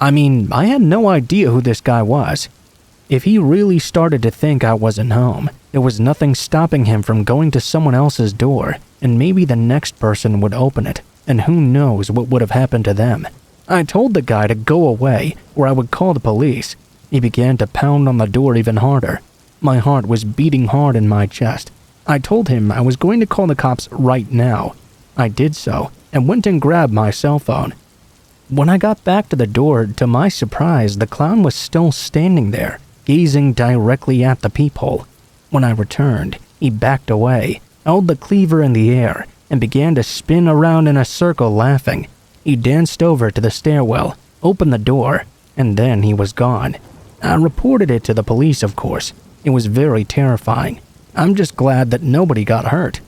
I mean, I had no idea who this guy was. If he really started to think I wasn't home, there was nothing stopping him from going to someone else's door, and maybe the next person would open it, and who knows what would have happened to them. I told the guy to go away, or I would call the police. He began to pound on the door even harder. My heart was beating hard in my chest. I told him I was going to call the cops right now. I did so, and went and grabbed my cell phone. When I got back to the door, to my surprise, the clown was still standing there, gazing directly at the peephole. When I returned, he backed away, held the cleaver in the air, and began to spin around in a circle laughing. He danced over to the stairwell, opened the door, and then he was gone. I reported it to the police, of course. It was very terrifying. I'm just glad that nobody got hurt.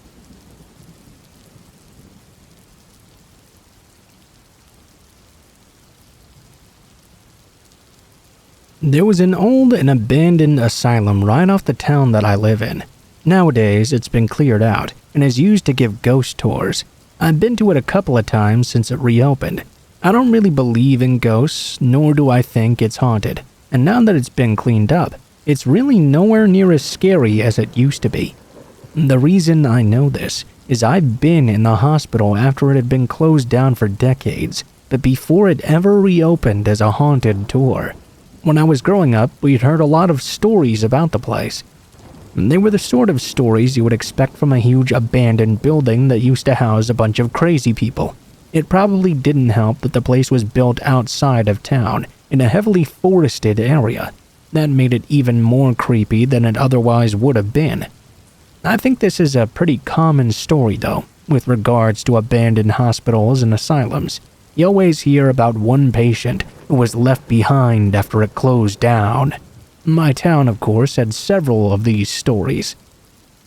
There was an old and abandoned asylum right off the town that I live in. Nowadays, it's been cleared out and is used to give ghost tours. I've been to it a couple of times since it reopened. I don't really believe in ghosts, nor do I think it's haunted. And now that it's been cleaned up, it's really nowhere near as scary as it used to be. The reason I know this is I've been in the hospital after it had been closed down for decades, but before it ever reopened as a haunted tour. When I was growing up, we'd heard a lot of stories about the place. They were the sort of stories you would expect from a huge abandoned building that used to house a bunch of crazy people. It probably didn't help that the place was built outside of town, in a heavily forested area. That made it even more creepy than it otherwise would have been. I think this is a pretty common story, though, with regards to abandoned hospitals and asylums. You always hear about one patient who was left behind after it closed down. My town, of course, had several of these stories.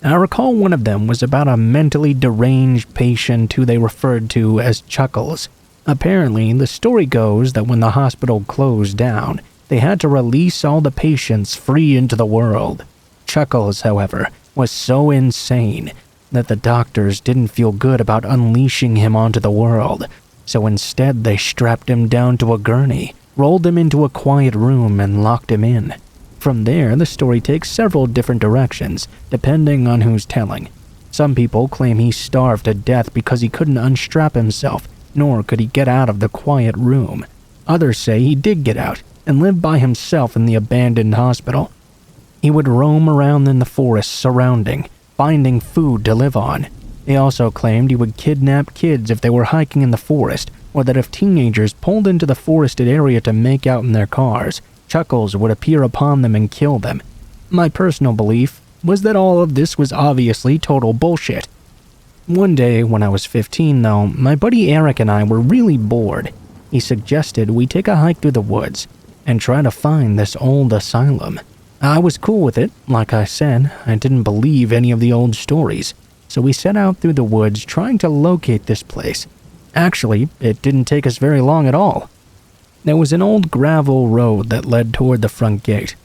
I recall one of them was about a mentally deranged patient who they referred to as Chuckles. Apparently, the story goes that when the hospital closed down, they had to release all the patients free into the world. Chuckles, however, was so insane that the doctors didn't feel good about unleashing him onto the world, so instead they strapped him down to a gurney, rolled him into a quiet room, and locked him in. From there, the story takes several different directions, depending on who's telling. Some people claim he starved to death because he couldn't unstrap himself, nor could he get out of the quiet room. Others say he did get out and lived by himself in the abandoned hospital. He would roam around in the forest surrounding, finding food to live on. They also claimed he would kidnap kids if they were hiking in the forest, or that if teenagers pulled into the forested area to make out in their cars, Chuckles would appear upon them and kill them. My personal belief was that all of this was obviously total bullshit. One day when I was 15 though, my buddy Eric and I were really bored. He suggested we take a hike through the woods and try to find this old asylum. I was cool with it. Like I said, I didn't believe any of the old stories, so we set out through the woods trying to locate this place. Actually, it didn't take us very long at all. There was an old gravel road that led toward the front gate.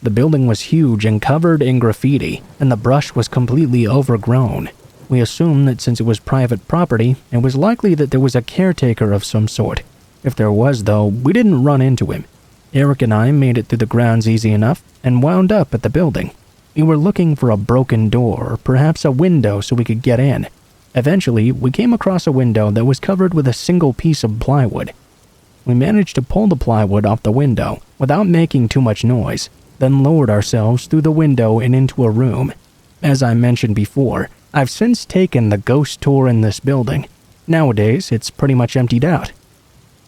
The building was huge and covered in graffiti, and the brush was completely overgrown. We assumed that since it was private property, it was likely that there was a caretaker of some sort. If there was, though, we didn't run into him. Eric and I made it through the grounds easy enough and wound up at the building. We were looking for a broken door or perhaps a window so we could get in. Eventually, we came across a window that was covered with a single piece of plywood. We managed to pull the plywood off the window without making too much noise, then lowered ourselves through the window and into a room. As I mentioned before, I've since taken the ghost tour in this building. Nowadays, it's pretty much emptied out.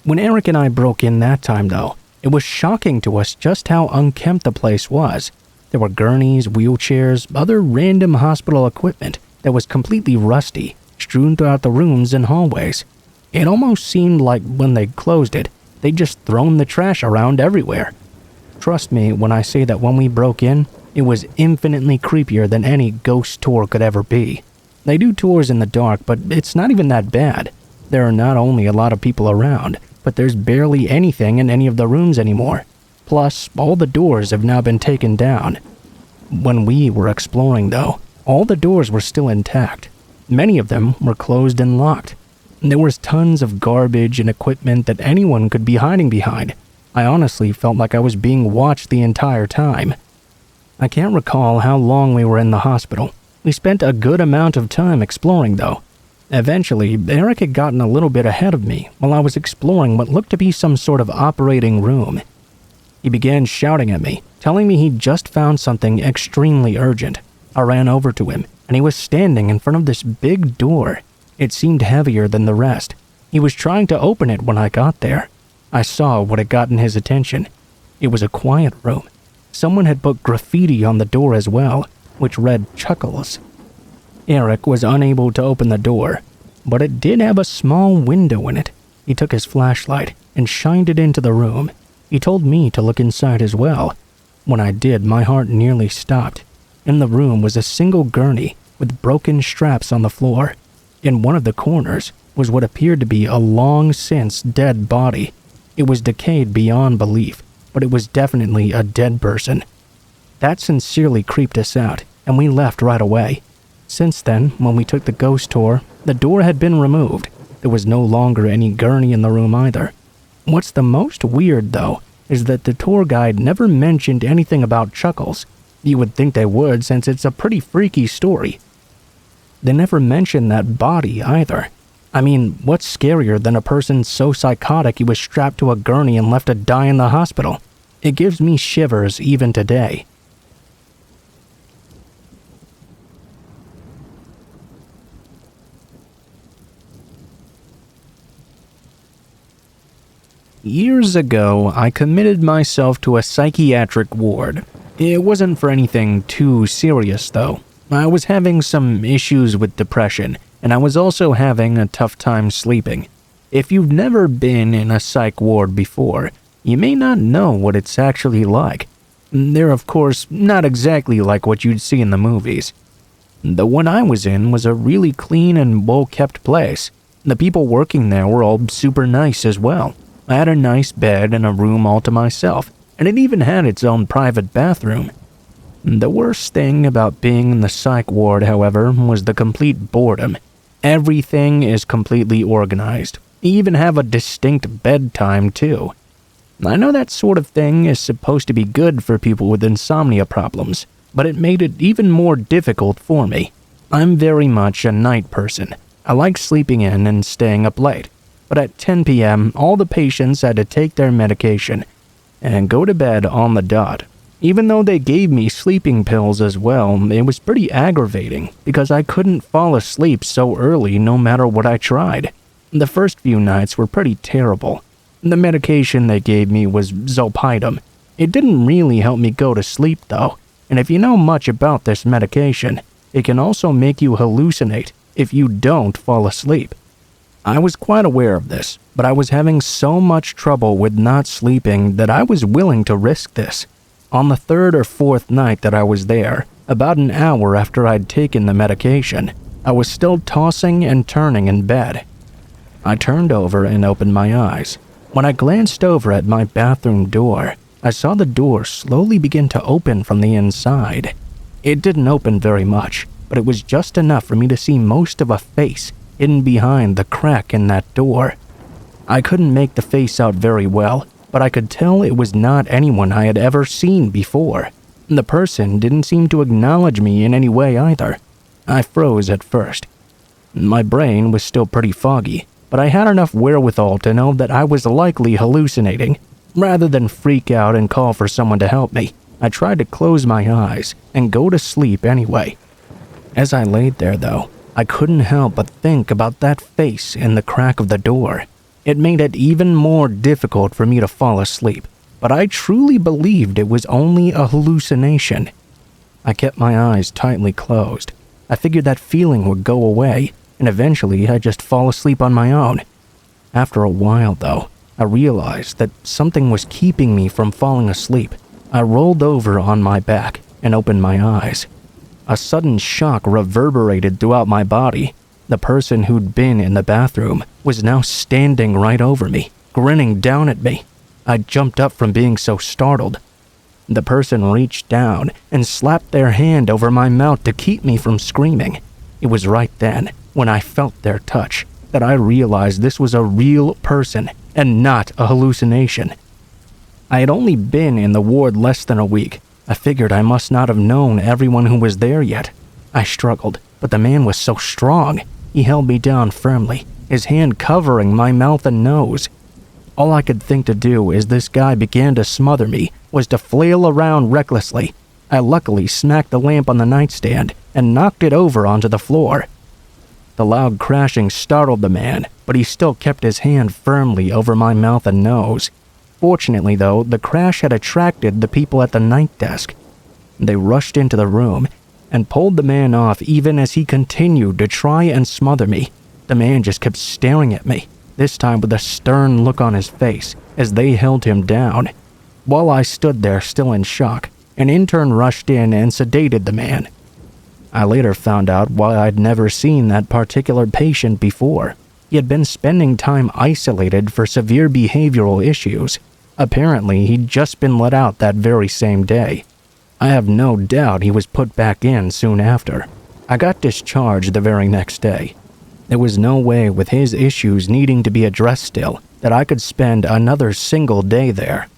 When Eric and I broke in that time, though, it was shocking to us just how unkempt the place was. There were gurneys, wheelchairs, other random hospital equipment that was completely rusty, strewn throughout the rooms and hallways. It almost seemed like when they closed it, they'd just thrown the trash around everywhere. Trust me when I say that when we broke in, it was infinitely creepier than any ghost tour could ever be. They do tours in the dark, but it's not even that bad. There are not only a lot of people around, but there's barely anything in any of the rooms anymore. Plus, all the doors have now been taken down. When we were exploring, though, all the doors were still intact. Many of them were closed and locked. There was tons of garbage and equipment that anyone could be hiding behind. I honestly felt like I was being watched the entire time. I can't recall how long we were in the hospital. We spent a good amount of time exploring, though. Eventually, Eric had gotten a little bit ahead of me while I was exploring what looked to be some sort of operating room. He began shouting at me, telling me he'd just found something extremely urgent. I ran over to him, and he was standing in front of this big door. It seemed heavier than the rest. He was trying to open it when I got there. I saw what had gotten his attention. It was a quiet room. Someone had put graffiti on the door as well, which read Chuckles. Eric was unable to open the door, but it did have a small window in it. He took his flashlight and shined it into the room. He told me to look inside as well. When I did, my heart nearly stopped. In the room was a single gurney with broken straps on the floor. In one of the corners was what appeared to be a long-since dead body. It was decayed beyond belief, but it was definitely a dead person. That sincerely creeped us out, and we left right away. Since then, when we took the ghost tour, the door had been removed. There was no longer any gurney in the room either. What's the most weird, though, is that the tour guide never mentioned anything about Chuckles. You would think they would, since it's a pretty freaky story. They never mentioned that body either. I mean, what's scarier than a person so psychotic he was strapped to a gurney and left to die in the hospital? It gives me shivers even today. Years ago, I committed myself to a psychiatric ward. It wasn't for anything too serious, though. I was having some issues with depression, and I was also having a tough time sleeping. If you've never been in a psych ward before, you may not know what it's actually like. They're, of course, not exactly like what you'd see in the movies. The one I was in was a really clean and well-kept place. The people working there were all super nice as well. I had a nice bed and a room all to myself, and it even had its own private bathroom. The worst thing about being in the psych ward, however, was the complete boredom. Everything is completely organized. You even have a distinct bedtime, too. I know that sort of thing is supposed to be good for people with insomnia problems, but it made it even more difficult for me. I'm very much a night person. I like sleeping in and staying up late. But at 10 p.m., all the patients had to take their medication and go to bed on the dot. Even though they gave me sleeping pills as well, it was pretty aggravating because I couldn't fall asleep so early no matter what I tried. The first few nights were pretty terrible. The medication they gave me was Zolpidem. It didn't really help me go to sleep though, and if you know much about this medication, it can also make you hallucinate if you don't fall asleep. I was quite aware of this, but I was having so much trouble with not sleeping that I was willing to risk this. On the third or fourth night that I was there, about an hour after I'd taken the medication, I was still tossing and turning in bed. I turned over and opened my eyes. When I glanced over at my bathroom door, I saw the door slowly begin to open from the inside. It didn't open very much, but it was just enough for me to see most of a face hidden behind the crack in that door. I couldn't make the face out very well, but I could tell it was not anyone I had ever seen before. The person didn't seem to acknowledge me in any way either. I froze at first. My brain was still pretty foggy, but I had enough wherewithal to know that I was likely hallucinating. Rather than freak out and call for someone to help me, I tried to close my eyes and go to sleep anyway. As I laid there, though, I couldn't help but think about that face in the crack of the door. It made it even more difficult for me to fall asleep, but I truly believed it was only a hallucination. I kept my eyes tightly closed. I figured that feeling would go away, and eventually I'd just fall asleep on my own. After a while, though, I realized that something was keeping me from falling asleep. I rolled over on my back and opened my eyes. A sudden shock reverberated throughout my body. The person who'd been in the bathroom was now standing right over me, grinning down at me. I jumped up from being so startled. The person reached down and slapped their hand over my mouth to keep me from screaming. It was right then, when I felt their touch, that I realized this was a real person and not a hallucination. I had only been in the ward less than a week. I figured I must not have known everyone who was there yet. I struggled, but the man was so strong. He held me down firmly, his hand covering my mouth and nose. All I could think to do as this guy began to smother me was to flail around recklessly. I luckily smacked the lamp on the nightstand and knocked it over onto the floor. The loud crashing startled the man, but he still kept his hand firmly over my mouth and nose. Fortunately, though, the crash had attracted the people at the night desk. They rushed into the room and pulled the man off even as he continued to try and smother me. The man just kept staring at me, this time with a stern look on his face as they held him down. While I stood there still in shock, an intern rushed in and sedated the man. I later found out why I'd never seen that particular patient before. He had been spending time isolated for severe behavioral issues. Apparently, he'd just been let out that very same day. I have no doubt he was put back in soon after. I got discharged the very next day. There was no way, with his issues needing to be addressed still, that I could spend another single day there.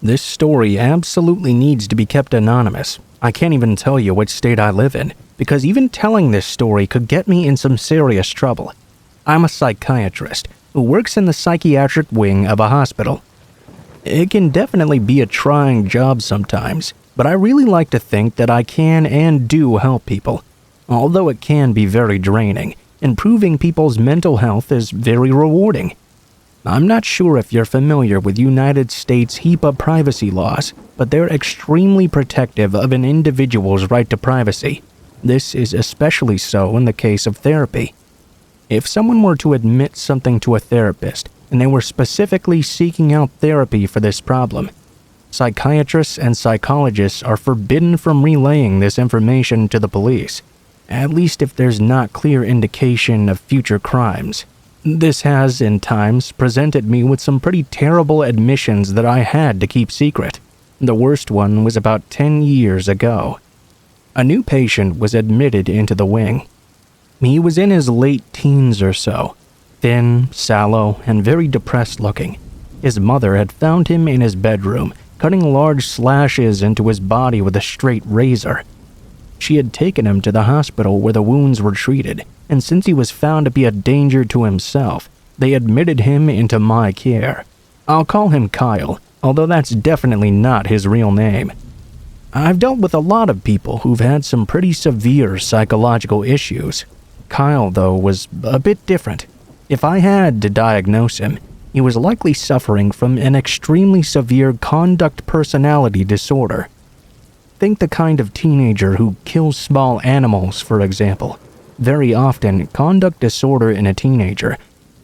This story absolutely needs to be kept anonymous. I can't even tell you which state I live in, because even telling this story could get me in some serious trouble. I'm a psychiatrist who works in the psychiatric wing of a hospital. It can definitely be a trying job sometimes, but I really like to think that I can and do help people. Although it can be very draining, improving people's mental health is very rewarding. I'm not sure if you're familiar with United States HIPAA privacy laws, but they're extremely protective of an individual's right to privacy. This is especially so in the case of therapy. If someone were to admit something to a therapist, and they were specifically seeking out therapy for this problem, psychiatrists and psychologists are forbidden from relaying this information to the police, at least if there's not clear indication of future crimes. This has, in times, presented me with some pretty terrible admissions that I had to keep secret. The worst one was about 10 years ago. A new patient was admitted into the wing. He was in his late teens or so, thin, sallow, and very depressed looking. His mother had found him in his bedroom, cutting large slashes into his body with a straight razor. She had taken him to the hospital where the wounds were treated, and since he was found to be a danger to himself, they admitted him into my care. I'll call him Kyle, although that's definitely not his real name. I've dealt with a lot of people who've had some pretty severe psychological issues. Kyle, though, was a bit different. If I had to diagnose him, he was likely suffering from an extremely severe conduct personality disorder. Think the kind of teenager who kills small animals, for example. Very often, conduct disorder in a teenager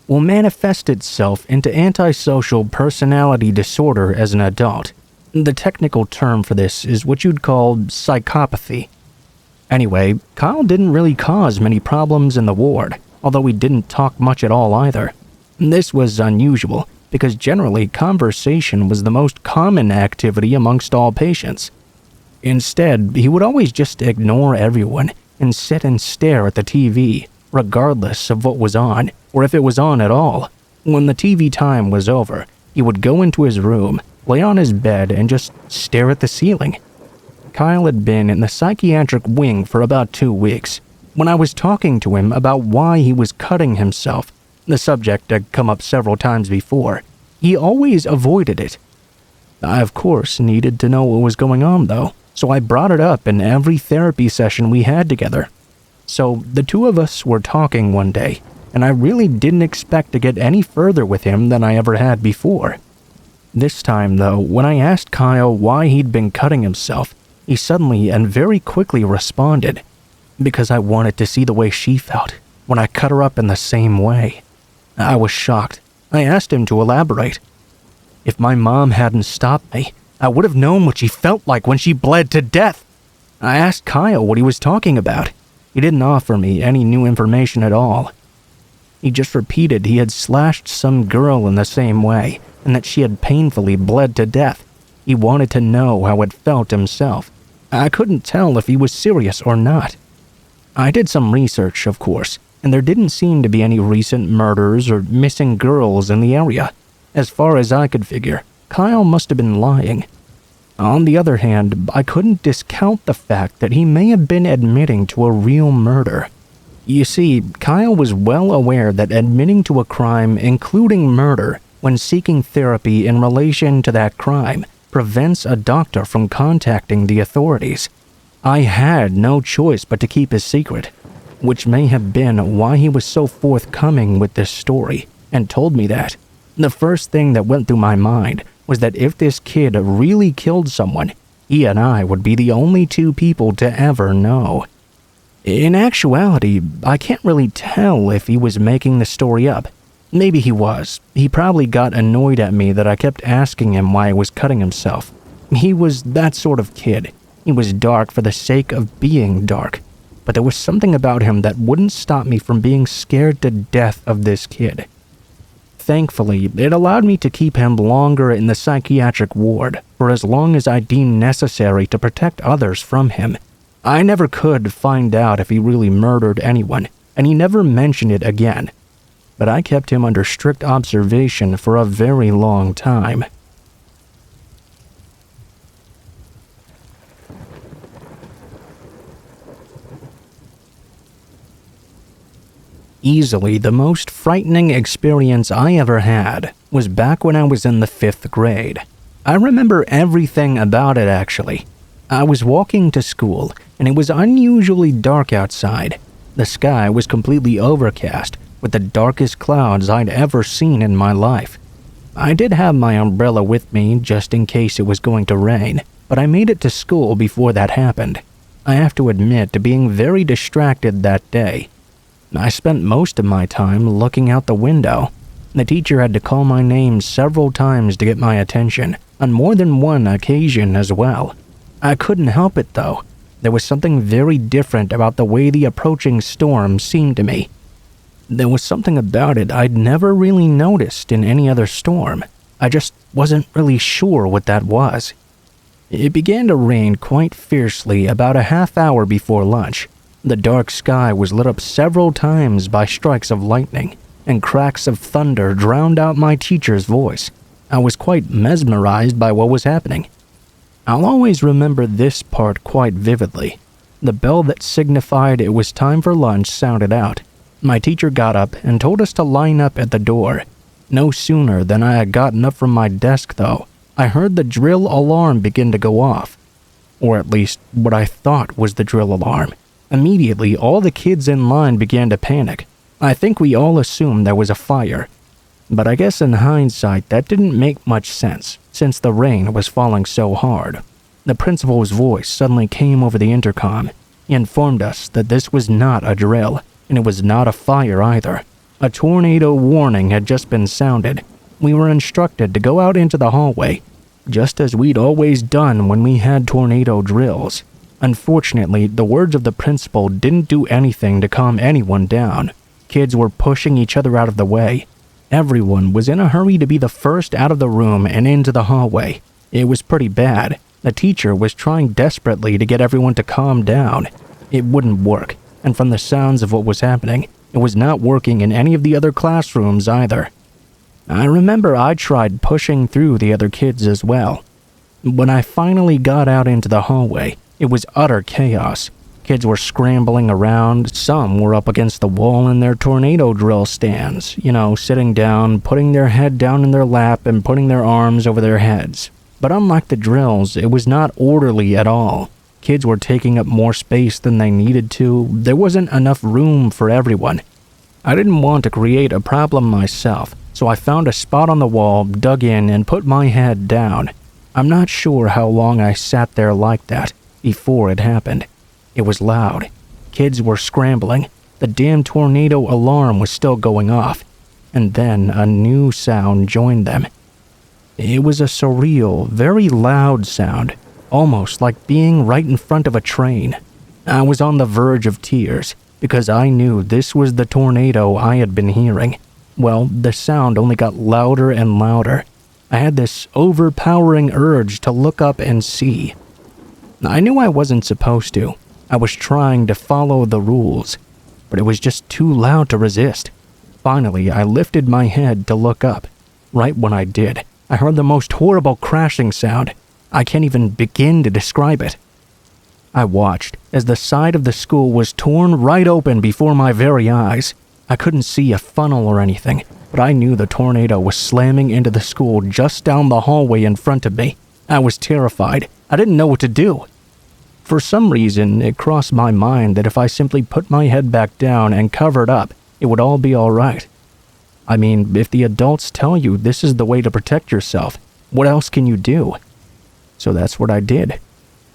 will manifest itself into antisocial personality disorder as an adult. The technical term for this is what you'd call psychopathy. Anyway, Kyle didn't really cause many problems in the ward, although he didn't talk much at all either. This was unusual, because generally conversation was the most common activity amongst all patients. Instead, he would always just ignore everyone and sit and stare at the TV, regardless of what was on, or if it was on at all. When the TV time was over, he would go into his room, lay on his bed, and just stare at the ceiling. Kyle had been in the psychiatric wing for about 2 weeks. When I was talking to him about why he was cutting himself, the subject had come up several times before, he always avoided it. I, of course, needed to know what was going on, though, so I brought it up in every therapy session we had together. So the two of us were talking one day, and I really didn't expect to get any further with him than I ever had before. This time, though, when I asked Kyle why he'd been cutting himself, he suddenly and very quickly responded, because I wanted to see the way she felt when I cut her up in the same way. I was shocked. I asked him to elaborate. If my mom hadn't stopped me, I would have known what she felt like when she bled to death. I asked Kyle what he was talking about. He didn't offer me any new information at all. He just repeated he had slashed some girl in the same way, and that she had painfully bled to death. He wanted to know how it felt himself. I couldn't tell if he was serious or not. I did some research, of course, and there didn't seem to be any recent murders or missing girls in the area. As far as I could figure, Kyle must have been lying. On the other hand, I couldn't discount the fact that he may have been admitting to a real murder. You see, Kyle was well aware that admitting to a crime, including murder, when seeking therapy in relation to that crime, prevents a doctor from contacting the authorities. I had no choice but to keep his secret, which may have been why he was so forthcoming with this story, and told me that. The first thing that went through my mind was that if this kid really killed someone, he and I would be the only two people to ever know. In actuality, I can't really tell if he was making the story up. Maybe he was. He probably got annoyed at me that I kept asking him why he was cutting himself. He was that sort of kid. He was dark for the sake of being dark. But there was something about him that wouldn't stop me from being scared to death of this kid. Thankfully, it allowed me to keep him longer in the psychiatric ward for as long as I deemed necessary to protect others from him. I never could find out if he really murdered anyone, and he never mentioned it again. But I kept him under strict observation for a very long time. Easily the most frightening experience I ever had was back when I was in the 5th grade. I remember everything about it, actually. I was walking to school, and it was unusually dark outside. The sky was completely overcast, with the darkest clouds I'd ever seen in my life. I did have my umbrella with me just in case it was going to rain, but I made it to school before that happened. I have to admit to being very distracted that day. I spent most of my time looking out the window. The teacher had to call my name several times to get my attention, on more than one occasion as well. I couldn't help it, though. There was something very different about the way the approaching storm seemed to me. There was something about it I'd never really noticed in any other storm. I just wasn't really sure what that was. It began to rain quite fiercely about a half hour before lunch. The dark sky was lit up several times by strikes of lightning, and cracks of thunder drowned out my teacher's voice. I was quite mesmerized by what was happening. I'll always remember this part quite vividly. The bell that signified it was time for lunch sounded out. My teacher got up and told us to line up at the door. No sooner than I had gotten up from my desk, though, I heard the drill alarm begin to go off. Or at least what I thought was the drill alarm. Immediately, all the kids in line began to panic. I think we all assumed there was a fire. But I guess in hindsight that didn't make much sense, since the rain was falling so hard. The principal's voice suddenly came over the intercom. He informed us that this was not a drill, and it was not a fire either. A tornado warning had just been sounded. We were instructed to go out into the hallway, just as we'd always done when we had tornado drills. Unfortunately, the words of the principal didn't do anything to calm anyone down. Kids were pushing each other out of the way. Everyone was in a hurry to be the first out of the room and into the hallway. It was pretty bad. The teacher was trying desperately to get everyone to calm down. It wouldn't work, and from the sounds of what was happening, it was not working in any of the other classrooms either. I remember I tried pushing through the other kids as well. When I finally got out into the hallway, it was utter chaos. Kids were scrambling around. Some were up against the wall in their tornado drill stands, sitting down, putting their head down in their lap and putting their arms over their heads. But unlike the drills, it was not orderly at all. Kids were taking up more space than they needed to. There wasn't enough room for everyone. I didn't want to create a problem myself, so I found a spot on the wall, dug in, and put my head down. I'm not sure how long I sat there like that before it happened. It was loud. Kids were scrambling. The damn tornado alarm was still going off. And then a new sound joined them. It was a surreal, very loud sound, almost like being right in front of a train. I was on the verge of tears because I knew this was the tornado I had been hearing. Well, the sound only got louder and louder. I had this overpowering urge to look up and see. I knew I wasn't supposed to. I was trying to follow the rules, but it was just too loud to resist. Finally, I lifted my head to look up. Right when I did, I heard the most horrible crashing sound. I can't even begin to describe it. I watched as the side of the school was torn right open before my very eyes. I couldn't see a funnel or anything, but I knew the tornado was slamming into the school just down the hallway in front of me. I was terrified. I didn't know what to do. For some reason, it crossed my mind that if I simply put my head back down and covered up, it would all be all right. I mean, if the adults tell you this is the way to protect yourself, what else can you do? So that's what I did.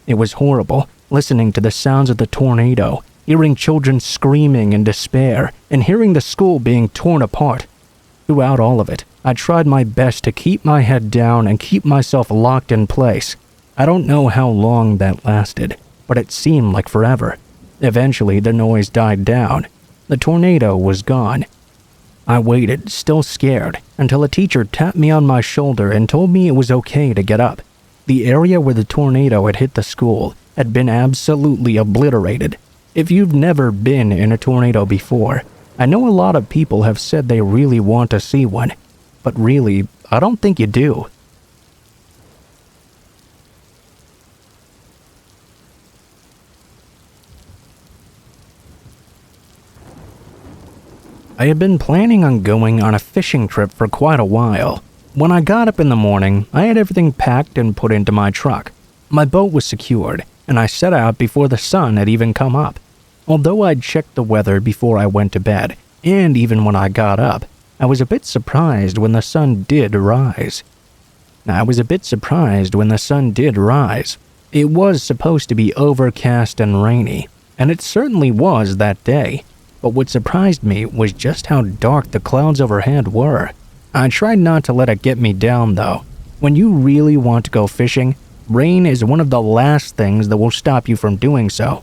It was horrible, listening to the sounds of the tornado, hearing children screaming in despair, and hearing the school being torn apart. Throughout all of it, I tried my best to keep my head down and keep myself locked in place. I don't know how long that lasted, but it seemed like forever. Eventually, the noise died down. The tornado was gone. I waited, still scared, until a teacher tapped me on my shoulder and told me it was okay to get up. The area where the tornado had hit the school had been absolutely obliterated. If you've never been in a tornado before, I know a lot of people have said they really want to see one, but really, I don't think you do. I had been planning on going on a fishing trip for quite a while. When I got up in the morning, I had everything packed and put into my truck. My boat was secured, and I set out before the sun had even come up. Although I'd checked the weather before I went to bed, and even when I got up, I was a bit surprised when the sun did rise. It was supposed to be overcast and rainy, and it certainly was that day. But what surprised me was just how dark the clouds overhead were. I tried not to let it get me down, though. When you really want to go fishing, rain is one of the last things that will stop you from doing so.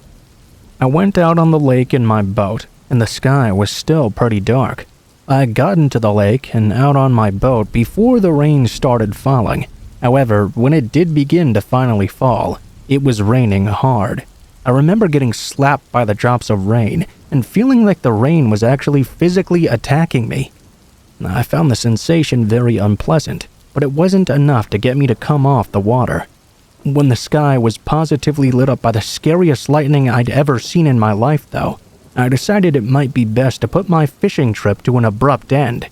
I went out on the lake in my boat, and the sky was still pretty dark. I got into the lake and out on my boat before the rain started falling. However, when it did begin to finally fall, it was raining hard. I remember getting slapped by the drops of rain and feeling like the rain was actually physically attacking me. I found the sensation very unpleasant, but it wasn't enough to get me to come off the water. When the sky was positively lit up by the scariest lightning I'd ever seen in my life, though, I decided it might be best to put my fishing trip to an abrupt end.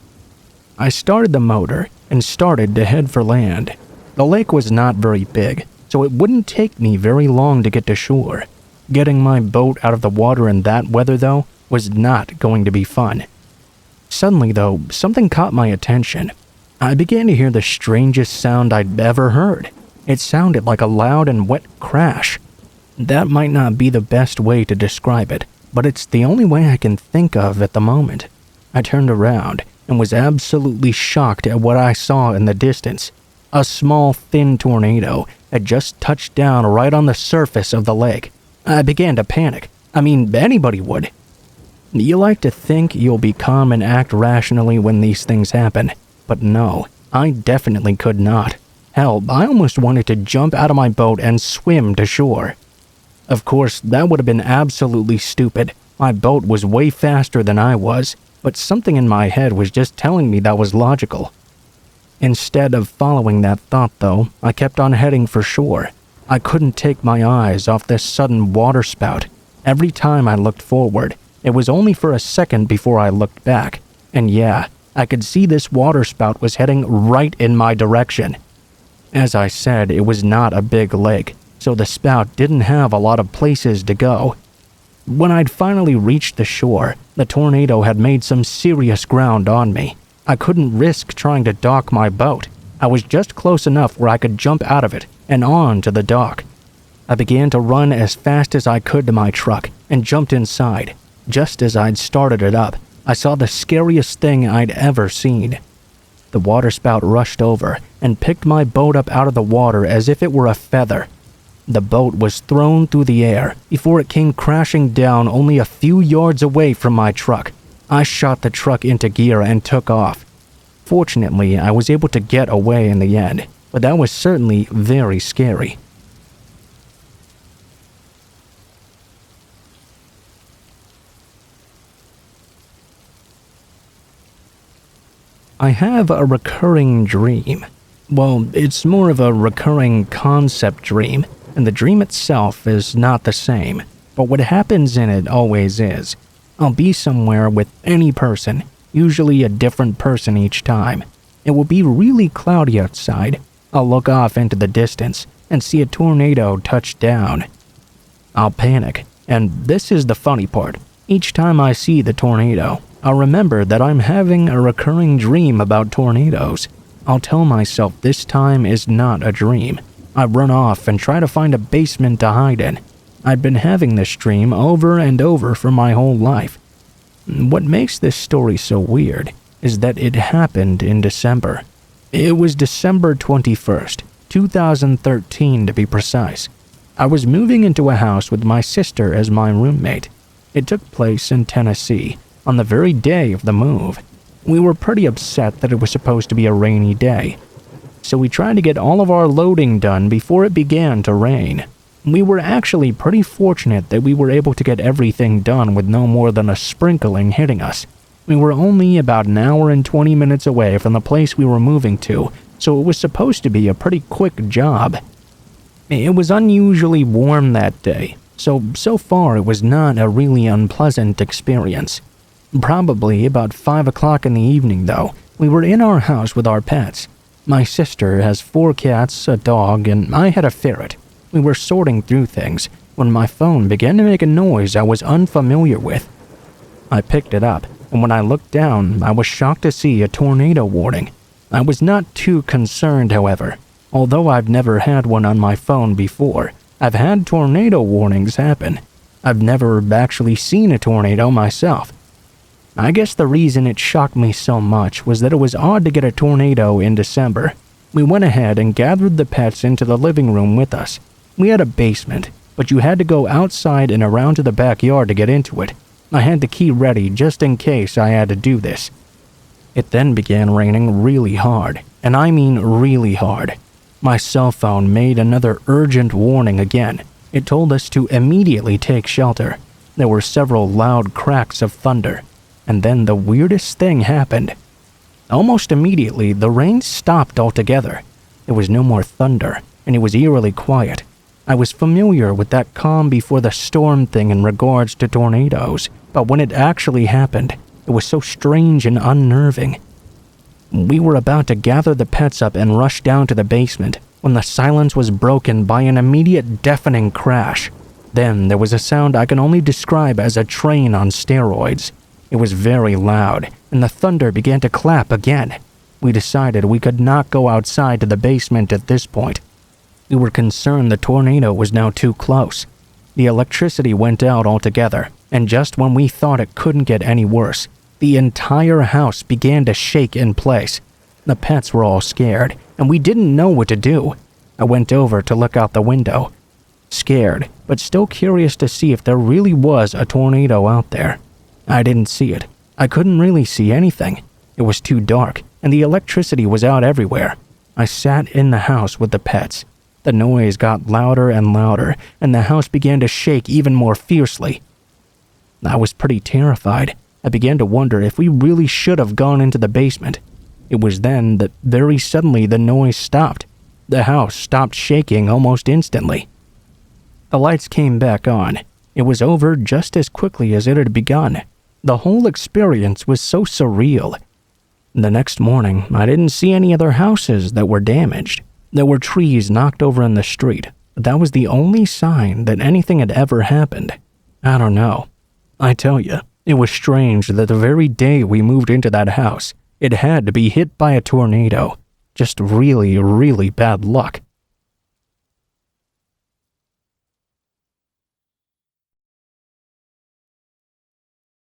I started the motor and started to head for land. The lake was not very big, so it wouldn't take me very long to get to shore. Getting my boat out of the water in that weather, though, was not going to be fun. Suddenly, though, something caught my attention. I began to hear the strangest sound I'd ever heard. It sounded like a loud and wet crash. That might not be the best way to describe it, but it's the only way I can think of at the moment. I turned around and was absolutely shocked at what I saw in the distance. A small, thin tornado had just touched down right on the surface of the lake. I began to panic. I mean, anybody would. You like to think you'll be calm and act rationally when these things happen, but no, I definitely could not. Hell, I almost wanted to jump out of my boat and swim to shore. Of course, that would have been absolutely stupid. My boat was way faster than I was, but something in my head was just telling me that was logical. Instead of following that thought, though, I kept on heading for shore. I couldn't take my eyes off this sudden waterspout. Every time I looked forward, it was only for a second before I looked back. And yeah, I could see this waterspout was heading right in my direction. As I said, it was not a big lake, so the spout didn't have a lot of places to go. When I'd finally reached the shore, the tornado had made some serious ground on me. I couldn't risk trying to dock my boat. I was just close enough where I could jump out of it and on to the dock. I began to run as fast as I could to my truck and jumped inside. Just as I'd started it up, I saw the scariest thing I'd ever seen. The waterspout rushed over and picked my boat up out of the water as if it were a feather. The boat was thrown through the air before it came crashing down only a few yards away from my truck. I shot the truck into gear and took off. Fortunately, I was able to get away in the end, but that was certainly very scary. I have a recurring dream. Well, it's more of a recurring concept dream, and the dream itself is not the same, but what happens in it always is. I'll be somewhere with any person, usually a different person each time. It will be really cloudy outside. I'll look off into the distance and see a tornado touch down. I'll panic, and this is the funny part. Each time I see the tornado, I'll remember that I'm having a recurring dream about tornadoes. I'll tell myself this time is not a dream. I run off and try to find a basement to hide in. I'd been having this dream over and over for my whole life. What makes this story so weird is that it happened in December. It was December 21st, 2013 to be precise. I was moving into a house with my sister as my roommate. It took place in Tennessee on the very day of the move. We were pretty upset that it was supposed to be a rainy day, so we tried to get all of our loading done before it began to rain. We were actually pretty fortunate that we were able to get everything done with no more than a sprinkling hitting us. We were only about an hour and 20 minutes away from the place we were moving to, so it was supposed to be a pretty quick job. It was unusually warm that day, so far it was not a really unpleasant experience. Probably about 5 o'clock in the evening, though, we were in our house with our pets. My sister has 4 cats, a dog, and I had a ferret. We were sorting through things when my phone began to make a noise I was unfamiliar with. I picked it up, and when I looked down, I was shocked to see a tornado warning. I was not too concerned, however. Although I've never had one on my phone before, I've had tornado warnings happen. I've never actually seen a tornado myself. I guess the reason it shocked me so much was that it was odd to get a tornado in December. We went ahead and gathered the pets into the living room with us. We had a basement, but you had to go outside and around to the backyard to get into it. I had the key ready just in case I had to do this. It then began raining really hard, and I mean really hard. My cell phone made another urgent warning again. It told us to immediately take shelter. There were several loud cracks of thunder. And then the weirdest thing happened. Almost immediately, the rain stopped altogether. There was no more thunder, and it was eerily quiet. I was familiar with that calm before the storm thing in regards to tornadoes, but when it actually happened, it was so strange and unnerving. We were about to gather the pets up and rush down to the basement when the silence was broken by an immediate deafening crash. Then there was a sound I can only describe as a train on steroids. It was very loud, and the thunder began to clap again. We decided we could not go outside to the basement at this point. We were concerned the tornado was now too close. The electricity went out altogether, and just when we thought it couldn't get any worse, the entire house began to shake in place. The pets were all scared, and we didn't know what to do. I went over to look out the window. Scared, but still curious to see if there really was a tornado out there. I didn't see it. I couldn't really see anything. It was too dark, and the electricity was out everywhere. I sat in the house with the pets. The noise got louder and louder, and the house began to shake even more fiercely. I was pretty terrified. I began to wonder if we really should have gone into the basement. It was then that very suddenly the noise stopped. The house stopped shaking almost instantly. The lights came back on. It was over just as quickly as it had begun. The whole experience was so surreal. The next morning, I didn't see any other houses that were damaged. There were trees knocked over in the street, but that was the only sign that anything had ever happened. I don't know. I tell you, it was strange that the very day we moved into that house, it had to be hit by a tornado. Just really, really bad luck.